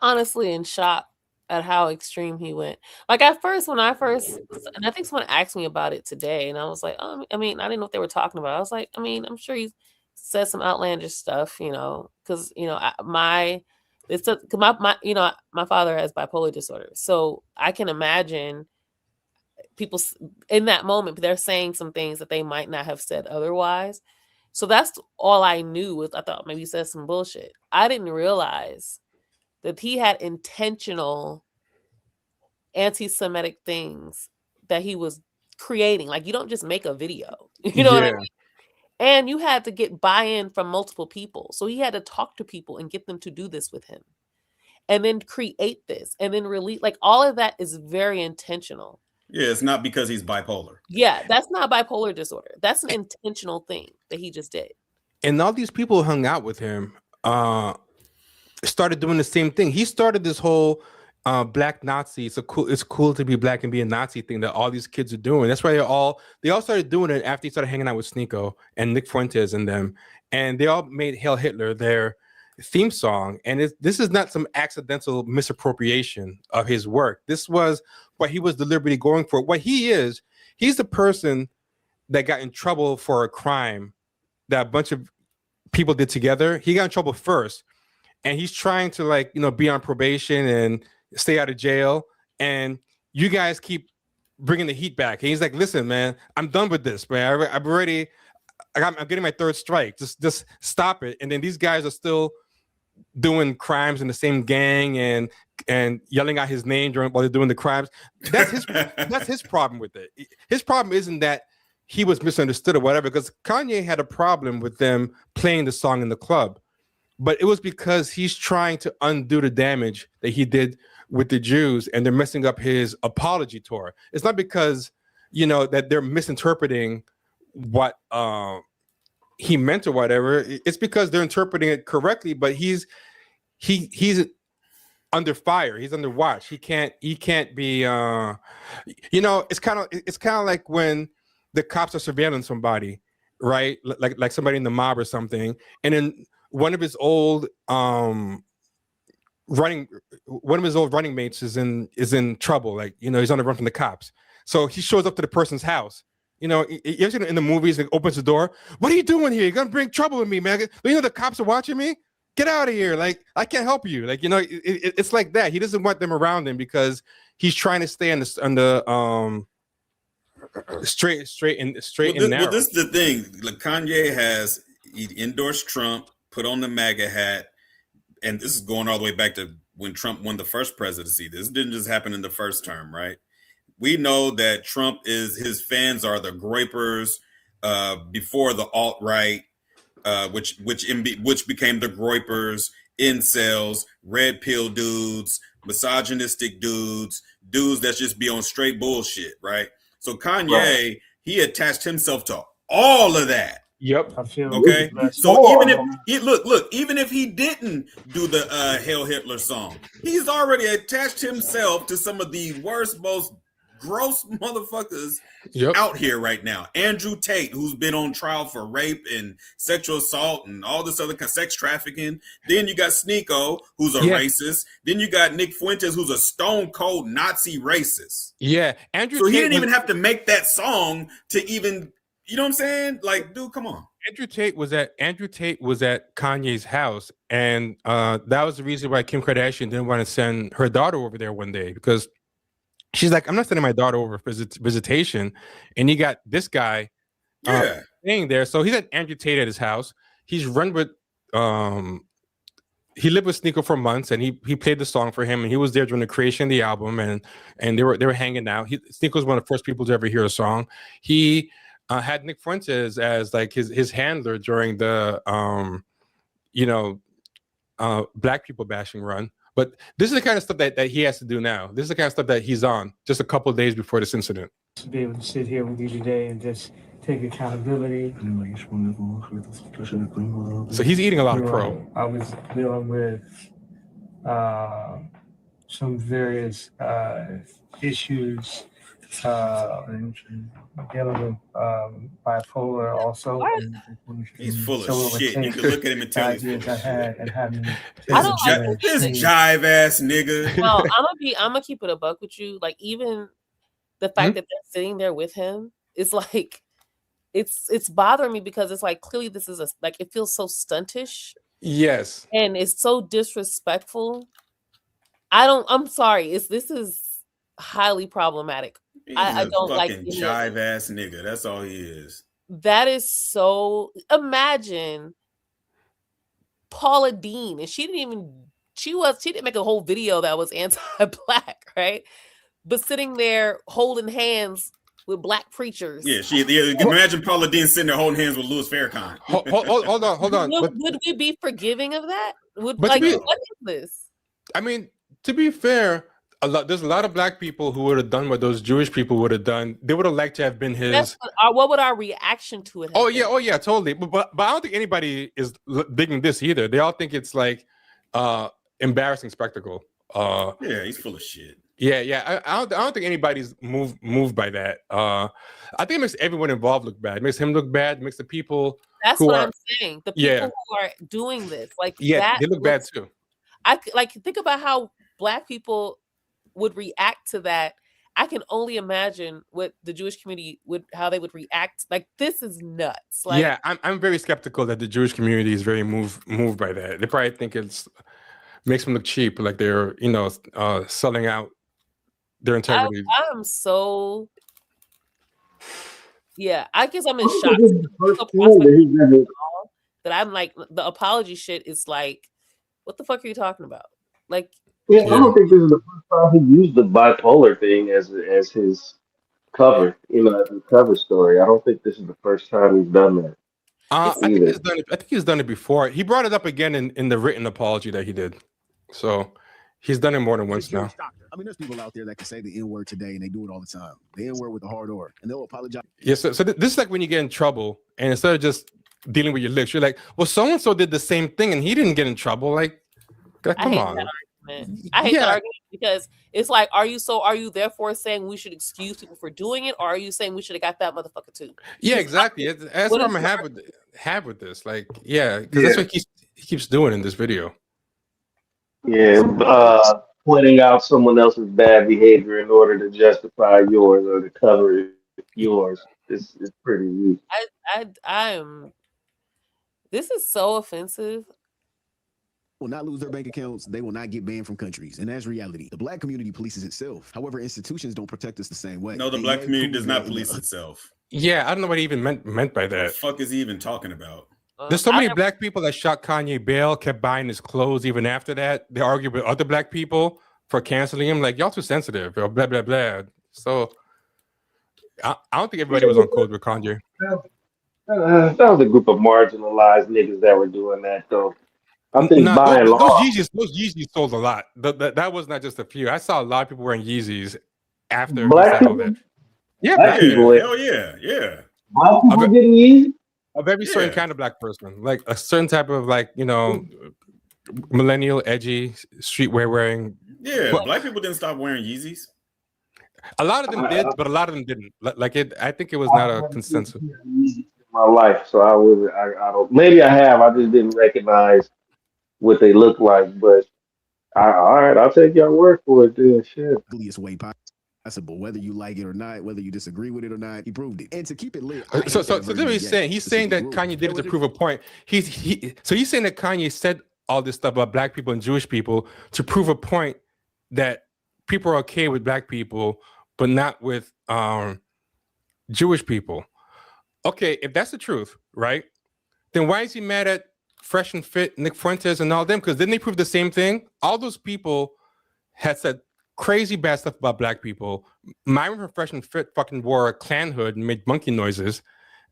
honestly in shock at how extreme he went. Like at first, and I think someone asked me about it today, and I was like, I didn't know what they were talking about. I was like, I'm sure he said some outlandish stuff, because my father has bipolar disorder, so I can imagine people in that moment they're saying some things that they might not have said otherwise. So that's all I knew was I thought maybe he said some bullshit. I didn't realize that he had intentional anti-Semitic things that he was creating. Like you don't just make a video, you know what I mean? And you had to get buy-in from multiple people. So he had to talk to people and get them to do this with him. And then create this and then release, like all of that is very intentional. Yeah, it's not because he's bipolar. Yeah, that's not bipolar disorder. That's an intentional thing that he just did. And all these people who hung out with him started doing the same thing. He started this whole black Nazi. It's cool to be black and be a Nazi thing that all these kids are doing. That's why they all started doing it after he started hanging out with Sneeko and Nick Fuentes and them. And they all made Hail Hitler their theme song. And this is not some accidental misappropriation of his work. This was what he was deliberately going for. What he's the person that got in trouble for a crime that a bunch of people did together. He got in trouble first. And he's trying to be on probation and stay out of jail. And you guys keep bringing the heat back. And he's like, listen, man, I'm done with this, man. I'm getting my third strike. Just stop it. And then these guys are still doing crimes in the same gang and yelling out his name while they're doing the crimes. That's his problem with it. His problem isn't that he was misunderstood or whatever, because Kanye had a problem with them playing the song in the club. But it was because he's trying to undo the damage that he did with the Jews, and they're messing up his apology tour. It's not because, that they're misinterpreting what he meant or whatever. It's because they're interpreting it correctly, but he's under fire. He's under watch. He can't be, it's kind of like when the cops are surveilling somebody, right? Like somebody in the mob or something. And then one of his old one of his old running mates is in trouble. Like, you know, he's on the run from the cops. So he shows up to the person's house. You know, you ever seen it in the movies? Like, opens the door. What are you doing here? You're gonna bring trouble with me, man. You know the cops are watching me. Get out of here! Like, I can't help you. Like, you know, it's like that. He doesn't want them around him because he's trying to stay on the straight and narrow. Well, this is the thing. Like, Kanye he endorsed Trump, put on the MAGA hat, and this is going all the way back to when Trump won the first presidency. This didn't just happen in the first term, right? We know that his fans are the groypers before the alt-right, which became the groypers, incels, red pill dudes, misogynistic dudes that just be on straight bullshit, right? So Kanye, he attached himself to all of that. Yep. Okay. So even if he didn't do the Hail Hitler song, he's already attached himself to some of the worst, most gross motherfuckers out here right now. Andrew Tate, who's been on trial for rape and sexual assault and all this other kind of sex trafficking. Then you got Sneeko, who's a racist. Then you got Nick Fuentes, who's a stone cold Nazi racist. Yeah, Andrew. So he didn't even have to make that song to even, you know what I'm saying? Like, dude, come on. Andrew Tate was at Kanye's house, and that was the reason why Kim Kardashian didn't want to send her daughter over there one day, because she's like, I'm not sending my daughter over for visitation. And you got this guy staying there. So he's at Andrew Tate at his house. He's run with, he lived with Sneeko for months, and he played the song for him. And he was there during the creation of the album, and they were hanging out. Sneeko was one of the first people to ever hear a song. He had Nick Fuentes as like his handler during the, black people bashing run. But this is the kind of stuff that he has to do now. This is the kind of stuff that he's on just a couple of days before this incident. To be able to sit here with you today and just take accountability. So he's eating a lot of crow. I was dealing with some various issues, dealing with bipolar also. He's full of shit. You can look at him and tell he's full of shit. This jive ass nigga. No, I'm gonna keep it a buck with you. Like, even the fact that they're sitting there with him is like, it's bothering me, because it's like, clearly this is it feels so stuntish. Yes. And it's so disrespectful. I'm sorry. This is highly problematic. I don't like jive ass nigga. That's all he is. That is so. Imagine Paula Deen, and she didn't make a whole video that was anti-black, right? But sitting there holding hands with black preachers. Yeah, imagine Paula Deen sitting there holding hands with Louis Farrakhan. Hold on. Would we be forgiving of that? What is this? I mean, to be fair, there's a lot of black people who would have done what those Jewish people would have done. They would have liked to have been his. What would our reaction to it have been? Oh yeah, totally. But I don't think anybody is digging this either. They all think it's like embarrassing spectacle. Yeah, he's full of shit. Yeah. I don't think anybody's moved by that. I think it makes everyone involved look bad. It makes him look bad. It makes the people. That's what I'm saying. The people who are doing this, they look bad too. I think about how black people would react to that. I can only imagine what the Jewish community how they would react. Like, this is nuts. Like, yeah, I'm very skeptical that the Jewish community is very moved by that. They probably think makes them look cheap, like they're selling out their integrity. I'm so. Yeah, I guess I'm in shock. That I'm like, the apology shit is like, what the fuck are you talking about? Like, I don't think this is the first time he used the bipolar thing as his cover, as a cover story. I don't think this is the first time he's done that. I think he's done it before. He brought it up again in the written apology that he did. So he's done it more than once now. I mean, there's people out there that can say the N-word today, and they do it all the time. The N-word with the hard R, and they'll apologize. Yeah, so this is like when you get in trouble, and instead of just dealing with your licks, you're like, well, so-and-so did the same thing, and he didn't get in trouble. Like, come on. I hate that argument, because it's like, are you therefore saying we should excuse people for doing it, or are you saying we should have got that motherfucker too? Yeah, exactly. That's what I'm gonna have with this. Like, yeah, because that's what he keeps doing in this video. Yeah, pointing out someone else's bad behavior in order to justify yours or to cover yours is pretty weak. I'm. This is so offensive. Will not lose their bank accounts. They will not get banned from countries, and that's reality. The black community polices itself. However, institutions don't protect us the same way. No, the And black Ye community does proved not that in the- police itself. Yeah, I don't know what he even meant by What the that. fuck is he even talking about? There's so many black people that shot Kanye bail, kept buying his clothes even after that. They argued with other black people for canceling him. Like, y'all too sensitive, or blah, blah, blah. So I don't think everybody was on code with Kanye. That was a group of marginalized niggas that were doing that, though. I think No, by and those large, Yeezys sold a lot. That was not just a few. I saw a lot of people wearing Yeezys after he black said all people, that. Yeah, black people, Hell yeah. black people A ve- getting Yeezy. A very certain kind of black person, like a certain type of millennial, edgy, streetwear wearing. Yeah, black people didn't stop wearing Yeezys. A lot of them did, but a lot of them didn't. Like it, I think it was not a consensus. In my life, so I don't. Maybe I have. I just didn't recognize what they look like. But all right, I'll take your word for it. Then shit. ugliest way possible, whether you like it or not, whether you disagree with it or not. He proved it. And to keep it lit, So this is what he's saying. He's saying that Kanye did it to prove a point. He's saying that Kanye said all this stuff about black people and Jewish people to prove a point that people are okay with black people, but not with Jewish people. Okay, if that's the truth, right? Then why is he mad at Fresh and Fit, Nick Fuentes, and all them? Because didn't they prove the same thing? All those people had said crazy bad stuff about black people. Myron from Fresh and Fit fucking wore a Klan hood and made monkey noises,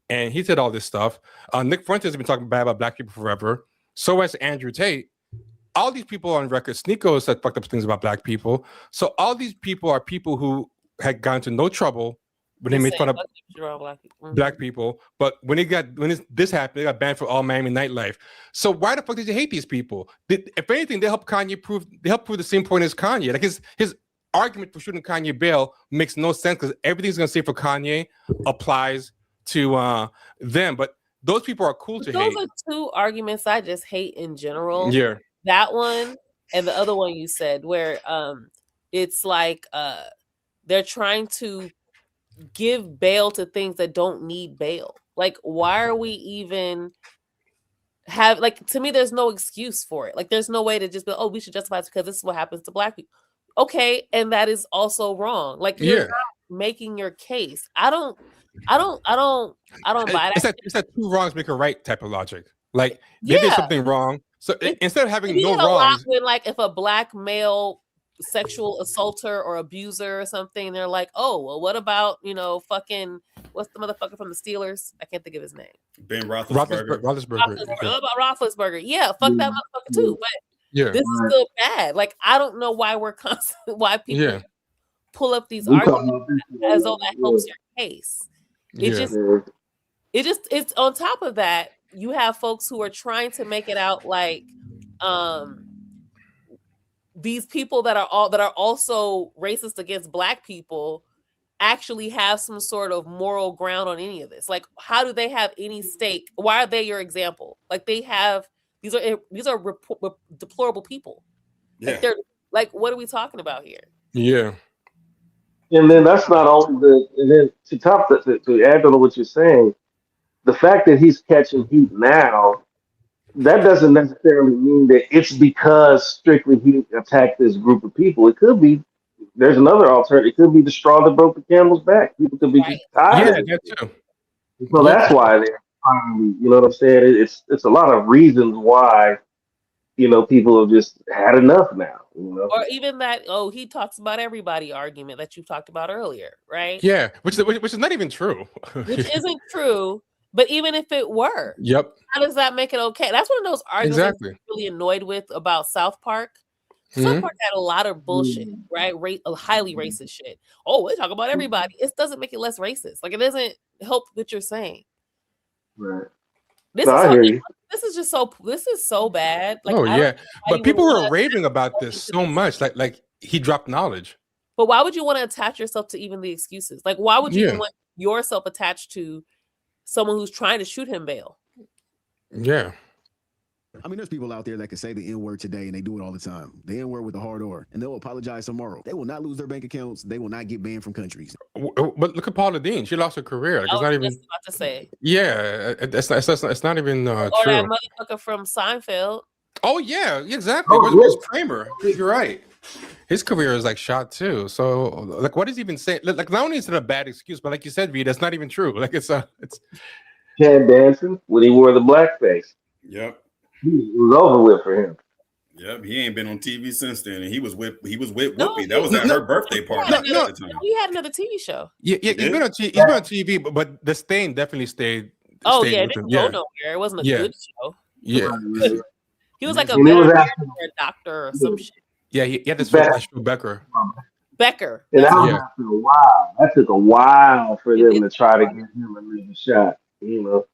and he said all this stuff. Nick Fuentes has been talking bad about black people forever. So has Andrew Tate. All these people on record. Sneeko said fucked up things about black people. So all these people are people who had gone to no trouble when they made fun of black people. But when this happened, they got banned for all Miami nightlife. So why the fuck did you hate these people? If anything, they helped prove the same point as Kanye. Like his argument for shooting Kanye bail makes no sense because everything's gonna say for Kanye applies to them. But those people are cool to hate. Those are two arguments I just hate in general. Yeah. That one and the other one you said where it's like they're trying to give bail to things that don't need bail. Like, why are we even have, like, to me, there's no excuse for it. Like, there's no way to just be, oh, we should justify it because this is what happens to black people. Okay, and that is also wrong. Like, you're not making your case. I don't buy that. It's that two wrongs make a right type of logic. Like, they did something wrong. So instead of having no wrongs, when, like, if a black male sexual assaulter or abuser or something, they're like, oh, well, what about, fucking, what's the motherfucker from the Steelers? I can't think of his name. Ben Roethlisberger. What about Roethlisberger? Yeah, fuck that motherfucker too. But this is still bad. Like, I don't know why why people pull up these arguments as though that helps your case. It's on top of that, you have folks who are trying to make it out like these people that are also racist against black people actually have some sort of moral ground on any of this. Like, how do they have any stake? Why are they your example? Like, they have these are deplorable people. Yeah. Like, they're like, what are we talking about here? Yeah. And then that's not only and then to add on what you're saying, the fact that he's catching heat now, that doesn't necessarily mean that it's because strictly he attacked this group of people. It could be there's another alternative. It could be the straw that broke the camel's back. People could be just tired. Yeah, that too. So that's why they're finally, you know what I'm saying? It's a lot of reasons why, people have just had enough now. Or even that, he talks about everybody argument that you talked about earlier, right? Yeah, which is not even true. Which isn't true. But even if it were, how does that make it okay? That's one of those arguments I'm really annoyed with about South Park. South Park had a lot of bullshit, right? Highly racist shit. Oh, they talk about everybody. It doesn't make it less racist. Like, it doesn't help what you're saying. Right. This is so bad. Like, but people were raving about this so much. Like he dropped knowledge. But why would you want to attach yourself to even the excuses? Like, why would you want yourself attached to someone who's trying to shoot him bail? Yeah. I mean, there's people out there that can say the N-word today, and they do it all the time. The N-word with a hard R, and they'll apologize tomorrow. They will not lose their bank accounts. They will not get banned from countries. But look at Paula Deen. She lost her career. Like, I it's was not just even. about to say. Yeah, it's not even Or true. that motherfucker from Seinfeld. Oh yeah, exactly. Where's Kramer? You're right. His career is like shot too. So like, what is he even saying? Like, not only is it a bad excuse, but like you said, V, that's not even true. Like it's Ted Danson when he wore the blackface. Yep. It was over with for him. Yep, he ain't been on TV since then, and he was with Whoopi. That was at her birthday party at the time. He had another TV show. Yeah, he's been on TV, but the stain definitely stayed. Oh stayed yeah, it with didn't him. go Yeah. nowhere. It wasn't a Yeah. good show. Yeah, He was like a And it was veterinarian after- or a doctor or some shit. yeah, he had this film with Becker. Becker. And that That's was it. after a while. That took a while for them to try to give him another shot. You know.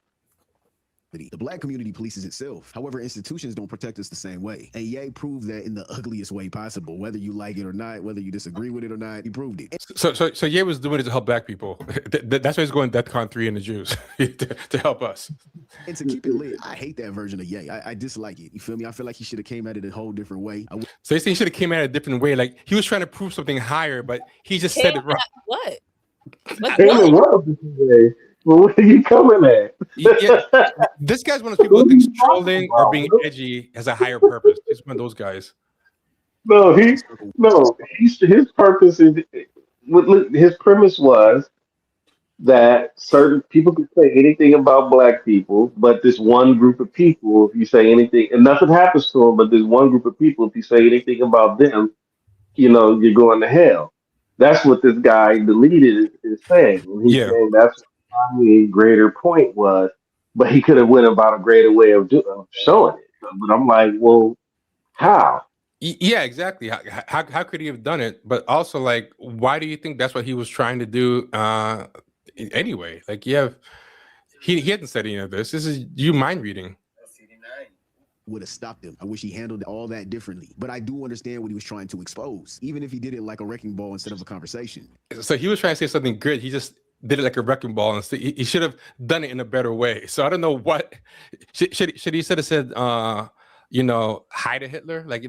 The black community polices itself. However, institutions don't protect us the same way. And Ye proved that in the ugliest way possible. Whether you like it or not, whether you disagree with it or not, he proved it. So Ye was doing it to help black people. That's why he's going DEFCON 3 and the Jews to help us. And to keep it lit, I hate that version of Ye. I dislike it. You feel me? I feel like he should have came at it a whole different way. So he's saying he should have came at it a different way. Like he was trying to prove something higher, but he just said it wrong. What? Came what? Well, what are you coming at? Yeah, this guy's one of those people who thinks trolling or being edgy has a higher purpose. He's one of those guys. His purpose is his premise was that certain people could say anything about black people, but this one group of people, if you say anything, and nothing happens to them, but this one group of people, if you say anything about them, you're going to hell. That's what this guy deleted is saying. And he's saying that's what Kanye's greater point was, but he could have went about a greater way of showing it. But I'm like, well, how? Yeah, exactly. How could he have done it? But also, like, why do you think that's what he was trying to do anyway? Like, he hadn't said any of this. This is you mind reading. Would have stopped him. I wish he handled all that differently. But I do understand what he was trying to expose, even if he did it like a wrecking ball instead of a conversation. So he was trying to say something good. He just did it like a wrecking ball, and he should have done it in a better way. So I don't know what should he have said. Hi to Hitler, like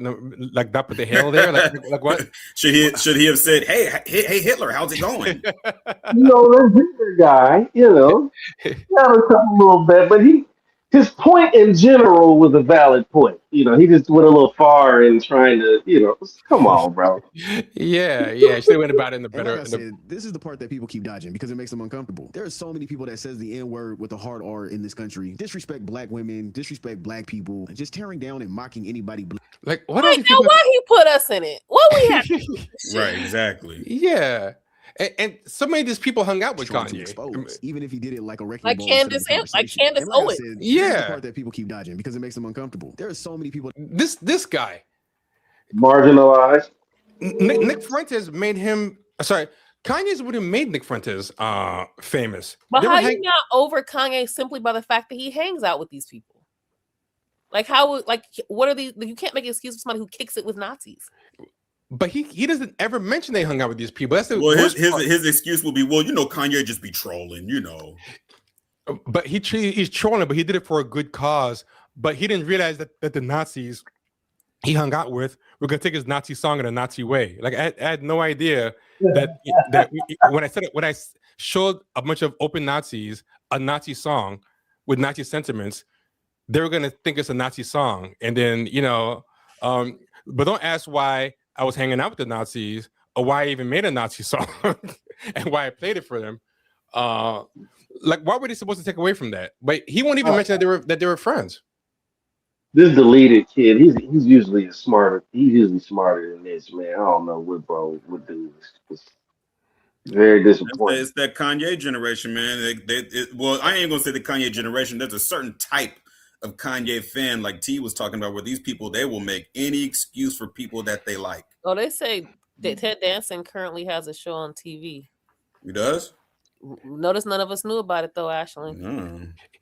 like not put the hail there, like what? Should he have said, hey Hitler, how's it going? That Hitler guy, got a little bit, but his point in general was a valid point. He just went a little far in trying to, come on, bro. Yeah. Should have went about it in the better. Like I said, this is the part that people keep dodging because it makes them uncomfortable. There are so many people that says the N-word with a hard R in this country, disrespect black women, disrespect black people, and just tearing down and mocking anybody. Like what? Wait, now why he put us in it? What we have? Right, exactly. Yeah. And so many of these people hung out with Kanye, even if he did it like a wrecking Like ball. Candace Owens. This is Yeah. the part that people keep dodging because it makes them uncomfortable. There are so many people. This guy, marginalized. Nick Fuentes made him. Sorry, Kanye's would have made Nick Fuentes famous. But how you not over Kanye simply by the fact that he hangs out with these people? Like what are these? You can't make an excuse for somebody who kicks it with Nazis. But he doesn't ever mention they hung out with these people. That's the his excuse will be, Kanye just be trolling, But he's trolling, but he did it for a good cause. But he didn't realize that the Nazis he hung out with were gonna take his Nazi song in a Nazi way. Like I had no idea that when I showed a bunch of open Nazis a Nazi song with Nazi sentiments, they were gonna think it's a Nazi song, and then but don't ask why I was hanging out with the Nazis or why I even made a Nazi song and why I played it for them. Like, why were they supposed to take away from that? But he won't even mention that they were friends. This deleted kid, he's usually smarter. He's usually smarter than this, man. I don't know what bro would do. It's very disappointing. It's that Kanye generation, man. Well, I ain't gonna say the Kanye generation. There's a certain type of Kanye fan, like T was talking about, where these people, they will make any excuse for people that they like. Oh, they say that Ted Danson currently has a show on TV. He does? Notice none of us knew about it though, Ashley.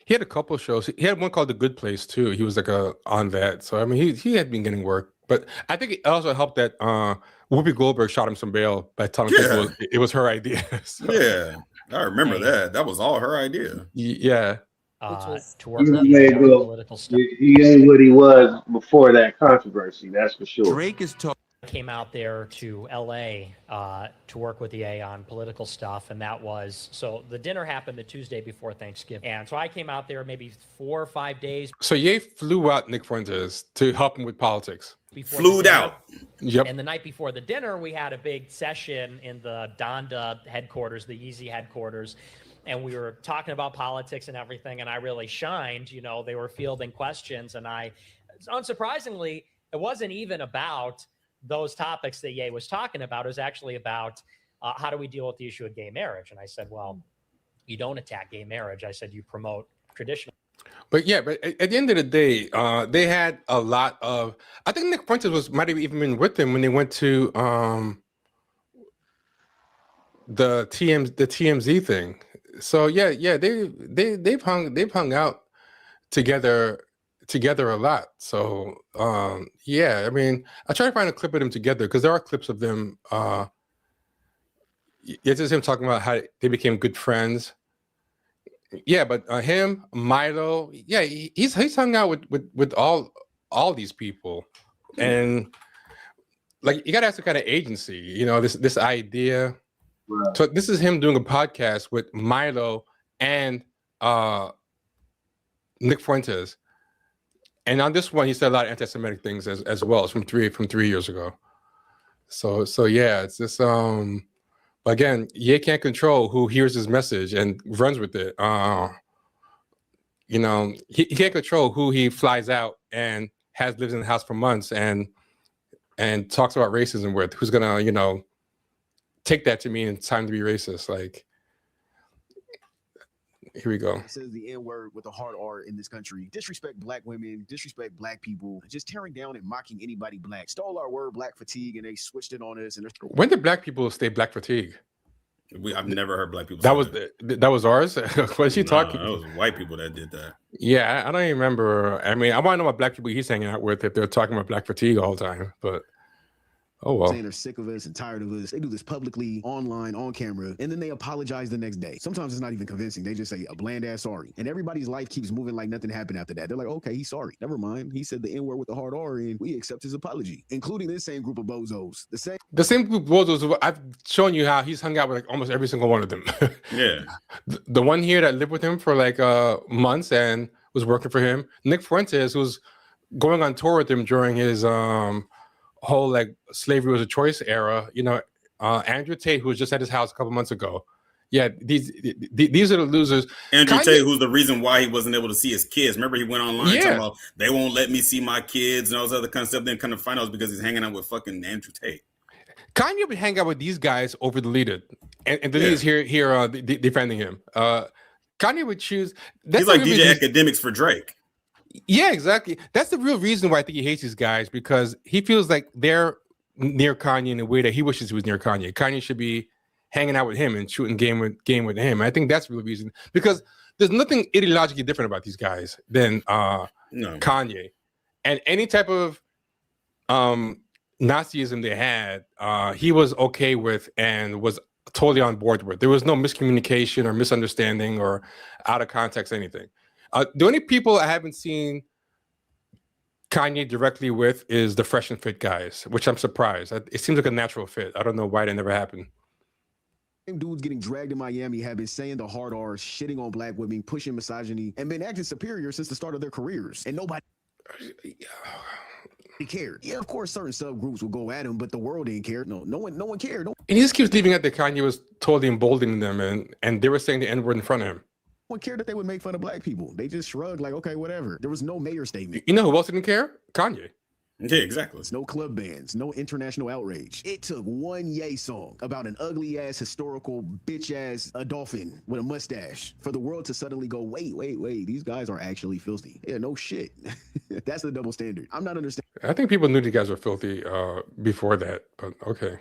He had a couple of shows. He had one called The Good Place too. He was like on that. So I mean, he had been getting work. But I think it also helped that Whoopi Goldberg shot him some bail by telling people it was her idea. So, yeah, I remember that. That was all her idea. Yeah. to work He with EA may on go. political stuff. He ain't what he was before that controversy. That's for sure. Drake is talking. Came out there to LA to work with EA on political stuff, and that was so. The dinner happened the Tuesday before Thanksgiving, and so I came out there maybe 4 or 5 days. So Ye flew out Nick Fuentes to help him with politics. Flew out. Yep. And the night before the dinner, we had a big session in the Donda headquarters, the Yeezy headquarters. And we were talking about politics and everything. And I really shined, they were fielding questions. And unsurprisingly, it wasn't even about those topics that Ye was talking about. It was actually about how do we deal with the issue of gay marriage? And I said, well, you don't attack gay marriage. I said, you promote traditional. But at the end of the day, they had a lot of. I think Nick Fuentes might have even been with them when they went to the TMZ thing. So they've hung out together a lot. So I mean, I try to find a clip of them together because there are clips of them. It's just him talking about how they became good friends. Yeah, but him, Milo, he's hung out with all these people, and like you gotta have some kind of agency, this idea. Right. So this is him doing a podcast with Milo and Nick Fuentes, and on this one he said a lot of anti-Semitic things as well. It's from 3 years ago. So yeah, it's just again, Ye can't control who hears his message and runs with it. He can't control who he flies out and has lived in the house for months and talks about racism with. Who's gonna, take that to mean it's time to be racist? Like, here we go. It says the N-word with a hard R in this country. Disrespect black women, disrespect black people, just tearing down and mocking anybody black. Stole our word black fatigue and they switched it on us. And when did black people say black fatigue? I've never heard black people. That was ours. What is he talking? That was white people that did that. Yeah, I don't even remember. I mean, I want to know what black people he's hanging out with if they're talking about black fatigue all the time. But oh well. Saying they're sick of us and tired of us. They do this publicly, online, on camera, and then they apologize the next day. Sometimes it's not even convincing. They just say a bland ass sorry. And everybody's life keeps moving like nothing happened after that. They're like, okay, he's sorry. Never mind. He said the N-word with a hard R and we accept his apology, including this same group of bozos. The same group of bozos. I've shown you how he's hung out with like almost every single one of them. Yeah. The one here that lived with him for like months and was working for him. Nick Fuentes, who's going on tour with him during his whole like slavery was a choice era, Andrew Tate, who was just at his house a couple months ago. Yeah, these are the losers. Andrew Tate, who's the reason why he wasn't able to see his kids. Remember, he went online talking about they won't let me see my kids and all this other kind of stuff. Then kind of find out because he's hanging out with fucking Andrew Tate. Kanye would hang out with these guys over deleted, and deleted here defending him. Kanye would choose. He's like DJ Academics for Drake. Yeah, exactly. That's the real reason why I think he hates these guys, because he feels like they're near Kanye in a way that he wishes he was near Kanye. Kanye should be hanging out with him and shooting game with him. I think that's the real reason, because there's nothing ideologically different about these guys than Kanye. And any type of Nazism they had, he was okay with and was totally on board with. There was no miscommunication or misunderstanding or out of context anything. The only people I haven't seen Kanye directly with is the Fresh and Fit guys, which I'm surprised. It seems like a natural fit. I don't know why that never happened. Same dudes getting dragged in Miami have been saying the hard R's, shitting on black women, pushing misogyny, and been acting superior since the start of their careers. And nobody cared. Yeah, of course, certain subgroups will go at him, but the world didn't care. No one cared. And he just keeps leaving out that Kanye was totally emboldening them, and they were saying the N-word in front of him. No one cared that they would make fun of black people. They just shrugged like, okay, whatever. There was no mayor statement. You know who else didn't care? Kanye. Yeah, exactly. No club bans, no international outrage. It took one Ye song about an ugly ass, historical, bitch ass dolphin with a mustache for the world to suddenly go, wait, these guys are actually filthy. Yeah, no shit. That's the double standard. I'm not understanding. I think people knew these guys were filthy before that, but okay.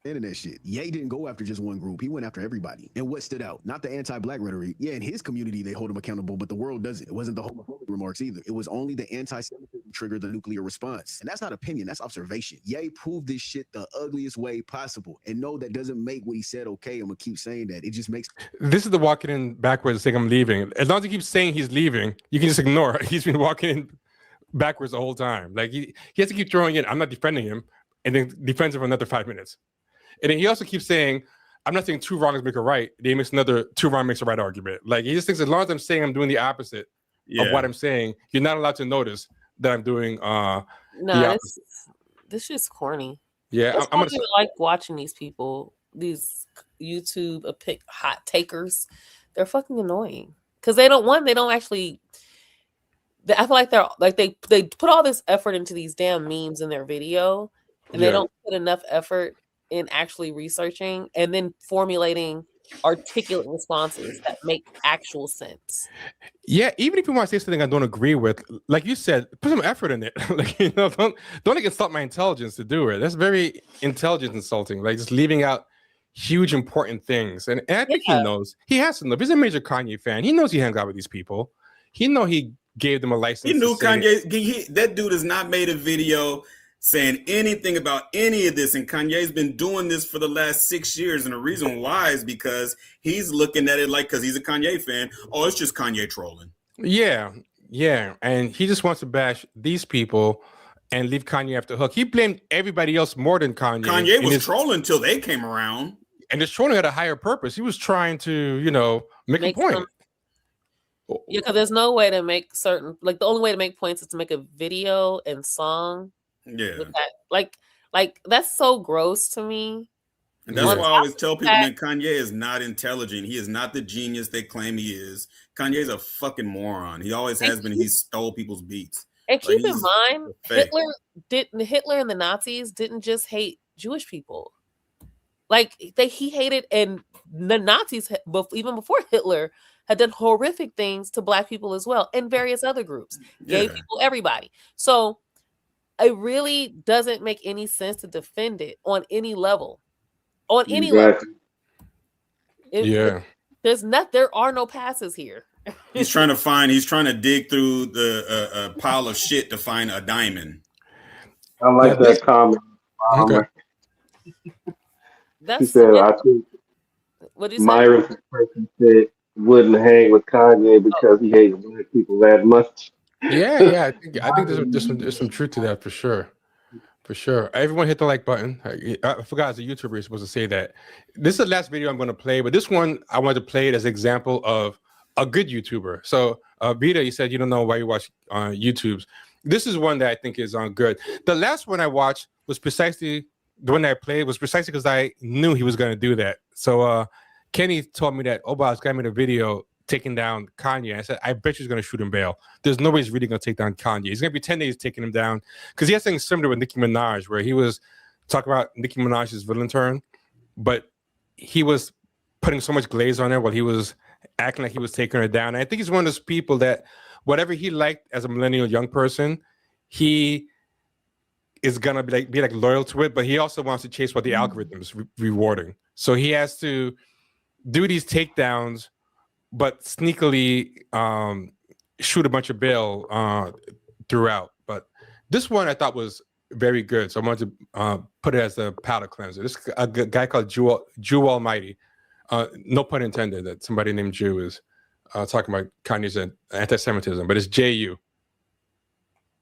That shit. Ye didn't go after just one group. He went after everybody. And what stood out? Not the anti-black rhetoric. Yeah, in his community, they hold him accountable, but the world doesn't. It wasn't the homophobic remarks either. It was only the anti-Semitism trigger the nuclear response. And that's not opinion, that's observation. Ye proved this shit the ugliest way possible. And no, that doesn't make what he said okay. I'm gonna keep saying that. It just makes This is the walking in backwards saying I'm leaving. As long as he keeps saying he's leaving, you can just ignore it. He's been walking in backwards the whole time. Like he has to keep throwing in, I'm not defending him, and then defends him for another 5 minutes. And then he also keeps saying, I'm not saying two wrongs make a right. Then he makes another two wrong makes a right argument. Like he just thinks as long as I'm saying I'm doing the opposite of what I'm saying, you're not allowed to notice that I'm doing the opposite. This shit's corny. Yeah, That's I'm why gonna I like watching these people, these YouTube hot takers. They're fucking annoying because they don't actually. I feel like they put all this effort into these damn memes in their video, and they don't put enough effort in actually researching and then formulating articulate responses that make actual sense. Yeah, even if you want to say something I don't agree with, like you said, put some effort in it. Like, you know, don't insult my intelligence to do it. That's very intelligence insulting. Like just leaving out huge important things. And I think he knows. He has to know. If he's a major Kanye fan, he knows he hangs out with these people. He gave them a license. He knew Kanye. That dude has not made a video saying anything about any of this, and Kanye's been doing this for the last 6 years, and the reason why is because he's looking at it like, because he's a Kanye fan, oh, it's just Kanye trolling. Yeah, and he just wants to bash these people and leave Kanye off the hook. He blamed everybody else more than Kanye. Kanye was trolling until they came around, and his trolling had a higher purpose. He was trying to, make a point. Yeah, because there's no way to make certain, like the only way to make points is to make a video and song. Yeah, with that, like that's so gross to me. And that's why I always tell people, man, Kanye is not intelligent. He is not the genius they claim he is. Kanye's a fucking moron. He always has been. He stole people's beats. And keep in mind, Hitler and the Nazis didn't just hate Jewish people. Like he hated, and the Nazis, even before Hitler, had done horrific things to Black people as well, and various other groups, gay people, everybody. So it really doesn't make any sense to defend it on any level. On any level. There are no passes here. He's trying to dig through the pile of shit to find a diamond. I like that comment. Okay. He said, I think Myron person said wouldn't hang with Kanye because he hates Black people that much. Yeah. I think there's some truth to that for sure. For sure. Everyone hit the like button. I forgot as a YouTuber you're supposed to say that. This is the last video I'm going to play, but this one I wanted to play it as an example of a good YouTuber. So Vita, you said you don't know why you watch YouTubes. This is one that I think is good. The last one I watched was precisely the one that I played was precisely because I knew he was going to do that. So Kenny told me that this guy made a video taking down Kanye. I said, I bet he's going to shoot him bail. There's no way he's really going to take down Kanye. He's going to be 10 days taking him down because he has something similar with Nicki Minaj where he was talking about Nicki Minaj's villain turn, but he was putting so much glaze on her while he was acting like he was taking her down. And I think he's one of those people that whatever he liked as a millennial young person, he is going to be like loyal to it, but he also wants to chase what the algorithm is rewarding. So he has to do these takedowns but sneakily shoot a bunch of bail throughout. But this one I thought was very good, so I wanted to put it as a palate cleanser. This a guy called Jew Almighty, no pun intended that somebody named Jew is talking about Kanye's anti-Semitism, but it's J-U.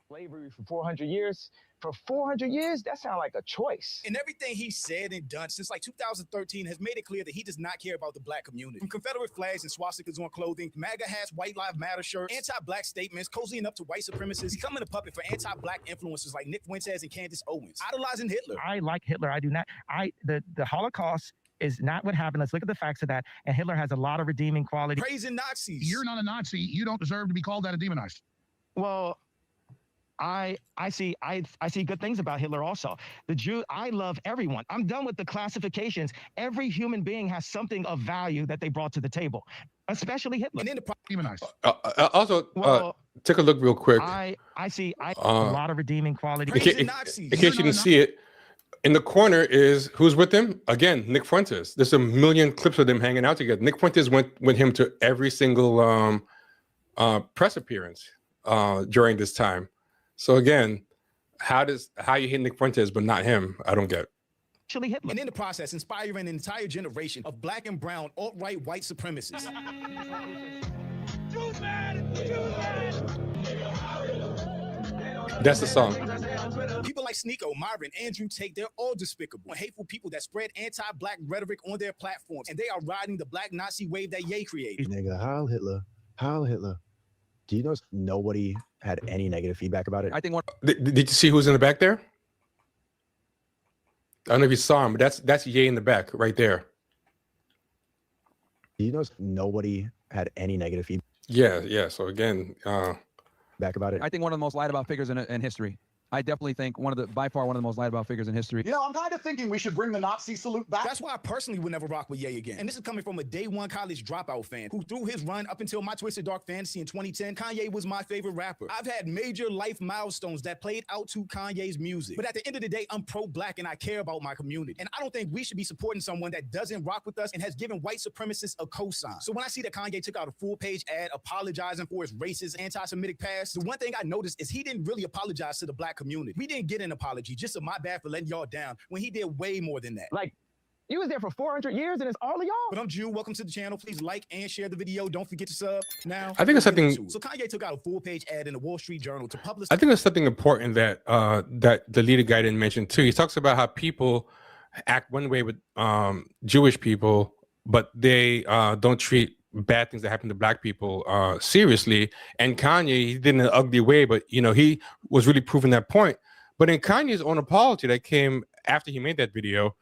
Slavery for 400 years. For 400 years, that sounds like a choice. And everything he said and done since like 2013 has made it clear that he does not care about the Black community. From Confederate flags and swastikas on clothing, MAGA hats, White Lives Matter shirts, anti-Black statements, cozying up to white supremacists, becoming a puppet for anti-Black influencers like Nick Fuentes and Candace Owens, idolizing Hitler. I like Hitler. I do not. The Holocaust is not what happened. Let's look at the facts of that. And Hitler has a lot of redeeming qualities. Praising Nazis. You're not a Nazi. You don't deserve to be called that and demonized. Well, I see good things about Hitler also. The Jew, I love everyone. I'm done with the classifications. Every human being has something of value that they brought to the table, especially Hitler. And then the demonized. Also, take a look real quick. I see a lot of redeeming qualities. In case you didn't see it, in the corner is who's with him? Again, Nick Fuentes. There's a million clips of them hanging out together. Nick Fuentes went with him to every single press appearance during this time. So again, how you hit Nick Fuentes but not him? I don't get. Hitler. And in the process, inspiring an entire generation of black and brown alt-right white supremacists. That's the song. People like Sneeko, Myron, Andrew Tate, they're all despicable and hateful people that spread anti-black rhetoric on their platforms, and they are riding the black Nazi wave that Ye created. Nigga, Heil Hitler. Heil Hitler. Do you know nobody had any negative feedback about it? I think one. Did you see who's in the back there? I don't know if you saw him, but that's Ye in the back right there. Do you know nobody had any negative feedback? Yeah. So again, back about it. I think one of the most lied about figures in history. I definitely think by far one of the most lied about figures in history. You know, I'm kind of thinking we should bring the Nazi salute back. That's why I personally would never rock with Ye again. And this is coming from a day one college dropout fan who through his run up until My Twisted Dark Fantasy in 2010, Kanye was my favorite rapper. I've had major life milestones that played out to Kanye's music. But at the end of the day, I'm pro-black and I care about my community. And I don't think we should be supporting someone that doesn't rock with us and has given white supremacists a cosign. So when I see that Kanye took out a full-page ad apologizing for his racist, anti-Semitic past, the one thing I noticed is he didn't really apologize to the black community. We didn't get an apology, just a my bad for letting y'all down, when he did way more than that. Like, you was there for 400 years and it's all of y'all. But I'm Jew. Welcome to the channel. Please like and share the video. Don't forget to sub. Now, I think it's something. So Kanye took out a full-page ad in the Wall Street Journal to publish. I think there's something important that that the leader guy didn't mention too. He talks about how people act one way with Jewish people, but they don't treat bad things that happen to black people seriously. And Kanye, he did it in an ugly way, but he was really proving that point. But in Kanye's own apology that came after he made that video,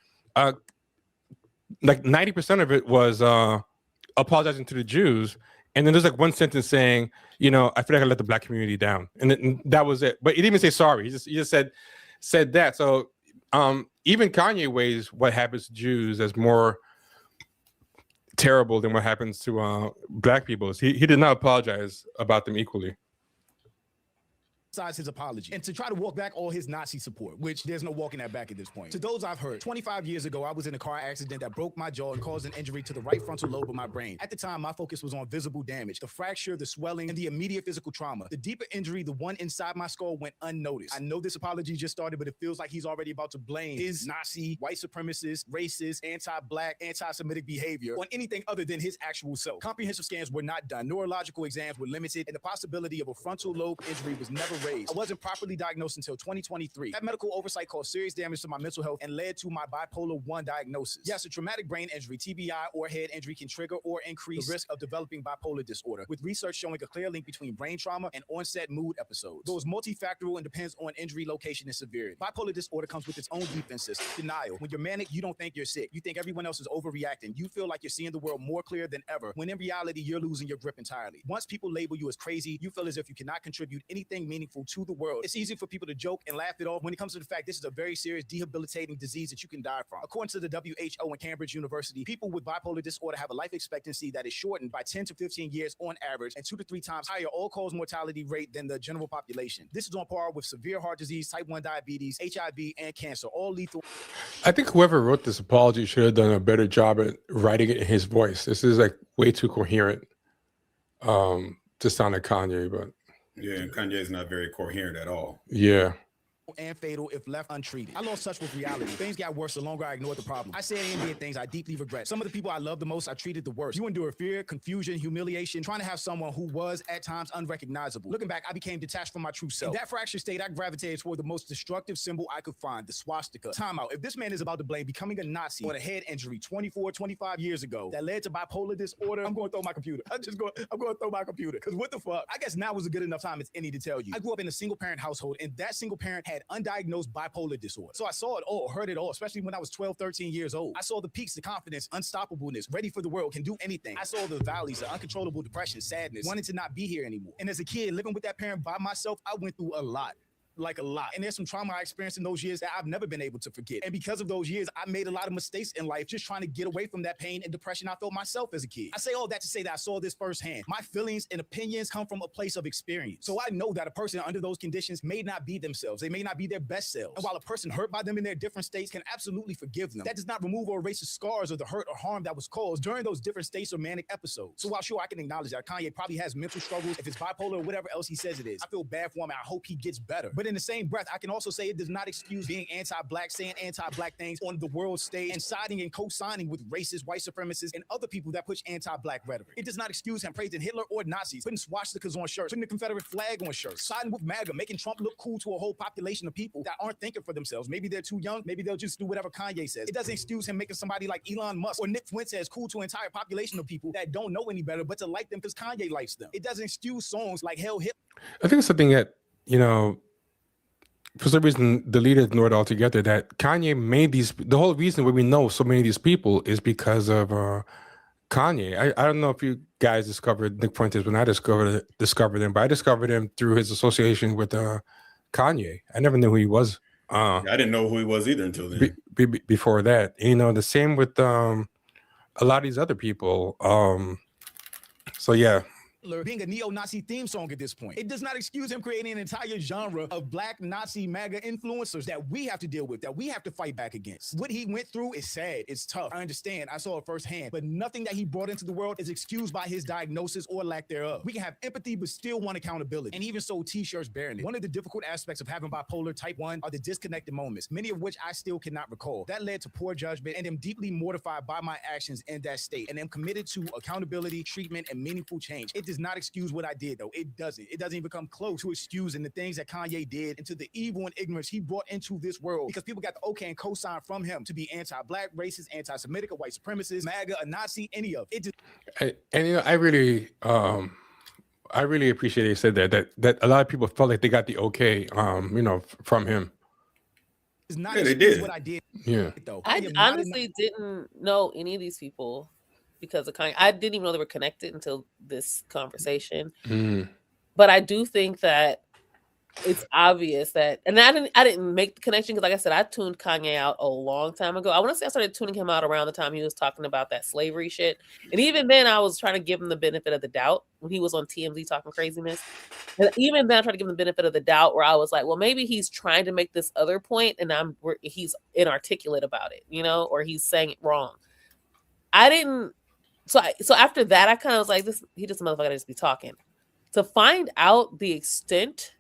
like 90% of it was apologizing to the Jews. And then there's like one sentence saying, I feel like I let the black community down. And that was it. But he didn't even say sorry. He just said that. So even Kanye weighs what happens to Jews as more terrible than what happens to black people. He did not apologize about them equally. His apology and to try to walk back all his Nazi support, which there's no walking that back at this point. To those I've heard, 25 years ago, I was in a car accident that broke my jaw and caused an injury to the right frontal lobe of my brain. At the time, my focus was on visible damage, the fracture, the swelling, and the immediate physical trauma. The deeper injury, the one inside my skull, went unnoticed. I know this apology just started, but it feels like he's already about to blame his Nazi, white supremacist, racist, anti-black, anti-Semitic behavior on anything other than his actual self. Comprehensive scans were not done, neurological exams were limited, and the possibility of a frontal lobe injury was never raised. I wasn't properly diagnosed until 2023. That medical oversight caused serious damage to my mental health and led to my bipolar 1 diagnosis. Yes, a traumatic brain injury, TBI, or head injury can trigger or increase the risk of developing bipolar disorder, with research showing a clear link between brain trauma and onset mood episodes. Though it's multifactorial and depends on injury location and severity. Bipolar disorder comes with its own defense system. Denial. When you're manic, you don't think you're sick. You think everyone else is overreacting. You feel like you're seeing the world more clear than ever, when in reality, you're losing your grip entirely. Once people label you as crazy, you feel as if you cannot contribute anything meaningful to the world. It's easy for people to joke and laugh it off when it comes to the fact this is a very serious, debilitating disease that you can die from. According to the WHO and Cambridge University, people with bipolar disorder have a life expectancy that is shortened by 10 to 15 years on average and 2 to 3 times higher all-cause mortality rate than the general population. This is on par with severe heart disease, type 1 diabetes, HIV, and cancer, all lethal. I think whoever wrote this apology should have done a better job at writing it in his voice. This is like way too coherent to sound like Kanye, but yeah, and Kanye is not very coherent at all. Yeah. And fatal if left untreated. I lost touch with reality. Things got worse the longer I ignored the problem. I said and did things I deeply regret. Some of the people I love the most, I treated the worst. You endure fear, confusion, humiliation, trying to have someone who was at times unrecognizable. Looking back, I became detached from my true self. In that fractured state, I gravitated toward the most destructive symbol I could find, the swastika. Time out. If this man is about to blame becoming a Nazi on a head injury 24, 25 years ago that led to bipolar disorder, I'm going to throw my computer. I'm going to throw my computer. Because what the fuck? I guess now was a good enough time as any to tell you. I grew up in a single parent household, and that single parent had undiagnosed bipolar disorder. So I saw it all, heard it all, especially when I was 12, 13 years old. I saw the peaks, the confidence, unstoppableness, ready for the world, can do anything. I saw the valleys, the uncontrollable depression, sadness, wanting to not be here anymore. And as a kid, living with that parent by myself, I went through a lot. like a lot. And there's some trauma I experienced in those years that I've never been able to forget. And because of those years, I made a lot of mistakes in life just trying to get away from that pain and depression I felt myself as a kid. I say all that to say that I saw this firsthand. My feelings and opinions come from a place of experience. So I know that a person under those conditions may not be themselves. They may not be their best selves. And while a person hurt by them in their different states can absolutely forgive them, that does not remove or erase the scars or the hurt or harm that was caused during those different states or manic episodes. So while sure I can acknowledge that Kanye probably has mental struggles, if it's bipolar or whatever else he says it is, I feel bad for him and I hope he gets better. But in the same breath, I can also say it does not excuse being anti-black, saying anti-black things on the world stage and siding and co-signing with racist, white supremacists, and other people that push anti-black rhetoric. It does not excuse him praising Hitler or Nazis, putting swastikas on shirts, putting the Confederate flag on shirts, siding with MAGA, making Trump look cool to a whole population of people that aren't thinking for themselves. Maybe they're too young, maybe they'll just do whatever Kanye says. It doesn't excuse him making somebody like Elon Musk or Nick Fuentes cool to an entire population of people that don't know any better, but to like them because Kanye likes them. It doesn't excuse songs like Hell Hip. I think it's something that, you know, for some reason, the leader ignored altogether that Kanye made these. The whole reason why we know so many of these people is because of Kanye. I don't know if you guys discovered Nick Fuentes when I discovered him, but I discovered him through his association with Kanye. I never knew who he was. I didn't know who he was either until then. Before that, you know, the same with a lot of these other people. So yeah. Being a neo-Nazi theme song at this point. It does not excuse him creating an entire genre of black Nazi MAGA influencers that we have to deal with, that we have to fight back against. What he went through is sad, it's tough. I understand, I saw it firsthand, but nothing that he brought into the world is excused by his diagnosis or lack thereof. We can have empathy, but still want accountability, and even sold t-shirts bearing it. One of the difficult aspects of having bipolar type 1 are the disconnected moments, many of which I still cannot recall. That led to poor judgment and am deeply mortified by my actions in that state, and am committed to accountability, treatment, and meaningful change. It does not excuse what I did, though. It doesn't even come close to excusing the things that Kanye did and to the evil and ignorance he brought into this world, because people got the okay and co-sign from him to be anti-black, racist, anti-Semitic, or white supremacist, MAGA, a Nazi, any of it. And you know, I really appreciate you said that a lot of people felt like they got the okay, you know, from him. It's not they did. What I did. Yeah. Though. I honestly didn't know any of these people because of Kanye. I didn't even know they were connected until this conversation. But I do think that it's obvious that, and I didn't make the connection because, like I said, I tuned Kanye out a long time ago. I want to say I started tuning him out around the time he was talking about that slavery shit, and even then, I was trying to give him the benefit of the doubt when he was on TMZ talking craziness. And even then, I tried to give him the benefit of the doubt, where I was like, well, maybe he's trying to make this other point, and he's inarticulate about it, you know, or he's saying it wrong. I didn't. So after that, I kind of was like, he just a motherfucker just be talking. To find out the extent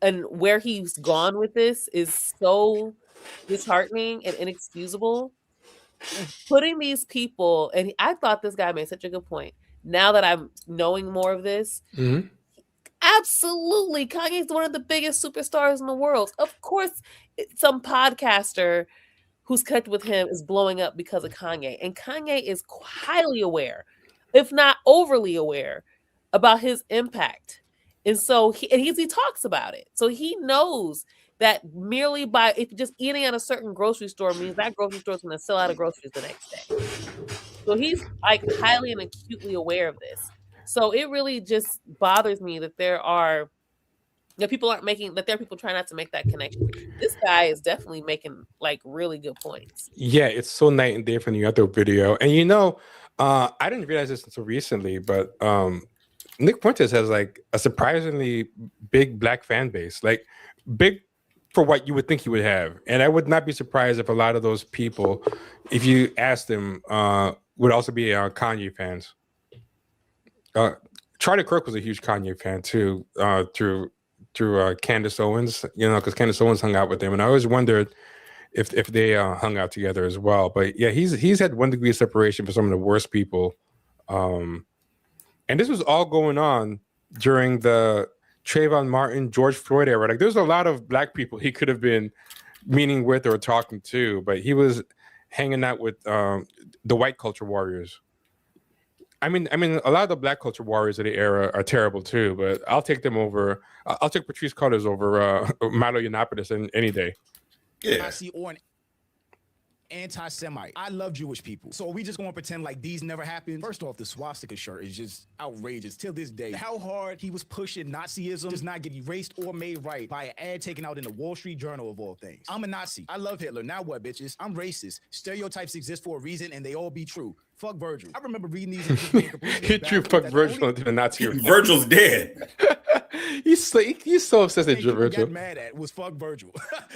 and where he's gone with this is so disheartening and inexcusable. Putting these people, and I thought this guy made such a good point. Now that I'm knowing more of this, absolutely, Kanye's one of the biggest superstars in the world. Of course, some podcaster who's connected with him is blowing up because of Kanye. And Kanye is highly aware, if not overly aware, about his impact. And so he talks about it. So he knows that merely by just eating at a certain grocery store means that grocery store is going to sell out of groceries the next day. So he's like highly and acutely aware of this. So it really just bothers me that there are people trying not to make that connection. This guy is definitely making like really good points. Yeah, it's so night and day from the other video. And you know, I didn't realize this until recently, but Nick Fuentes has like a surprisingly big black fan base, like big for what you would think he would have. And I would not be surprised if a lot of those people, if you asked them, would also be Kanye fans. Charlie Kirk was a huge Kanye fan too, through Candace Owens, you know, because Candace Owens hung out with him, and I always wondered if they hung out together as well. But yeah, he's had 1 degree of separation for some of the worst people, and this was all going on during the Trayvon Martin, George Floyd era. Like, there's a lot of black people he could have been meeting with or talking to, but he was hanging out with the white culture warriors. I mean, a lot of the black culture warriors of the era are terrible too, but I'll take them over. I'll take Patrice Cullors over Milo Yiannopoulos any day. Yeah. Nazi or an anti-Semite. I love Jewish people. So are we just going to pretend like these never happened? First off, the swastika shirt is just outrageous till this day. How hard he was pushing Nazism does not get erased or made right by an ad taken out in the Wall Street Journal of all things. I'm a Nazi. I love Hitler. Now what, bitches? I'm racist. Stereotypes exist for a reason and they all be true. Fuck Virgil. I remember reading these and just being completely He drew fuck Virgil into the Nazi. Virgil's dead. He's so obsessed with Virgil. Got mad at was fuck Virgil.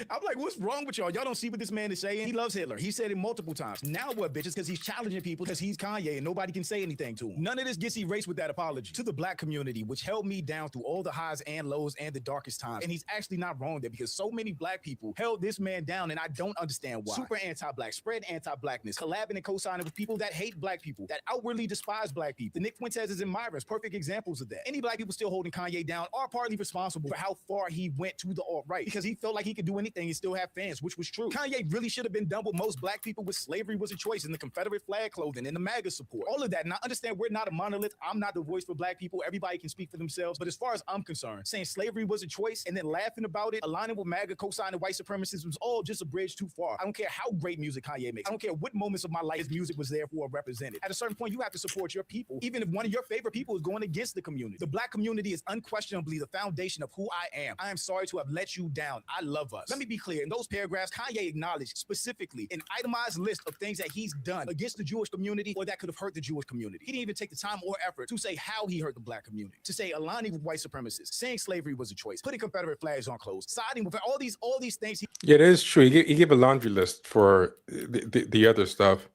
I'm like, what's wrong with y'all? Y'all don't see what this man is saying? He loves Hitler. He said it multiple times. Now what, bitches? Because he's challenging people because he's Kanye and nobody can say anything to him. None of this gets erased with that apology. To the black community, which held me down through all the highs and lows and the darkest times. And he's actually not wrong there because so many black people held this man down and I don't understand why. Super anti-black, spread anti-blackness, collabing and co-signing with people that hate black people, that outwardly despise black people. The Nick Fuentes and Myra's perfect examples of that. Any black people still holding Kanye down are partly responsible for how far he went to the alt-right because he felt like he could do anything and still have fans, which was true. Kanye really should have been done with most black people with slavery was a choice and the Confederate flag clothing and the MAGA support. All of that. Now understand we're not a monolith. I'm not the voice for black people. Everybody can speak for themselves. But as far as I'm concerned, saying slavery was a choice and then laughing about it, aligning with MAGA, co-signing white supremacists was all just a bridge too far. I don't care how great music Kanye makes. I don't care what moments of my life his music was there for or represented. At a certain point, you have to support your people, even if one of your favorite people is going against the community. The black community is unquestionably the foundation of who I am. I am sorry to have let you down. I love us. Let me be clear. In those paragraphs, Kanye acknowledged specifically an itemized list of things that he's done against the Jewish community or that could have hurt the Jewish community. He didn't even take the time or effort to say how he hurt the black community, to say aligning with white supremacists, saying slavery was a choice, putting Confederate flags on clothes, siding with all these things. Yeah, that is true. He gave a laundry list for the other stuff.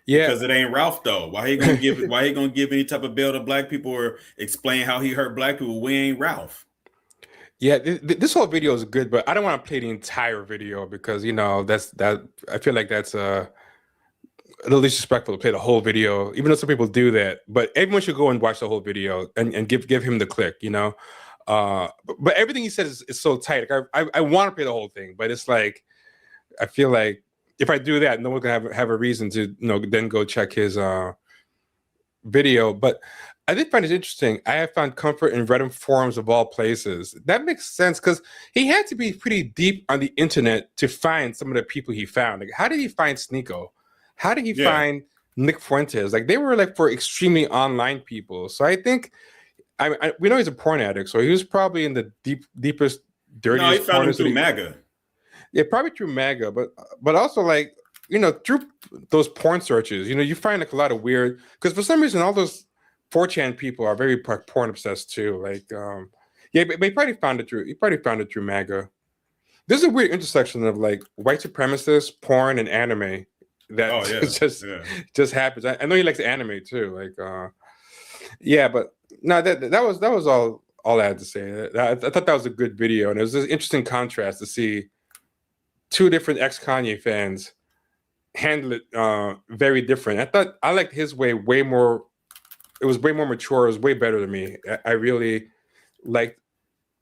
Yeah, because it ain't Ralph though. Why he gonna give? Why he gonna give any type of bill to black people or explain how he hurt black people? We ain't Ralph. Yeah, this whole video is good, but I don't want to play the entire video because that I feel like that's a little disrespectful to play the whole video, even though some people do that. But everyone should go and watch the whole video and give him the click, But everything he says is so tight. Like I want to play the whole thing, but it's like I feel like if I do that, no one's gonna have a reason to then go check his video. But I did find it interesting. I have found comfort in Reddit forums of all places. That makes sense because he had to be pretty deep on the internet to find some of the people he found. Like, how did he find Sneeko? How did he find Nick Fuentes? Like, they were like for extremely online people. So I think we know he's a porn addict, so he was probably in the deepest, dirtiest. No, he found him through MAGA. Yeah, probably through MAGA, but also like through those porn searches. You find like a lot of weird because for some reason all those 4chan people are very porn obsessed too. Like, but he probably found it through MAGA. There's a weird intersection of like white supremacists, porn, and anime that just happens. I know he likes anime too. Like, but no, that was all I had to say. I thought that was a good video, and it was an interesting contrast to see two different ex-Kanye fans handle it very different. I thought I liked his way more. It was way more mature. It was way better than me. I really liked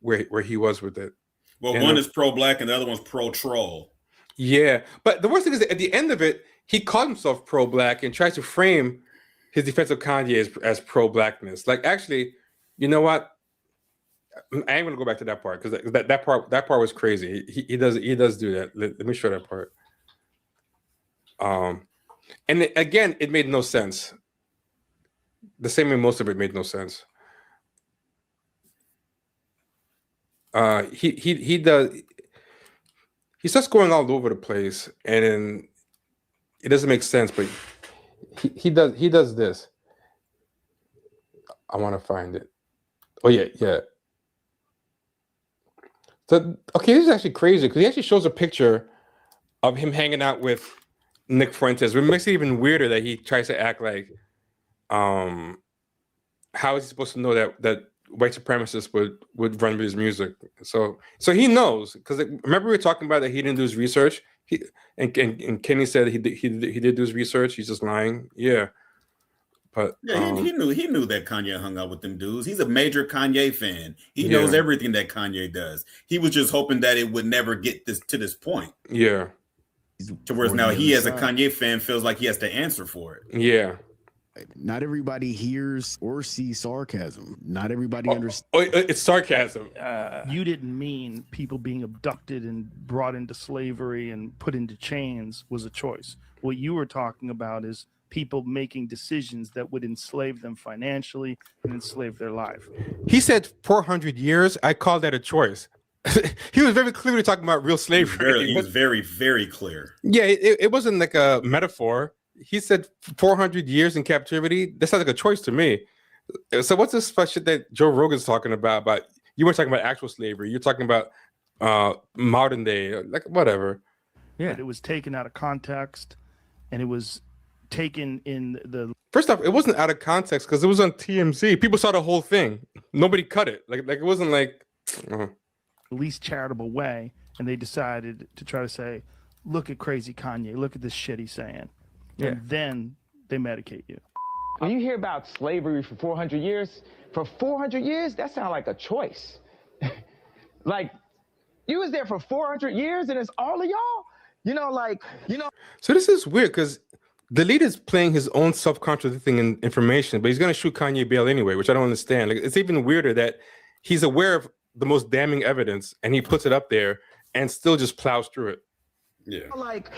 where he was with it. Well, one is pro-black and the other one's pro-troll. Yeah, but the worst thing is that at the end of it, he called himself pro-black and tries to frame his defense of Kanye as pro-blackness. Like, actually, you know what? I ain't gonna go back to that part because that part was crazy. He does do that. Let me show that part. And again, it made no sense. The same way most of it made no sense. He starts going all over the place, and then it doesn't make sense. But he does this. I want to find it. Oh yeah. So okay, this is actually crazy because he actually shows a picture of him hanging out with Nick Fuentes, which makes it even weirder that he tries to act like, how is he supposed to know that white supremacists would run with his music? So he knows because remember we were talking about that he didn't do his research. And Kenny said he did do his research. He's just lying. Yeah. But he knew that Kanye hung out with them dudes. He's a major Kanye fan. He knows everything that Kanye does. He was just hoping that it would never get to this point. Yeah. To where now he, as a Kanye fan, feels like he has to answer for it. Yeah. Not everybody hears or sees sarcasm. Not everybody understands. Oh, it's sarcasm. You didn't mean people being abducted and brought into slavery and put into chains was a choice. What you were talking about is people making decisions that would enslave them financially and enslave their life. He said 400 years. I call that a choice. He was very clearly talking about real slavery. He was very, very clear. Yeah, it wasn't like a metaphor. He said 400 years in captivity. That sounds like a choice to me. So what's this shit that Joe Rogan's talking about? But you weren't talking about actual slavery. You're talking about modern day, like whatever. Yeah, but it was taken out of context, and it was taken in the. First off, it wasn't out of context because it was on TMZ. People saw the whole thing. Nobody cut it. Like it wasn't like. Least charitable way, and they decided to try to say, "Look at crazy Kanye. Look at this shit he's saying." Yeah. And then they medicate you. When you hear about slavery for 400 years, that sounds like a choice. Like, you was there for 400 years and it's all of y'all? So this is weird because the leader's playing his own self-contradicting information, but he's going to shoot Kanye bail anyway, which I don't understand. Like, it's even weirder that he's aware of the most damning evidence and he puts it up there and still just plows through it. Yeah. Like,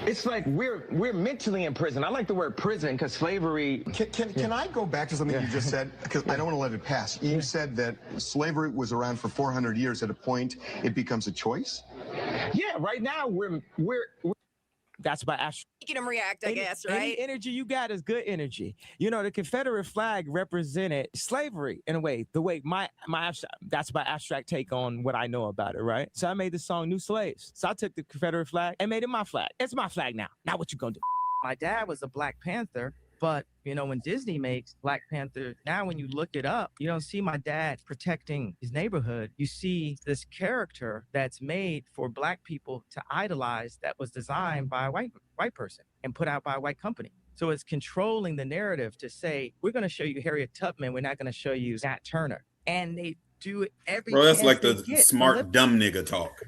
it's like we're mentally in prison. I like the word prison because slavery. Can I go back to something you just said? Because I don't want to let it pass. You said that slavery was around for 400 years. At a point, it becomes a choice. Yeah, right now we're That's by making them react, I guess, right? Any energy you got is good energy. You know, the Confederate flag represented slavery in a way. The way my that's my abstract take on what I know about it, right? So I made the song New Slaves. So I took the Confederate flag and made it my flag. It's my flag now. Now what you gonna do? My dad was a Black Panther, but you know, when Disney makes Black Panther, now when you look it up, you don't see my dad protecting his neighborhood. You see this character that's made for Black people to idolize that was designed by a white person and put out by a white company. So it's controlling the narrative to say, we're going to show you Harriet Tubman, we're not going to show you Nat Turner. And they do it every Bro, that's like they the get. smart dumb nigga talk.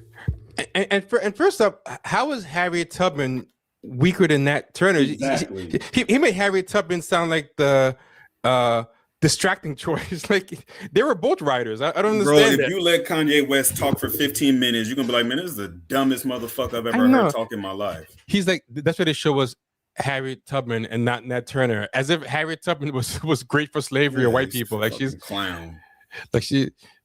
And first up, how is Harriet Tubman weaker than Nat Turner? Exactly. He made Harriet Tubman sound like the distracting choice. Like they were both writers. I don't understand. Bro, if you let Kanye West talk for 15 minutes, you're gonna be like, man, this is the dumbest motherfucker I've ever heard talk in my life. He's like, that's what they show was Harriet Tubman and not Nat Turner, as if Harriet Tubman was great for slavery or white people. Like she's clown. Like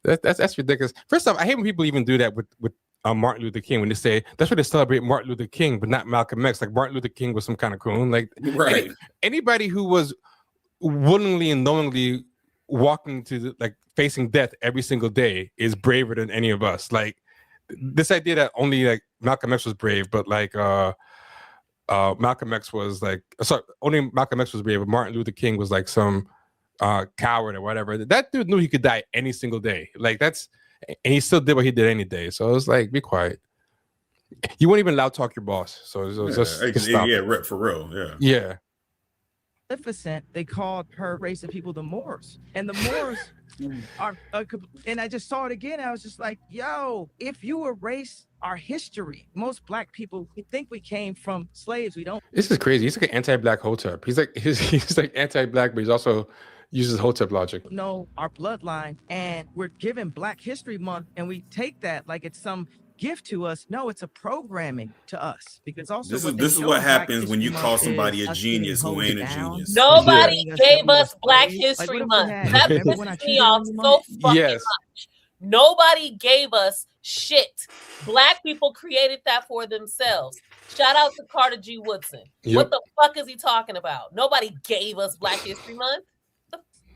that's ridiculous. First off, I hate when people even do that with Martin Luther King, when they say that's why they celebrate Martin Luther King, but not Malcolm X. Like Martin Luther King was some kind of coon. Like right. Anybody who was willingly and knowingly walking to like facing death every single day is braver than any of us. Like this idea that only like Malcolm X was brave, but like Malcolm X was like only Malcolm X was brave, but Martin Luther King was like some coward or whatever. That dude knew he could die any single day. Like and he still did what he did any day. So it was like, be quiet. You won't even loud talk your boss. So it was just stop. Yeah, for real. Yeah. Yeah. Maleficent, they called her race of people the Moors, and the Moors are. And I just saw it again. I was just like, "Yo, if you erase our history, most Black people think we came from slaves. We don't." This is crazy. He's like an anti-Black Hotep. He's like anti-Black, but he's also uses Hotep logic. Know our bloodline, and we're given Black History Month, and we take that like it's some gift to us. No, it's a programming to us, because also this is what happens when you call somebody a genius who ain't a genius. Nobody gave us Black History Month. That pisses me off so fucking much. Nobody gave us shit. Black people created that for themselves. Shout out to Carter G. Woodson. Yep. What the fuck is he talking about? Nobody gave us Black History Month.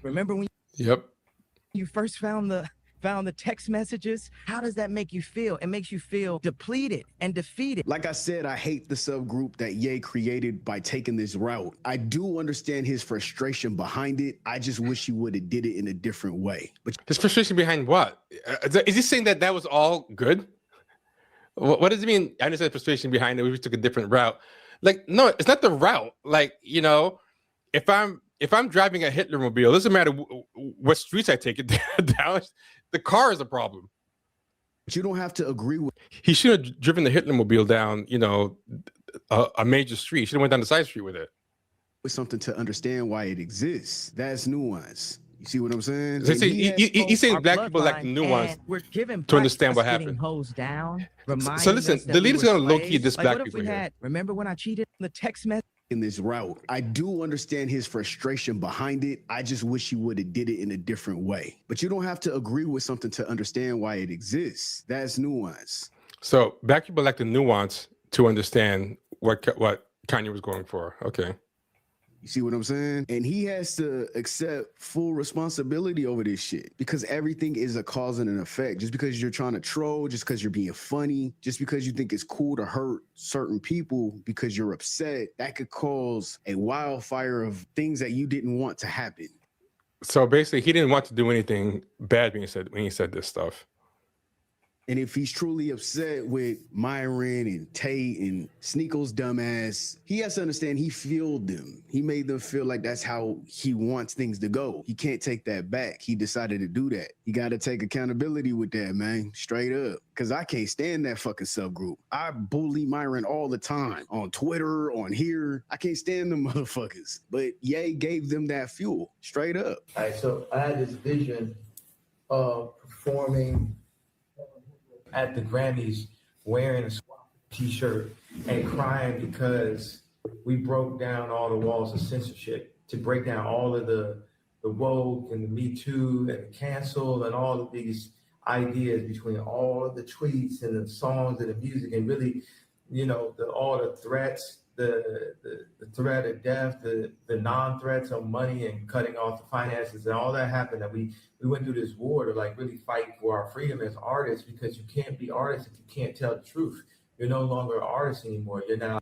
Remember when you first found the text messages? How does that make you feel? It makes you feel depleted and defeated. Like I said, I hate the subgroup that Ye created by taking this route. I do understand his frustration behind it. I just wish he would have did it in a different way. But his frustration behind what? Is he saying that was all good? What does it mean? I understand frustration behind it. We took a different route. Like, no, it's not the route. Like, you know, if I'm driving a Hitlermobile, it doesn't matter what streets I take it down. The car is a problem. But you don't have to agree with. He should have driven the Hitlermobile down, you know, a major street. He should have went down the side street with it. with something to understand why it exists. That's nuance. You see what I'm saying? So And he's saying black people lack the nuance to understand what happened. Hosed down, So listen, the leader's gonna low key diss black people here. Remember when I cheated on the text message? in this route. I do understand his frustration behind it. I just wish he would have did it in a different way. But you don't have to agree with something to understand why it exists. That's nuance. So black people lack the nuance to understand what Kanye was going for. Okay. You see what I'm saying? And he has to accept full responsibility over this shit because everything is a cause and an effect. Just because you're trying to troll, just because you're being funny, just because you think it's cool to hurt certain people because you're upset, that could cause a wildfire of things that you didn't want to happen. So basically, he didn't want to do anything bad when he said this stuff. And if he's truly upset with Myron and Tate and Sneako's dumbass, he has to understand he fueled them. He made them feel like that's how he wants things to go. He can't take that back. He decided to do that. You got to take accountability with that, man. Straight up. Because I can't stand that fucking subgroup. I bully Myron all the time. On Twitter, on here. I can't stand them motherfuckers. But Ye gave them that fuel. Straight up. All right, so I had this vision of performing at the Grammys wearing a t-shirt and crying because we broke down all the walls of censorship to break down all of the woke and the Me Too and the cancel and all of these ideas between all of the tweets and the songs and the music and really, you know, all the threats, the threat of death, the non-threats on money and cutting off the finances and all that happened that we went through this war to like really fight for our freedom as artists because you can't be artists if you can't tell the truth. You're no longer an artist anymore. You're now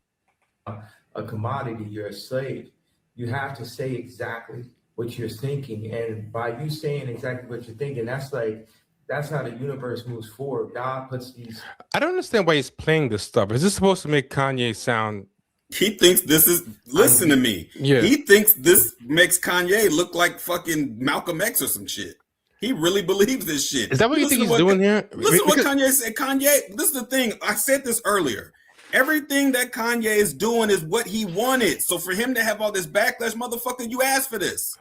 a commodity. You're a slave. You have to say exactly what you're thinking. And by you saying exactly what you're thinking, that's how the universe moves forward. God puts these. I don't understand why he's playing this stuff. Is this supposed to make Kanye sound? He thinks this is. Listen to me. Yeah. He thinks this makes Kanye look like fucking Malcolm X or some shit. He really believes this shit. Is that what you think he's doing here? Listen to what Kanye said. Kanye, this is the thing. I said this earlier. Everything that Kanye is doing is what he wanted. So for him to have all this backlash, motherfucker, you asked for this.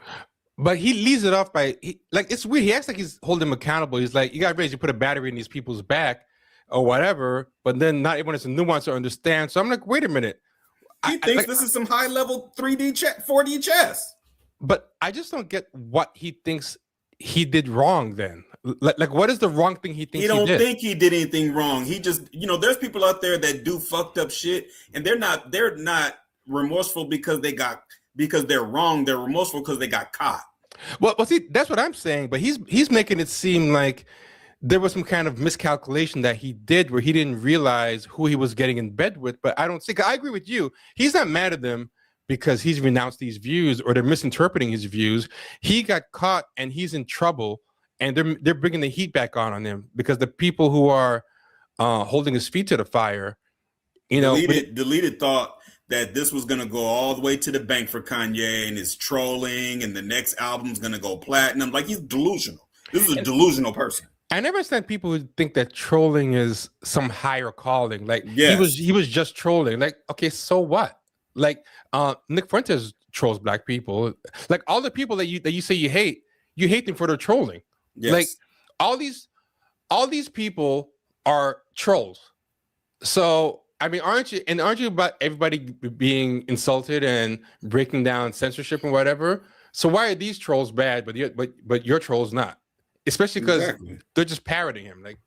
But he leaves it off by like it's weird. He acts like he's holding him accountable. He's like, you got ready to put a battery in these people's back or whatever. But then not everyone has a nuance to understand. So I'm like, wait a minute. He thinks this is some high level 3D 4D chess. But I just don't get what he thinks he did wrong then. Like what is the wrong thing he thinks he did? He don't think he did anything wrong. He just, you know, there's people out there that do fucked up shit and they're not remorseful because they're wrong. They're remorseful because they got caught. Well, see, that's what I'm saying. But he's making it seem like there was some kind of miscalculation that he did where he didn't realize who he was getting in bed with. But I don't think I agree with you. He's not mad at them because he's renounced these views or they're misinterpreting his views. He got caught and he's in trouble, and they're bringing the heat back on him because the people who are holding his feet to the fire, you know, deleted thought that this was gonna go all the way to the bank for Kanye and his trolling, and the next album's gonna go platinum. Like, he's delusional. This is a delusional person. I never understand people who think that trolling is some higher calling. Like, yes. he was just trolling. Like, okay, so what? Like, Nick Fuentes trolls black people. Like, all the people that you say you hate them for their trolling. Yes. Like, all these people are trolls. So I mean, aren't you about everybody being insulted and breaking down censorship and whatever? So why are these trolls bad, but your trolls not? Especially because they're just parroting him. Like,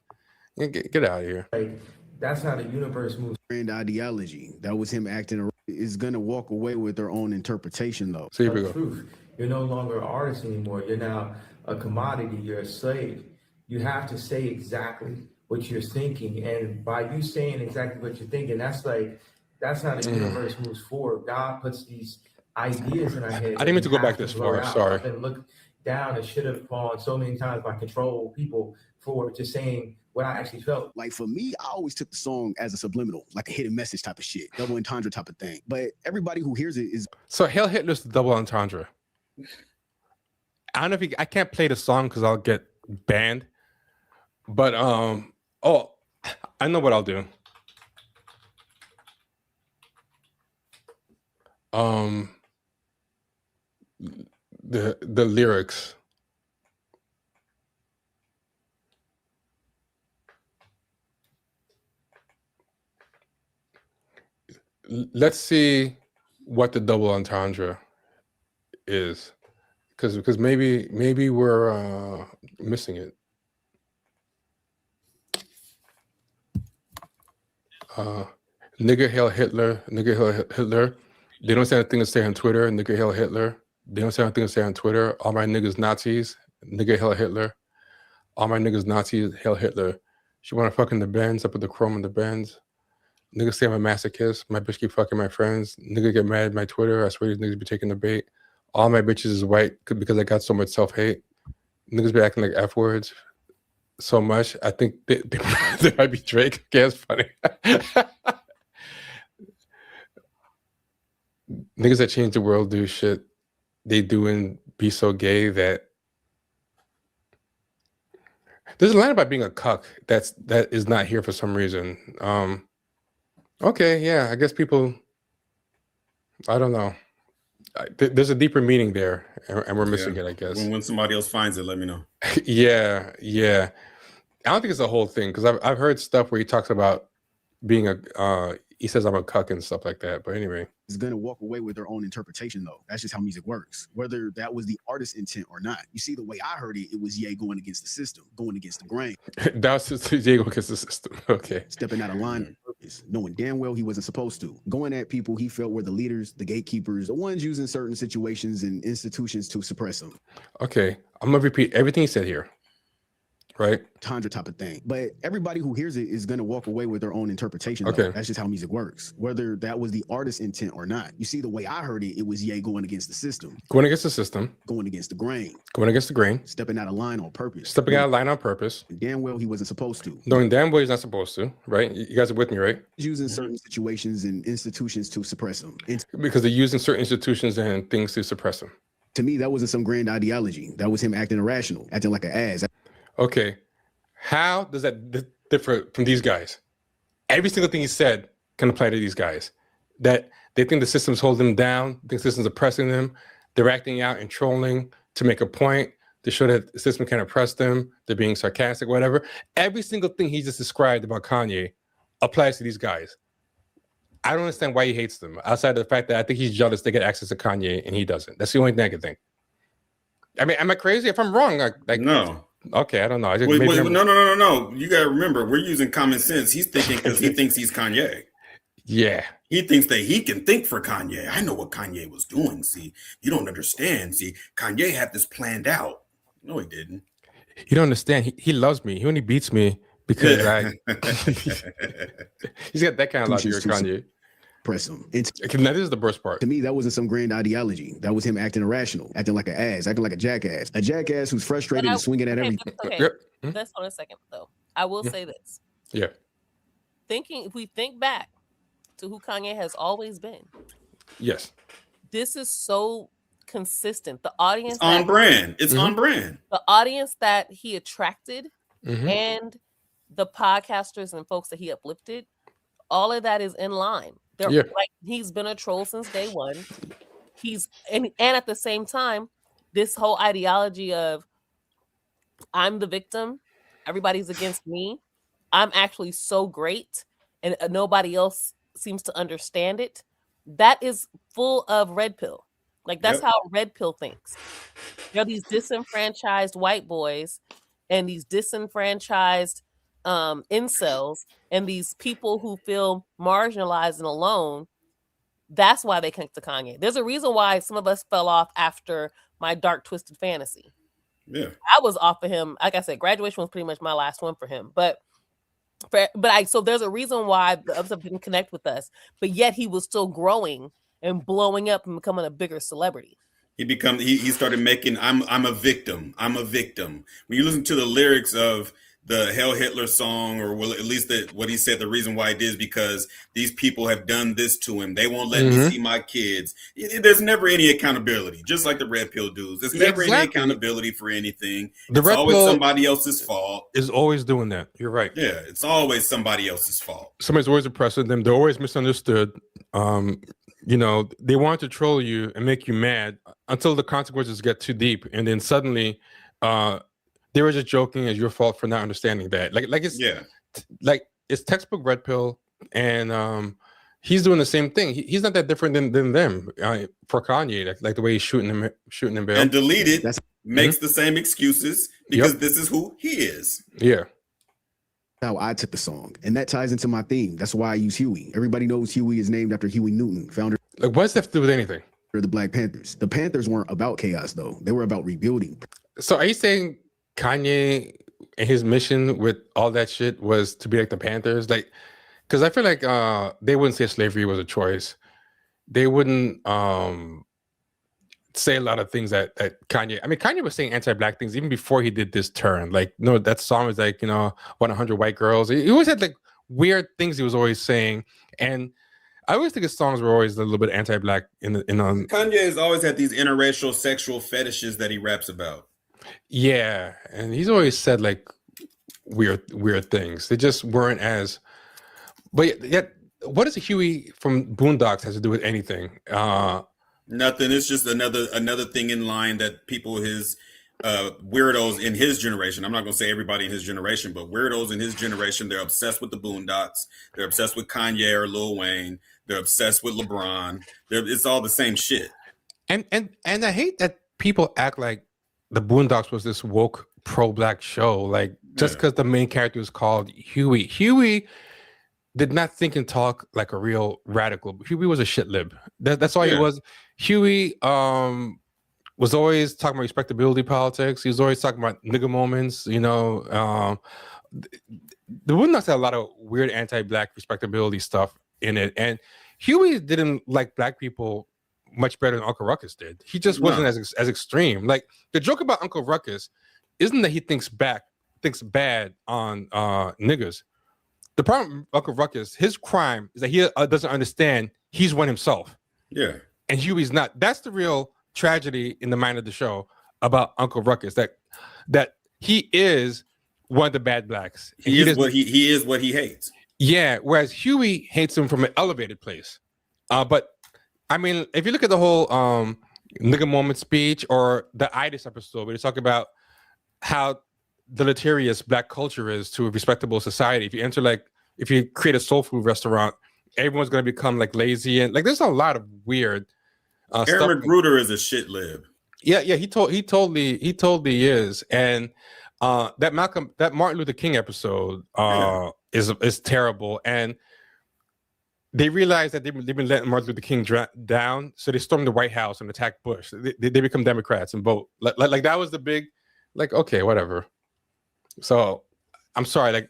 get out of here. Like, that's how the universe moves. Brand ideology. That was him acting. Is gonna walk away with their own interpretation, though. So here we go. Truth. You're no longer an artist anymore. You're now a commodity. You're a slave. You have to say exactly what you're thinking, and by you saying exactly what you're thinking, that's how the universe moves forward. God puts these ideas in our head. I didn't mean to go back this far. Sorry. And look down and should have fallen so many times by control people for just saying what I actually felt. Like, for me, I always took the song as a subliminal, like a hidden message type of shit, double entendre type of thing. But everybody who hears it is so Hail Hitler's the double entendre. I don't know if I can't play the song because I'll get banned. But oh, I know what I'll do. the lyrics. Let's see what the double entendre is, because maybe we're missing it. Nigger hail Hitler, nigger hail Hitler. They don't say anything to say on Twitter. Nigger hail Hitler. They don't say anything to say on Twitter. All my niggas Nazis. Nigger hail Hitler. All my niggas Nazis. Hail Hitler. She wanna fuck in the Benz. I put the chrome in the Benz. Niggas say I'm a masochist. My bitch keep fucking my friends. Nigga get mad at my Twitter. I swear these niggas be taking the bait. All my bitches is white because I got so much self-hate. Niggas be acting like F words so much. I think they might be Drake. Okay, that's funny. Niggas that change the world do shit they do and be so gay that there's a line about being a cuck that is not here for some reason. Okay, yeah, I guess people, I don't know. There's a deeper meaning there, and we're missing it, I guess. When somebody else finds it, let me know. Yeah. I don't think it's a whole thing, because I've heard stuff where he talks about being he says I'm a cuck and stuff like that. But anyway. Is going to walk away with their own interpretation, though. That's just how music works, whether that was the artist's intent or not. You see, the way I heard it, it was Ye going against the system, going against the grain. That was just Ye going against the system. Okay. Stepping out of line on purpose, knowing damn well he wasn't supposed to. Going at people he felt were the leaders, the gatekeepers, the ones using certain situations and institutions to suppress them. Okay. I'm going to repeat everything he said here. Right? Tundra type of thing. But everybody who hears it is going to walk away with their own interpretation. Okay. Though. That's just how music works, whether that was the artist's intent or not. You see, the way I heard it, it was Ye going against the system. Going against the system. Going against the grain. Going against the grain. Stepping out of line on purpose. Stepping out of line on purpose. Damn well he wasn't supposed to. Knowing damn well he's not supposed to, right? You guys are with me, right? Using certain situations and institutions to suppress them. Because they're using certain institutions and things to suppress them. To me, that wasn't some grand ideology. That was him acting irrational, acting like an ass. Okay. How does that differ from these guys? Every single thing he said can apply to these guys. That they think the system's holding them down, think the system's oppressing them. They're acting out and trolling to make a point, to show that the system can oppress them. They're being sarcastic, whatever. Every single thing he just described about Kanye applies to these guys. I don't understand why he hates them, outside of the fact that I think he's jealous they get access to Kanye and he doesn't. That's the only thing I can think. I mean, am I crazy? If I'm wrong, like no. Okay, I don't know. Wait, no. You gotta remember, we're using common sense. He's thinking because he thinks he's Kanye. Yeah. He thinks that he can think for Kanye. I know what Kanye was doing. See, you don't understand. See, Kanye had this planned out. No, he didn't. You don't understand. He loves me. He only beats me because he's got that kind of logic, Kanye. Press him. Now, this is the worst part. To me, that wasn't some grand ideology. That was him acting irrational, acting like an ass, acting like a jackass. A jackass who's frustrated and swinging at everything. Okay. Yep. Let's hold a second, though. I will say this. Yeah. If we think back to who Kanye has always been. Yes. This is so consistent. The audience. It's on brand. It's on brand. The audience that he attracted and the podcasters and folks that he uplifted, all of that is in line. Like he's been a troll since day one. And at the same time, this whole ideology of I'm the victim, everybody's against me. I'm actually so great, and nobody else seems to understand it. That is full of red pill. Like that's how red pill thinks. There are these disenfranchised white boys and these disenfranchised incels and these people who feel marginalized and alone. That's why they connect to Kanye. There's a reason why some of us fell off after my dark twisted fantasy. Yeah, I was off of him. Like I said, graduation was pretty much my last one for him. So there's a reason why the others didn't connect with us, but yet he was still growing and blowing up and becoming a bigger celebrity. He started making I'm a victim. I'm a victim. When you listen to the lyrics of the Hail Hitler song, or at least what he said, the reason why it is because these people have done this to him. They won't let me see my kids. There's never any accountability, just like the red pill dudes. There's never any accountability for anything. It's always somebody else's fault. Is always doing that. You're right. Yeah, it's always somebody else's fault. Somebody's always oppressing them. They're always misunderstood. They want to troll you and make you mad until the consequences get too deep, and then suddenly they were just joking. It's your fault for not understanding that. Like it's textbook red pill, and he's doing the same thing. He's not that different than them. For Kanye, like the way he's shooting him bail. And deleted makes the same excuses because this is who he is. Yeah. How I took the song, and that ties into my theme. That's why I use Huey. Everybody knows Huey is named after Huey Newton, founder. Like, what does that have to do with anything? The Black Panthers. The Panthers weren't about chaos, though. They were about rebuilding. So, are you saying Kanye and his mission with all that shit was to be like the Panthers? Like, because I feel like they wouldn't say slavery was a choice. They wouldn't say a lot of things that Kanye. I mean, Kanye was saying anti-black things even before he did this turn. Like, no, that song was like, 100 white girls. He always had like weird things he was always saying, and I always think his songs were always a little bit anti-black. Kanye has always had these interracial sexual fetishes that he raps about. Yeah, and he's always said like weird things. They just weren't as. But yet, what does Huey from Boondocks has to do with anything? Nothing. It's just another thing in line that people his weirdos in his generation. I'm not gonna say everybody in his generation, but weirdos in his generation. They're obsessed with the Boondocks. They're obsessed with Kanye or Lil Wayne. They're obsessed with LeBron. It's all the same shit. And I hate that people act like the Boondocks was this woke pro-black show. Like just because the main character was called Huey. Huey did not think and talk like a real radical. Huey was a shit lib. That's all he was. Huey was always talking about respectability politics. He was always talking about nigga moments. The Boondocks had a lot of weird anti-black respectability stuff in it, and Huey didn't like black people much better than Uncle Ruckus did. He just wasn't as extreme. Like the joke about Uncle Ruckus isn't that he thinks bad on niggas. The problem with Uncle Ruckus, his crime is that he doesn't understand he's one himself. Yeah. And Huey's not. That's the real tragedy in the mind of the show about Uncle Ruckus, that he is one of the bad blacks. He is what he hates. Yeah, whereas Huey hates him from an elevated place. But I mean, if you look at the whole nigga moment speech or the Itis episode where they talk about how deleterious black culture is to a respectable society. If you create a soul food restaurant, everyone's going to become like lazy and like there's a lot of weird Aaron stuff. Magruder is a shit lib. Yeah, he totally is. And that Martin Luther King episode is terrible. And they realized that they've been letting Martin Luther King down, so they stormed the White House and attacked Bush. They become Democrats and vote like that was the big, like, okay, whatever. So I'm sorry, like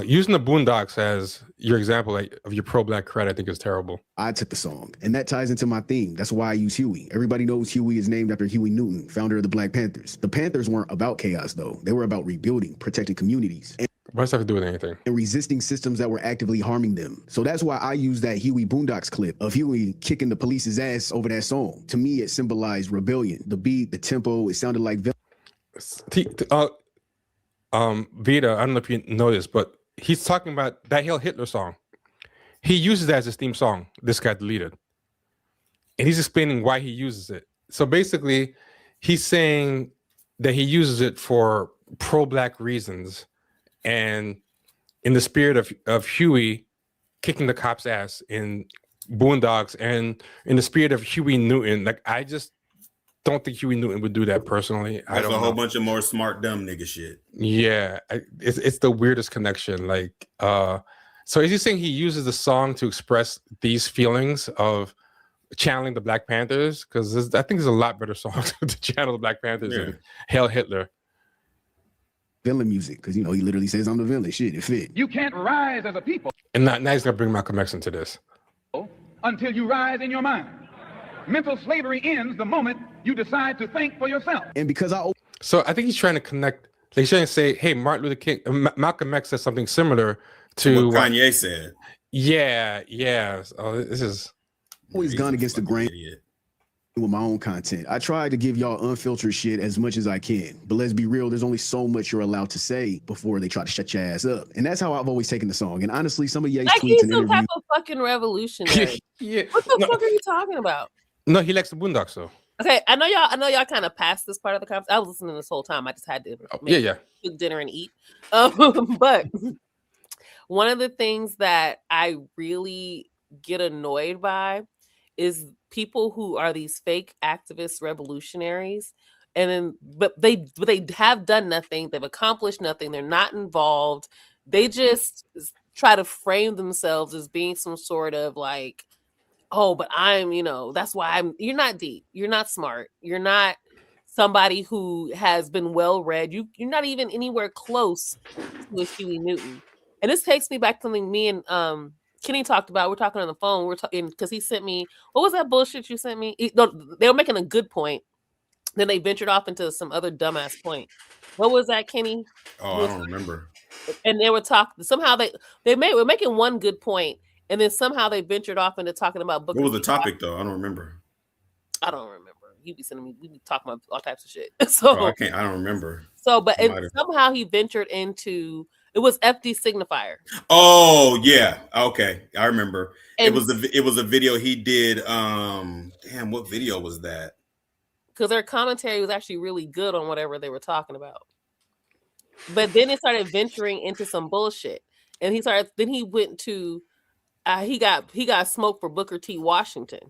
using the Boondocks as your example of your pro-black cred, I think is terrible. I took the song, and that ties into my theme. That's why I use Huey. Everybody knows Huey is named after Huey Newton, founder of the Black Panthers. The Panthers weren't about chaos, though. They were about rebuilding, protecting communities. What does that have to do with anything? And resisting systems that were actively harming them. So that's why I use that Huey Boondocks clip of Huey kicking the police's ass over that song. To me, it symbolized rebellion. The beat, the tempo, it sounded like... Vita, I don't know if you know this, but he's talking about that Hail Hitler song. He uses that as his theme song. This guy deleted. And he's explaining why he uses it. So basically, he's saying that he uses it for pro-black reasons. And in the spirit of Huey kicking the cop's ass in Boondocks, and in the spirit of Huey Newton, like I just don't think Huey Newton would do that personally. That's a whole bunch of more smart dumb nigga shit. Yeah, it's the weirdest connection. Like, so is he saying he uses the song to express these feelings of channeling the Black Panthers? Because I think there's a lot better songs to channel the Black Panthers than Hail Hitler. Villain music, because he literally says I'm the villain. Shit, it fit. You can't rise as a people. And now he's gonna bring Malcolm X into this. Until you rise in your mind. Mental slavery ends the moment you decide to think for yourself. And because so I think he's trying to connect. Like he's trying to say, hey, Martin Luther King, Malcolm X said something similar to what Kanye said. Yeah. Oh, this is always gone against the grain with my own content. I try to give y'all unfiltered shit as much as I can, but let's be real, there's only so much you're allowed to say before they try to shut your ass up. And that's how I've always taken the song. And honestly, some of Ye's like tweets he's some type of fucking revolutionary. Yeah. What the fuck are you talking about? No, he likes the Boondocks though. Okay, I know y'all kind of passed this part of the conversation. I was listening this whole time. I just had to cook dinner and eat. But one of the things that I really get annoyed by is people who are these fake activist revolutionaries, and then but they have done nothing. They've accomplished nothing. They're not involved. They just try to frame themselves as being some sort of like, oh, but I'm, that's why you're not deep. You're not smart. You're not somebody who has been well read. You're not even anywhere close to a Huey Newton. And this takes me back to something me and Kenny talked about. We're talking on the phone. We're talking because he sent me, what was that bullshit you sent me? They were making a good point. Then they ventured off into some other dumbass point. What was that, Kenny? Oh, I don't remember. And they were talking, somehow were making one good point. And then somehow they ventured off into talking about Booker. What was the topic though? I don't remember. I don't remember. You be sending me. We be talking about all types of shit. I don't remember. So, but somehow he ventured into. It was FD Signifier. Oh yeah, okay, I remember. And it was a video he did. Damn, what video was that? Because their commentary was actually really good on whatever they were talking about. But then it started venturing into some bullshit, and Then he went to. He got smoked for Booker T. Washington.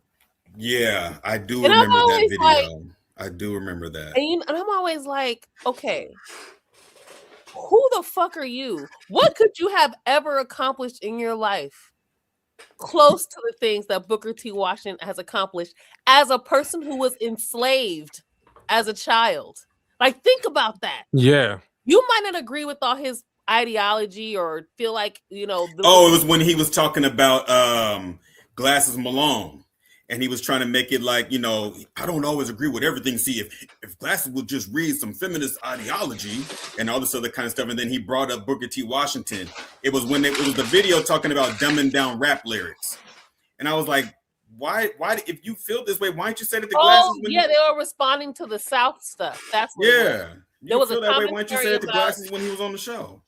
Yeah, I do remember that video. I do remember that. And I'm always like, okay, who the fuck are you? What could you have ever accomplished in your life close to the things that Booker T. Washington has accomplished as a person who was enslaved as a child? Like, think about that. Yeah. You might not agree with all his ideology or feel like, it was when he was talking about Glasses Malone. And he was trying to make it like, I don't always agree with everything. See, if Glasses would just read some feminist ideology and all this other kind of stuff. And then he brought up Booker T. Washington. It was it was the video talking about dumbing down rap lyrics. And I was like, why, if you feel this way, why don't you say it to Glasses? They were responding to the South stuff. That's what there was a that way. Why don't you say it to Glasses when he was on the show?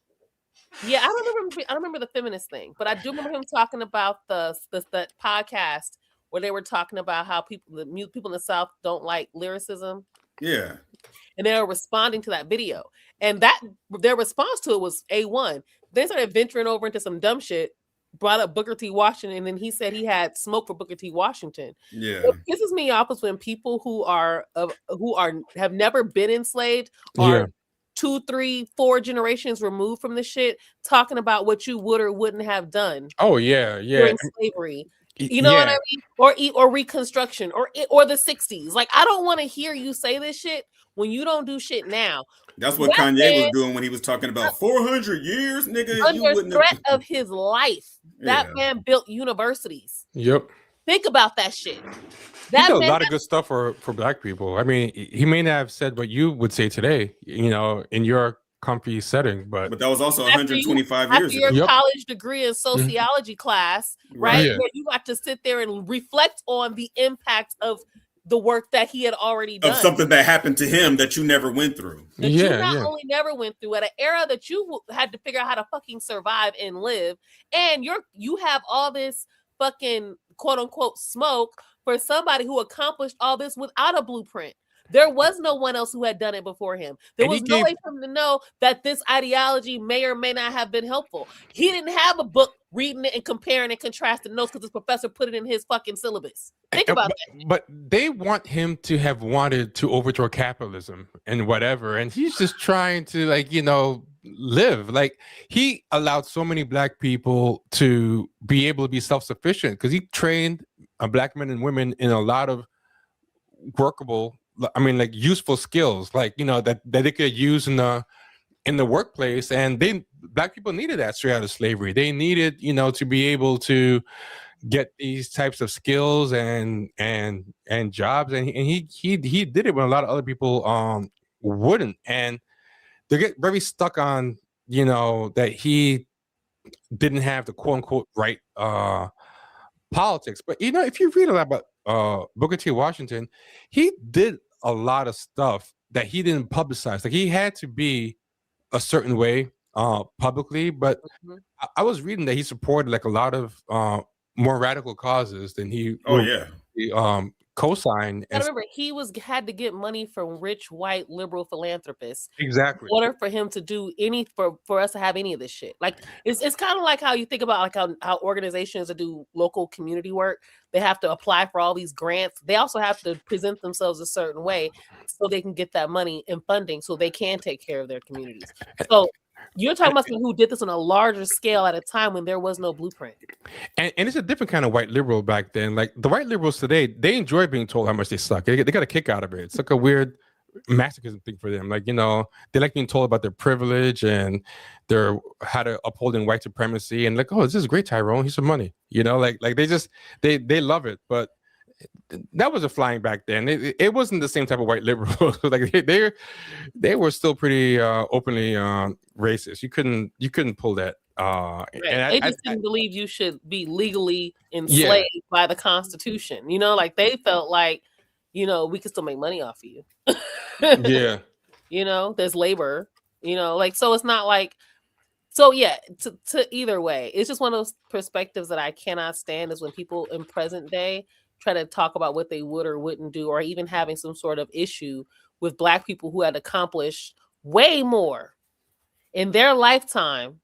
Yeah, I don't remember the feminist thing, but I do remember him talking about the podcast where they were talking about how people in the South don't like lyricism. Yeah. And they were responding to that video. And their response to it was A1. They started venturing over into some dumb shit, brought up Booker T. Washington, and then he said he had smoke for Booker T. Washington. Yeah. What pisses me off is when people who have never been enslaved are 2, 3, 4 generations removed from the shit, talking about what you would or wouldn't have done. Oh yeah, during slavery. You know what I mean? Or Reconstruction or the 60s. Like, I don't want to hear you say this shit when you don't do shit now. That's what Kanye was doing when he was talking about 400 years, nigga. Under threat of his life, that man built universities. Yep. Think about that shit. He did a lot of good stuff for Black people. I mean, he may not have said what you would say today, in your comfy setting, but that was also 125 years ago. After your college degree in sociology class, right? Yeah. Where you got to sit there and reflect on the impact of the work that he had already done. Of something that happened to him that you never went through. That you not only never went through at an era that you had to figure out how to fucking survive and live. And you have all this fucking quote unquote smoke for somebody who accomplished all this without a blueprint. There was no one else who had done it before him. There was no way for him to know that this ideology may or may not have been helpful. He didn't have a book reading it and comparing and contrasting notes because his professor put it in his fucking syllabus. Think about that. But they want him to have wanted to overthrow capitalism and whatever. And he's just trying to live. Like, he allowed so many Black people to be able to be self-sufficient because he trained Black men and women in a lot of useful skills, that they could use in the workplace. And Black people needed that straight out of slavery. They needed, to be able to get these types of skills and jobs. And he did it when a lot of other people wouldn't. And they get very stuck on, that he didn't have the quote unquote right politics. But if you read a lot about Booker T. Washington, he did a lot of stuff that he didn't publicize. Like, he had to be a certain way publicly, but I was reading that he supported a lot of more radical causes than he cosign. You gotta remember, he had to get money from rich white liberal philanthropists Exactly. in order for him to do for us to have any of this shit. Like it's kind of like how you think about like how organizations that do local community work, they have to apply for all these grants. They also have to present themselves a certain way so they can get that money and funding so they can take care of their communities. So you're talking about someone who did this on a larger scale at a time when there was no blueprint. And it's a different kind of white liberal back then. Like the white liberals today, they enjoy being told how much they suck. They got a kick out of it. It's like a weird masochism thing for them. Like, you know, they like being told about their privilege and their how to upholding white supremacy and like, oh, this is great, Tyrone. Here's some money. You know, like they love it. But that was a flying back then. It wasn't the same type of white liberal. Like they were still pretty openly racist. You couldn't pull that. Right. And They just didn't believe you should be legally enslaved by the Constitution. You know, like they felt like, you know, we could still make money off of you. Yeah. You know, there's labor, you know, like, so it's not like, so yeah, to either way, it's just one of those perspectives that I cannot stand is when people in present day try to talk about what they would or wouldn't do, or even having some sort of issue with Black people who had accomplished way more in their lifetime,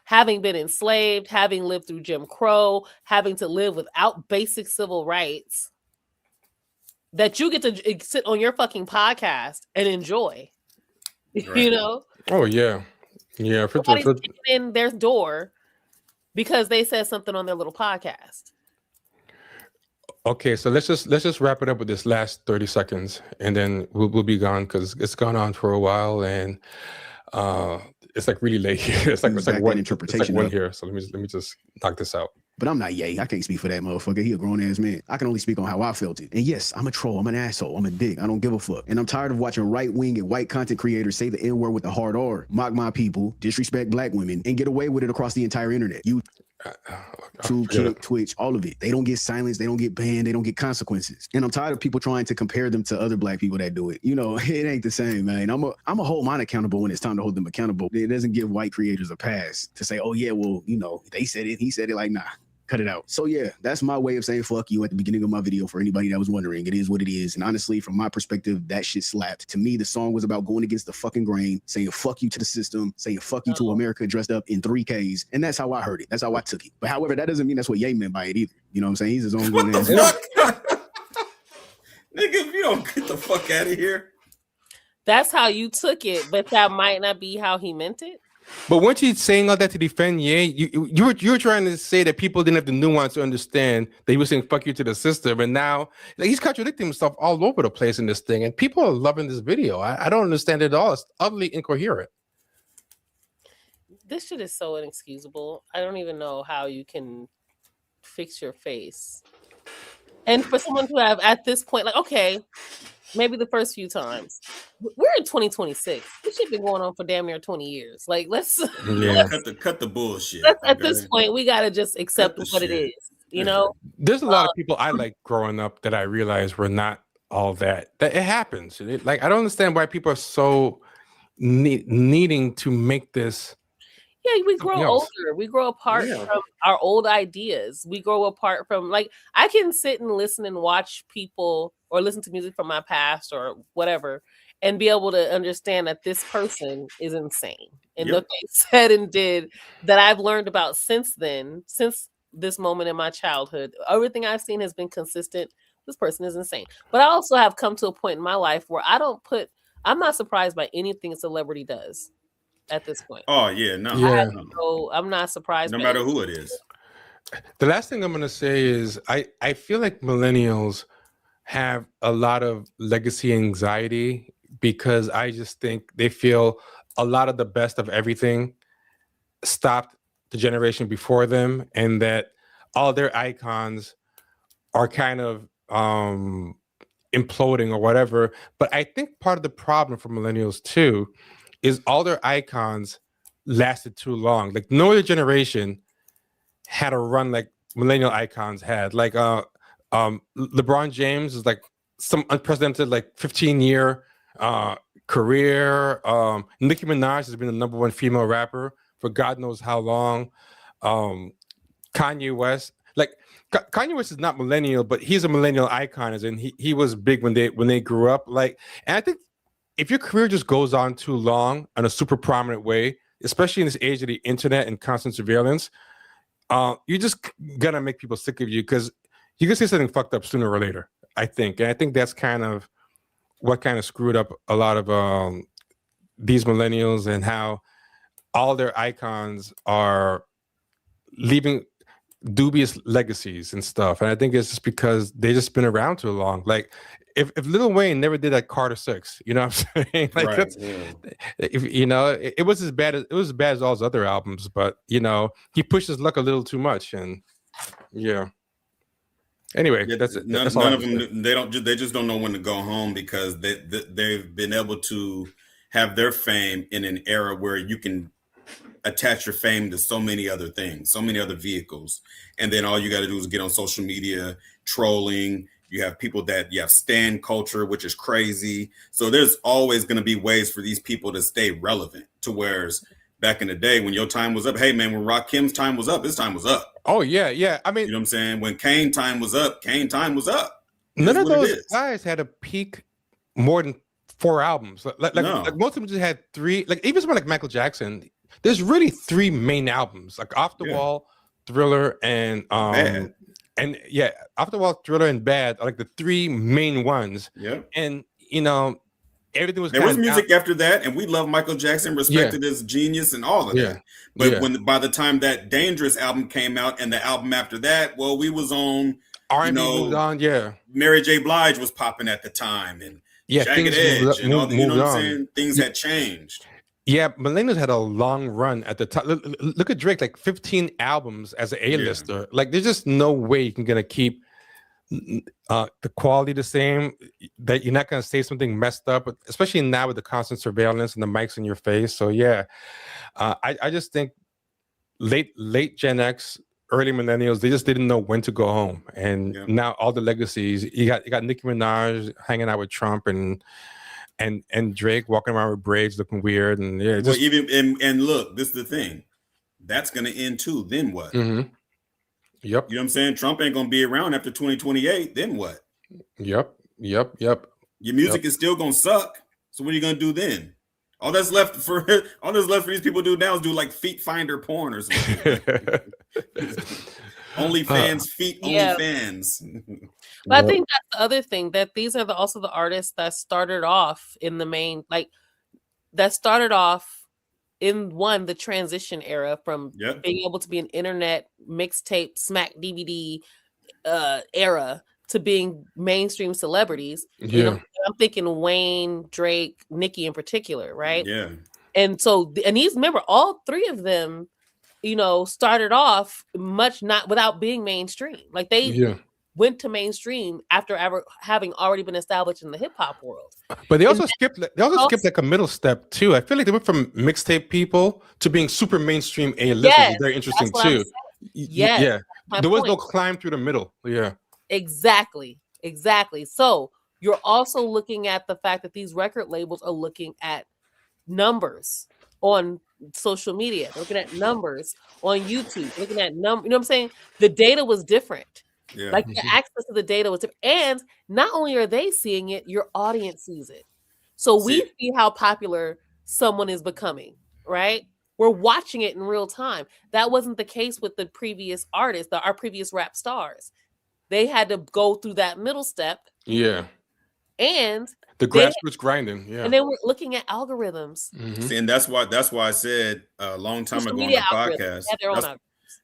having been enslaved, having lived through Jim Crow, having to live without basic civil rights, that you get to sit on your fucking podcast and enjoy. Right. You know? Oh yeah. Yeah. Somebody's kicking in their door because they said something on their little podcast. Okay, so let's just wrap it up with this last 30 seconds and then we'll be gone because it's gone on for a while and it's like really late here. It's like one interpretation here. So let me just knock this out. But I'm not Ye. I can't speak for that motherfucker. He a grown ass man. I can only speak on how I felt it. And yes, I'm a troll. I'm an asshole. I'm a dick. I don't give a fuck. And I'm tired of watching right wing and white content creators say the N word with the hard R, mock my people, disrespect Black women, and get away with it across the entire internet. YouTube, Kick, Twitch, all of it. They don't get silenced. They don't get banned. They don't get consequences. And I'm tired of people trying to compare them to other Black people that do it. You know, it ain't the same, man. I'm a hold mine accountable when it's time to hold them accountable. It doesn't give white creators a pass to say, oh yeah, well, you know, they said it. He said it. Like, nah. Cut it out. So yeah, that's my way of saying fuck you at the beginning of my video for anybody that was wondering. It is what it is. And honestly, from my perspective, that shit slapped. To me, the song was about going against the fucking grain, saying fuck you to the system, saying fuck you to America dressed up in 3Ks. And that's how I heard it. That's how I took it. But however, that doesn't mean that's what Ye meant by it either. You know what I'm saying? He's his own grown ass. Nigga, if you don't get the fuck out of here. That's how you took it, but that might not be how he meant it. But weren't you saying all that to defend Ye? You were trying to say that people didn't have the nuance to understand that he was saying fuck you to the system, and now like, he's contradicting himself all over the place in this thing, and people are loving this video. I don't understand it at all. It's utterly incoherent. This shit is so inexcusable. I don't even know how you can fix your face. And for someone to have at this point, like, okay, maybe the first few times. We're in 2026. This shit been going on for damn near 20 years. Like, let's cut the bullshit. At this point, we gotta just accept what it is. You know, there's a lot of people I like growing up that I realized were not all that. That it happens. Like I don't understand why people are so needing to make this. Yeah, we grow older. We grow apart from our old ideas. We grow apart from, like, I can sit and listen and watch people or listen to music from my past or whatever and be able to understand that this person is insane. And what they said and did that I've learned about since then, since this moment in my childhood, everything I've seen has been consistent. This person is insane. But I also have come to a point in my life where I'm not surprised by anything a celebrity does. At this point. Oh yeah, no. Yeah. So I'm not surprised. No matter who it is. The last thing I'm gonna say is I feel like millennials have a lot of legacy anxiety because I just think they feel a lot of the best of everything stopped the generation before them, and that all their icons are kind of imploding or whatever. But I think part of the problem for millennials too is all their icons lasted too long. Like no other generation had a run like millennial icons had. Like LeBron James is like some unprecedented like 15-year career. Nicki Minaj has been the #1 female rapper for God knows how long. Kanye West, like Kanye West is not millennial, but he's a millennial icon, as in he was big when they grew up. Like, and I think if your career just goes on too long in a super prominent way, especially in this age of the internet and constant surveillance, you're just gonna make people sick of you because you can say something fucked up sooner or later. I think, and I think that's kind of what kind of screwed up a lot of these millennials and how all their icons are leaving dubious legacies and stuff. And I think it's just because they just been around too long. Like if Lil Wayne never did that Carter 6, you know what I'm saying? Like Right, that's, if you know, it was as bad as all his other albums, but you know, he pushed his luck a little too much. And yeah. Anyway, that's it. None That's all I of have to say. them. They just don't know when to go home because they've been able to have their fame in an era where you can attach your fame to so many other things, so many other vehicles, and then all you got to do is get on social media trolling. You have people that you have stan culture, which is crazy. So there's always going to be ways for these people to stay relevant. To whereas back in the day when your time was up, hey man, when Rakim's time was up, his time was up. Oh yeah. I mean, you know what I'm saying? When Kane time was up, Kane time was up. None of those guys had a peak more than 4 albums. Like most of them just had 3. Like even someone like Michael Jackson, there's really 3 main albums, like Off the Wall, Thriller, and Bad. And yeah, Off the Wall, Thriller, and Bad are like the 3 main ones. Yeah. And you know, everything was there was music after that, and we love Michael Jackson, respected his genius and all of that. But when by the time that Dangerous album came out and the album after that, well, we was on R&B moved on, Mary J. Blige was popping at the time, and Jagged Edge, and all the, you know what I'm saying? Things had changed. Yeah, millennials had a long run at the top. Look at Drake, like 15 albums as an A-lister. Like, there's just no way you can gonna keep the quality the same. That you're not gonna say something messed up, especially now with the constant surveillance and the mics in your face. So yeah, I just think late Gen X, early millennials, they just didn't know when to go home. And now all the legacies, you got Nicki Minaj hanging out with Trump and Drake walking around with braids looking weird. And yeah, well, even and look, this is the thing. That's gonna end too. Then what? Mm-hmm. Yep. You know what I'm saying? Trump ain't gonna be around after 2028. Then what? Yep. Your music is still gonna suck. So what are you gonna do then? All that's left for these people to do now is do like feet finder porn or something. Only fans, only fans. But I think that's the other thing, that these are also the artists that started off in the main, like that started off in the transition era from being able to be an internet mixtape, smack DVD era to being mainstream celebrities. You know, I'm thinking Wayne, Drake, Nicki in particular, right? Yeah. And so, and remember, all 3 of them, you know, started off not without being mainstream. Like they went to mainstream after having already been established in the hip hop world. But they also skipped like a middle step too. I feel like they went from mixtape people to being super mainstream A-listers. Yes, very interesting too. Yeah. There was no climb through the middle. Yeah. Exactly. So you're also looking at the fact that these record labels are looking at numbers on social media, looking at numbers on YouTube, looking at you know what I'm saying? The data was different. Yeah. Like the access to the data was different. And not only are they seeing it, your audience sees it. So we see how popular someone is becoming, right? We're watching it in real time. That wasn't the case with the previous artists, our previous rap stars. They had to go through that middle step. Yeah. And the grassroots grinding. Yeah. And then we're looking at algorithms. Mm-hmm. See, and that's why I said a long time ago on the podcast.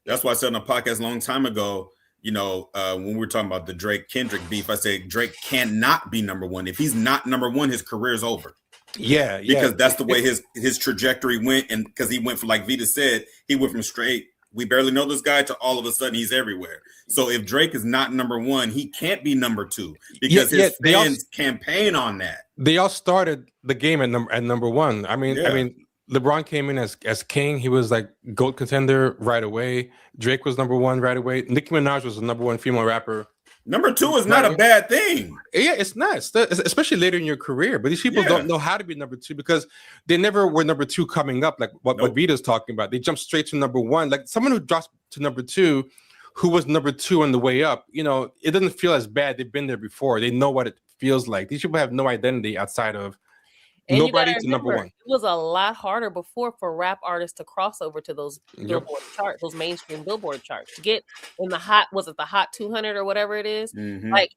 That's why I said on a podcast a long time ago, you know, when we were talking about the Drake Kendrick beef, I said Drake cannot be number 1. If he's not number 1, his career is over. Yeah, because that's the way his trajectory went, and because he went from, like Vita said, he went from straight we barely know this guy to all of a sudden he's everywhere. So if Drake is not number 1, he can't be number 2 because his fans campaign on that. They all started the game at number 1. I mean, LeBron came in as king. He was like GOAT contender right away. Drake was number 1 right away. Nicki Minaj was the number 1 female rapper. Number 2 is not a bad thing. Yeah, it's not, especially later in your career. But these people don't know how to be number 2 because they never were number 2 coming up, like what Vita's talking about. They jumped straight to number 1. Like someone who drops to number 2 who was number 2 on the way up, you know, it doesn't feel as bad. They've been there before. They know what it feels like. These people have no identity outside of And nobody you gotta to number remember, 1. it was a lot harder before for rap artists to cross over to those Yep. Billboard charts, those mainstream Billboard charts, to get in the hot, was it the hot 200 or whatever it is? Like,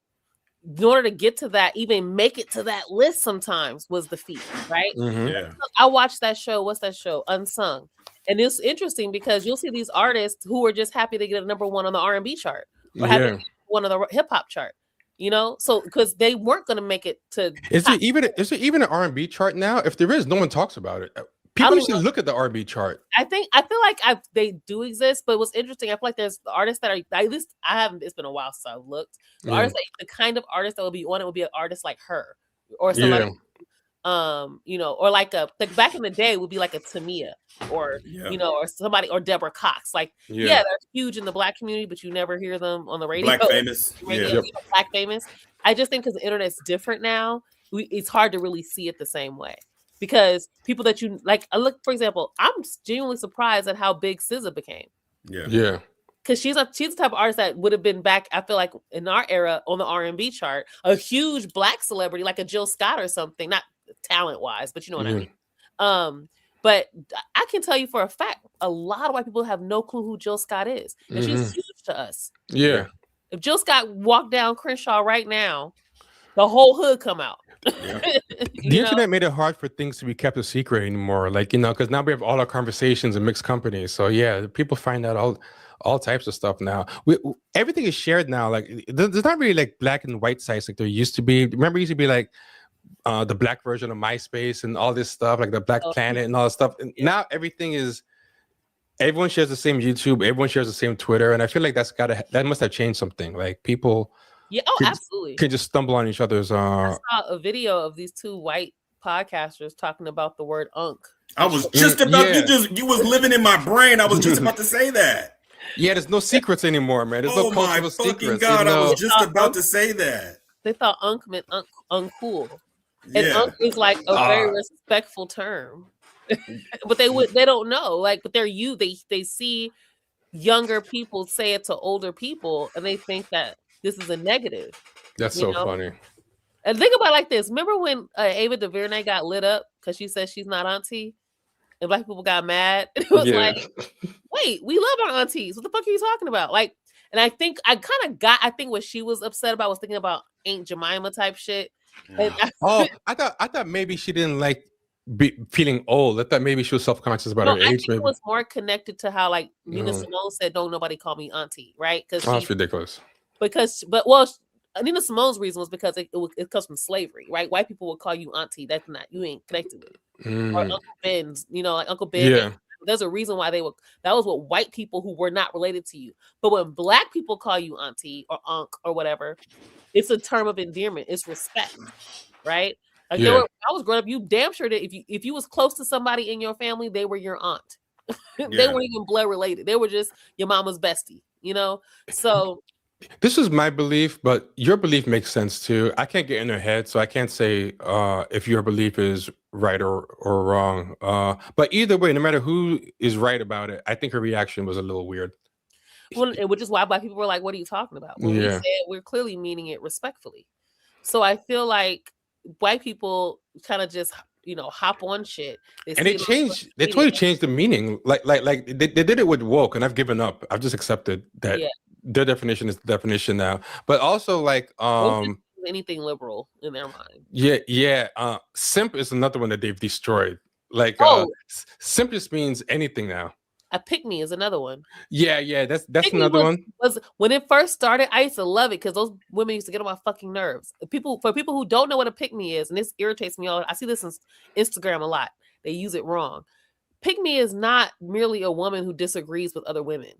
in order to get to that, even make it to that list sometimes was the feat, right? Yeah. I watched that show. What's that show? Unsung. And it's interesting because you'll see these artists who are just happy to get a number 1 on the R&B chart or happy to get one on the hip hop chart, you know? So because they weren't going to make it to. Is there even an R&B chart now? If there is, no one talks about it. People used to look at the R&B chart. I feel like they do exist, but what's interesting, I feel like there's artists that are, at least I haven't, it's been a while since I've looked. The kind of artist that would be on it would be an artist like her or somebody, you know, or like back in the day would be like a Tamia or, you know, or somebody, or Deborah Cox. Like, they're huge in the Black community, but you never hear them on the radio. Black famous. Black famous. I just think because the internet's different now, it's hard to really see it the same way. Because people that you like, look, for example, I'm genuinely surprised at how big SZA became. Yeah. Because she's the type of artist that would have been back, I feel like, in our era on the R&B chart, a huge Black celebrity like a Jill Scott or something, not talent-wise, but you know what I mean. But I can tell you for a fact, a lot of white people have no clue who Jill Scott is. And she's huge to us. Yeah. If Jill Scott walked down Crenshaw right now, the whole hood come out. The internet made it hard for things to be kept a secret anymore. Like, you know, because now we have all our conversations in mixed companies. So yeah, people find out all types of stuff now. Everything is shared now. Like, there's not really like black and white sites like there used to be. Remember, it used to be like the black version of MySpace and all this stuff, like the Black Planet and all this stuff. And now everything is, everyone shares the same YouTube, everyone shares the same Twitter, and I feel like that must have changed something. Like people. Yeah, absolutely. Can just stumble on each other's. I saw a video of these 2 white podcasters talking about the word "unk." I was just about you was living in my brain. I was just about to say that. Yeah, there's no secrets anymore, man. There's no cultural secrets. God, I was just about to say that. They thought "unk" meant uncool, and "unk" is like a very respectful term. But they don't know, like, but they see younger people say it to older people, and they think that this is a negative. That's so funny. And think about it like this. Remember when Ava DuVernay got lit up because she said she's not auntie? And Black people got mad? And it was like, wait, we love our aunties. What the fuck are you talking about? Like, and I think what she was upset about was thinking about Aunt Jemima type shit. And I thought maybe she didn't like feeling old. I thought maybe she was self-conscious about her age. Maybe it was more connected to how, like, Nina Simone said, "Don't nobody call me auntie," right? Because that's ridiculous. Nina Simone's reason was because it comes from slavery, right? White people will call you auntie. That's not, you ain't connected with. Or Uncle Ben's, you know, like Uncle Ben. Yeah. There's a reason why that was what white people who were not related to you. But when Black people call you auntie or unc or whatever, it's a term of endearment. It's respect, right? Like, I was growing up, you damn sure that if you was close to somebody in your family, they were your aunt. They weren't even blood related. They were just your mama's bestie, you know? So this is my belief, but your belief makes sense too. I can't get in her head, so I can't say if your belief is right or wrong. But either way, no matter who is right about it, I think her reaction was a little weird. Well, which is why Black people were like, "What are you talking about?" When we said, we're clearly meaning it respectfully. So I feel like white people kind of just, you know, hop on shit. They totally changed the meaning. Like they did it with woke, and I've given up. I've just accepted that their definition is the definition now. But also, like, anything liberal in their mind. Simp is another one that they've destroyed. Like, simp just means anything now. A pick-me is another one. Yeah, that's another one. Was when it first started, I used to love it because those women used to get on my fucking nerves. For people who don't know what a pick-me is, and this irritates me all. I see this on Instagram a lot. They use it wrong. Pick-me is not merely a woman who disagrees with other women.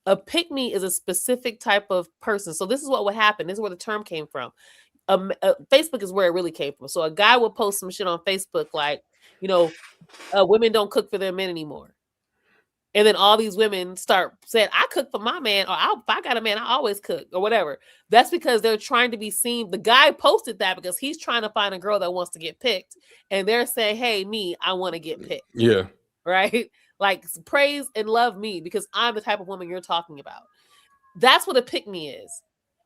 A pick-me is a specific type of person. So this is what would happen. This is where the term came from. Facebook is where it really came from. So a guy would post some shit on Facebook like, you know, women don't cook for their men anymore. And then all these women start saying, I cook for my man, or if I got a man, I always cook, or whatever. That's because they're trying to be seen. The guy posted that because he's trying to find a girl that wants to get picked. And they're saying, hey, me, I want to get picked. Yeah. Right? Like, praise and love me because I'm the type of woman you're talking about. That's what a pick me is.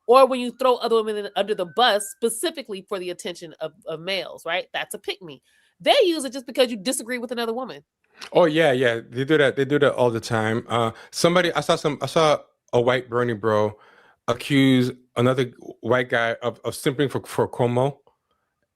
Or when you throw other women under the bus specifically for the attention of males, right? That's a pick me. They use it just because you disagree with another woman. Oh yeah, yeah. They do that. They do that all the time. I saw a white Bernie bro accuse another white guy of simping for Cuomo.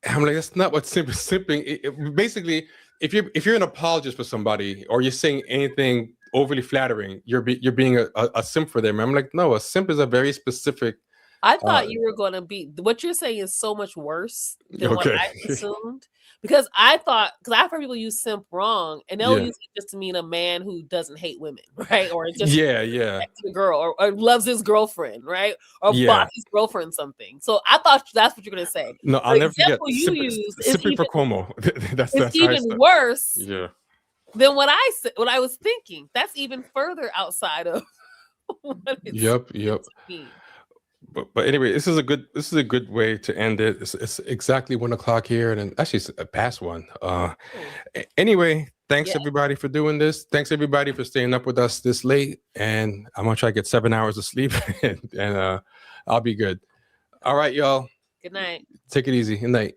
And I'm like, that's not what simping. Basically, if you're an apologist for somebody or you're saying anything overly flattering, you're being a simp for them. I'm like, no, a simp is a very specific. I thought you were going to be, what you're saying is so much worse than what Okay. I assumed. Because I've heard people use simp wrong, and they'll Yeah. use it just to mean a man who doesn't hate women, right? Or just Yeah. protects the girl, or loves his girlfriend, right? Or Yeah. bought his girlfriend something. So I thought that's what you're going to say. No, The I'll never forget example you used is simping for Cuomo. that's how I even started. worse Yeah. than what I was thinking. That's even further outside of what it's Yep. mean. But anyway, this is a good way to end it. It's exactly 1 o'clock here, and actually it's past 1. Anyway, thanks everybody for doing this. Thanks everybody for staying up with us this late. And I'm gonna try to get 7 hours of sleep, and I'll be good. All right, y'all. Good night. Take it easy. Good night.